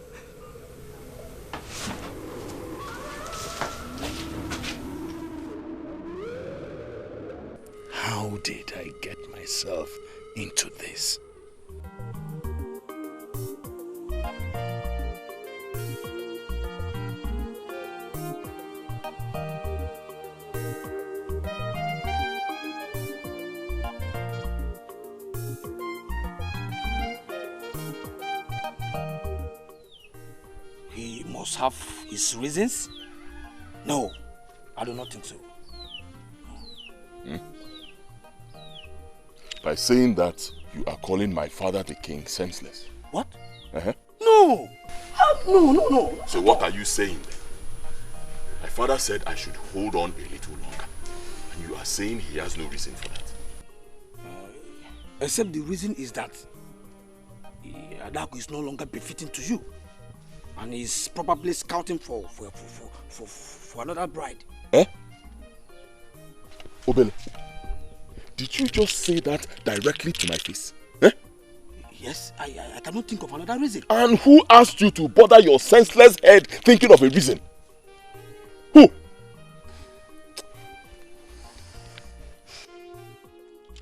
How did I get myself into this? He must have his reasons? No, I do not think so. By saying that, you are calling my father the king senseless. What? Uh-huh. No! No. So what are you saying then? My father said I should hold on a little longer. And you are saying he has no reason for that. Except the reason is that Adako is no longer befitting to you. And he's probably scouting for another bride. Eh? Obele, did you just say that directly to my face? Eh? Yes, I cannot think of another reason. And who asked you to bother your senseless head thinking of a reason? Who?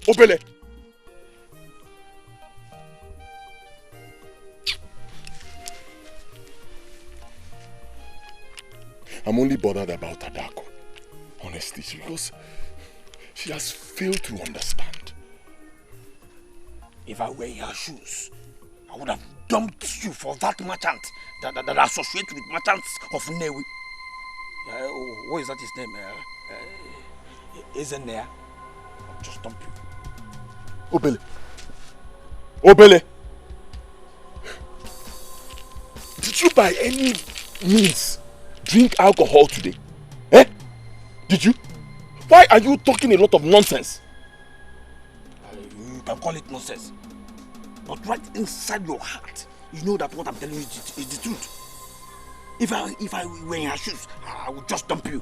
Obele. I'm only bothered about Adako, honestly, because she has failed to understand. If I were in her shoes, I would have dumped you for that merchant that associates with merchants of Newi. What is that his name? Isn't there? I'll just dump you. Obele. Obele. Did you by any means drink alcohol today? Eh? Did you? Why are you talking a lot of nonsense? You can call it nonsense. But right inside your heart, you know that what I'm telling you is the truth. If I were in her shoes, I would just dump you.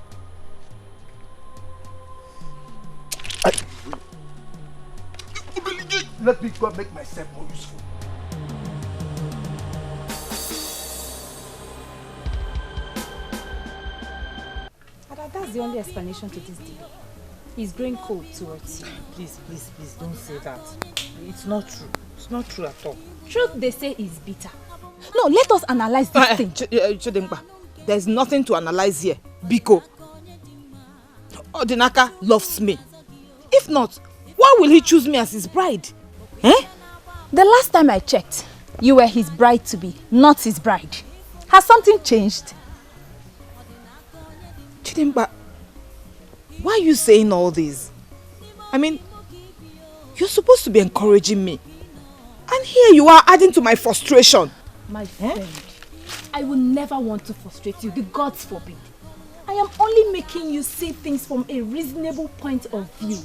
Let me go and make myself more useful. That's the only explanation to this deal. He's growing cold towards you. Please, don't say that. It's not true. It's not true at all. Truth they say is bitter. No, let us analyze this thing. Chidimba, there's nothing to analyze here. Biko, Odinaka loves me. If not, why will he choose me as his bride? Eh? The last time I checked, you were his bride-to-be, not his bride. Has something changed? Chidimba, why are you saying all this? I mean, you're supposed to be encouraging me. And here you are adding to my frustration. My friend, I will never want to frustrate you. The gods forbid. I am only making you see things from a reasonable point of view.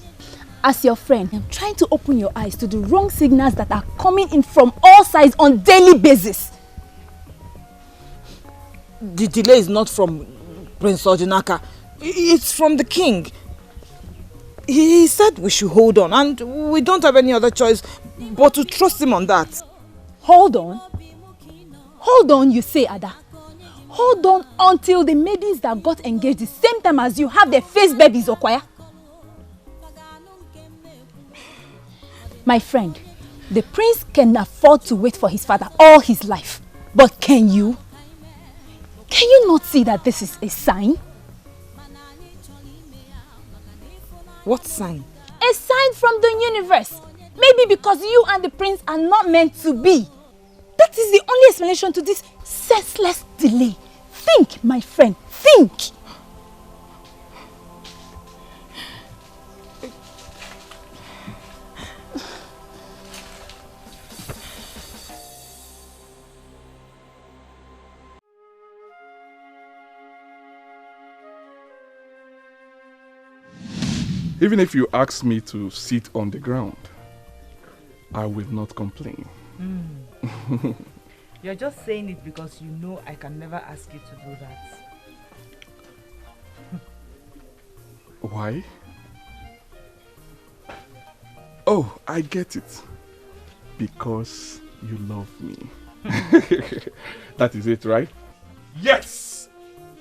As your friend, I'm trying to open your eyes to the wrong signals that are coming in from all sides on daily basis. The delay is not from Prince Odinaka. It's from the king. He said we should hold on, and we don't have any other choice but to trust him on that. Hold on? Hold on, you say, Ada. Hold on until the maidens that got engaged the same time as you have their face babies, Okoye. My friend, the prince can afford to wait for his father all his life. But can you? Can you not see that this is a sign? What sign? A sign from the universe. Maybe because you and the prince are not meant to be. That is the only explanation to this senseless delay. Think, my friend, think. Even if you ask me to sit on the ground, I will not complain. You're just saying it because you know I can never ask you to do that. Why? Oh, I get it. Because you love me. That is it, right? Yes!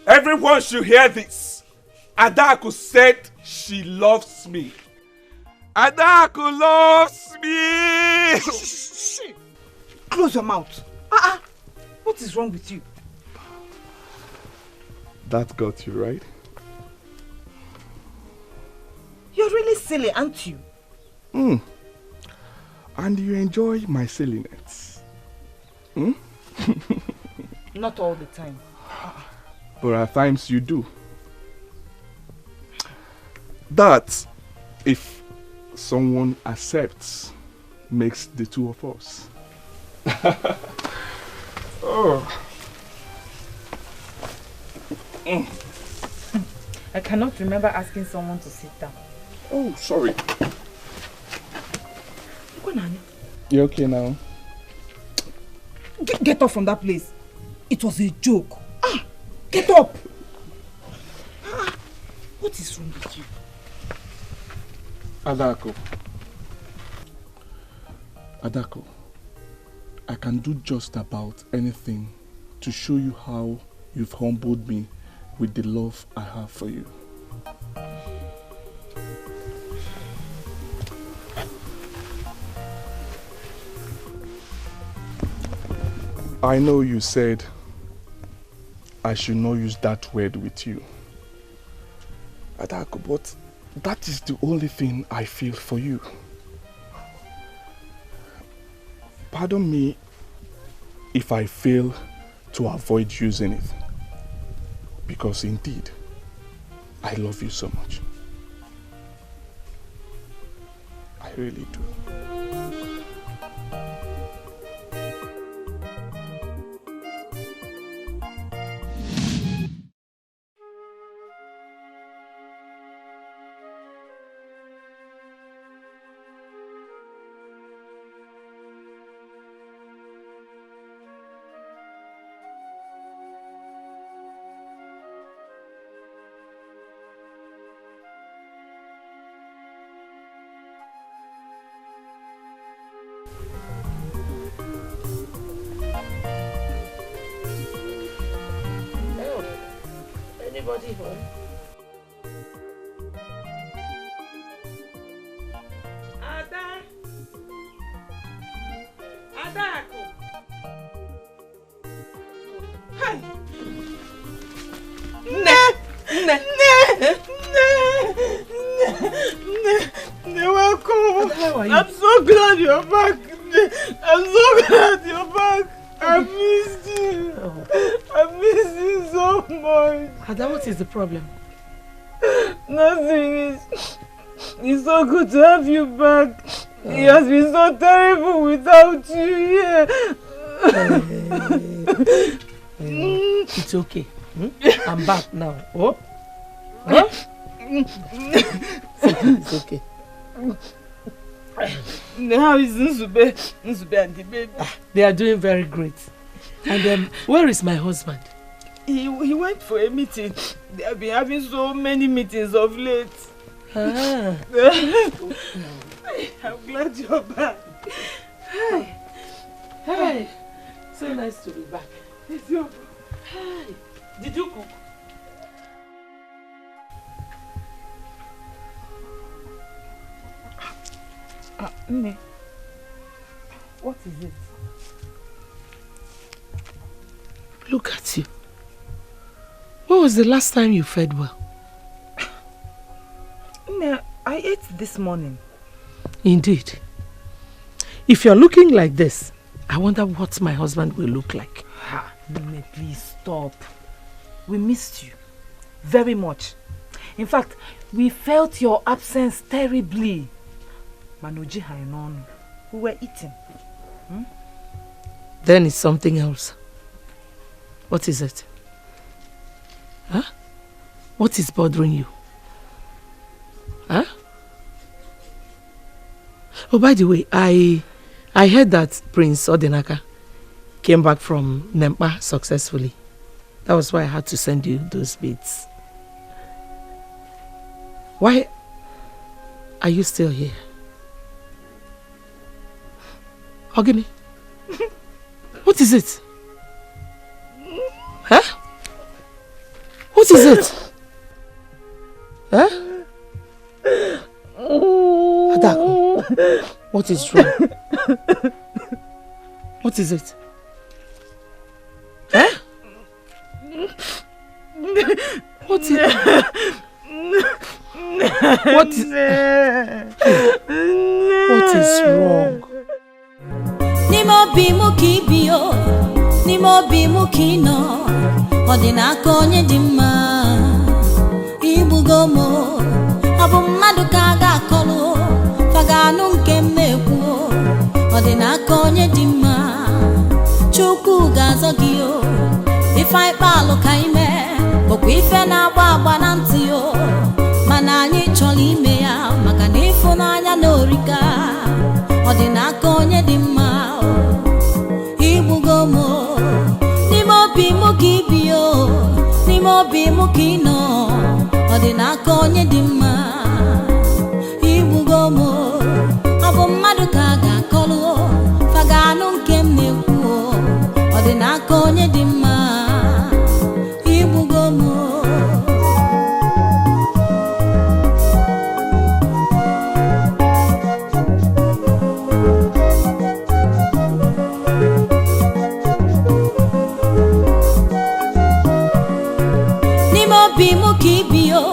Everyone should hear this. Adaku said she loves me. Adaku loves me! Close your mouth. What is wrong with you? That got you, right? You're really silly, aren't you? And you enjoy my silliness. Not all the time. But at times you do. That, if someone accepts, makes the two of us. I cannot remember asking someone to sit down. Oh, sorry. You okay now? Get up from that place. It was a joke. Get up. What is wrong with you? Adako, I can do just about anything to show you how you've humbled me with the love I have for you. I know you said I should not use that word with you, Adako, but that is the only thing I feel for you. Pardon me if I fail to avoid using it, because indeed, I love you so much. I really do. Anybody home? Ada! Adako! Hey! Welcome! I'm so glad you're back! I'm so glad you're back! I missed you! I missed you so much! Ada, what is the problem? Nothing. It's so good to have you back. It has been so terrible without you. Yeah. It's okay. I'm back now. Oh? Huh? It's okay. How is Nzube and the baby? They are doing very great. And where is my husband? He went for a meeting. They have been having so many meetings of late. Ah. I'm glad you're back. Hi. Hi. So nice to be back. Hi. Did you cook? Nne, what is it? Look at you. When was the last time you fed well? Nne, I ate this morning. Indeed. If you're looking like this, I wonder what my husband will look like. Nne, please stop. We missed you very much. In fact, we felt your absence terribly. Manoji Hainon, we were eating. Then it's something else. What is it? Huh? What is bothering you? Huh? Oh, by the way, I heard that Prince Odinaka came back from Nempa successfully. That was why I had to send you those beads. Why are you still here? Ogini, what is it? Huh? What is it? Huh? Adako, what is wrong? What is it? Huh? What is What is wrong? Nimo bimu kibio, nimo bimu kino, odinaka onye dimma. Ibugomo, abu mmadu kaga akolu, faganu nke mmekwu, odinaka onye dimma. Chukwu gazo giyo, ifai palo kaime, boku ife na agba na ntị yo, mana anyị chọrọ ime ya maka na ịfụnanya na orika. Odinaka onye dimma, Ibugomo, nimo bimu kibio, nimo bimu kino, odinaka onye dimma.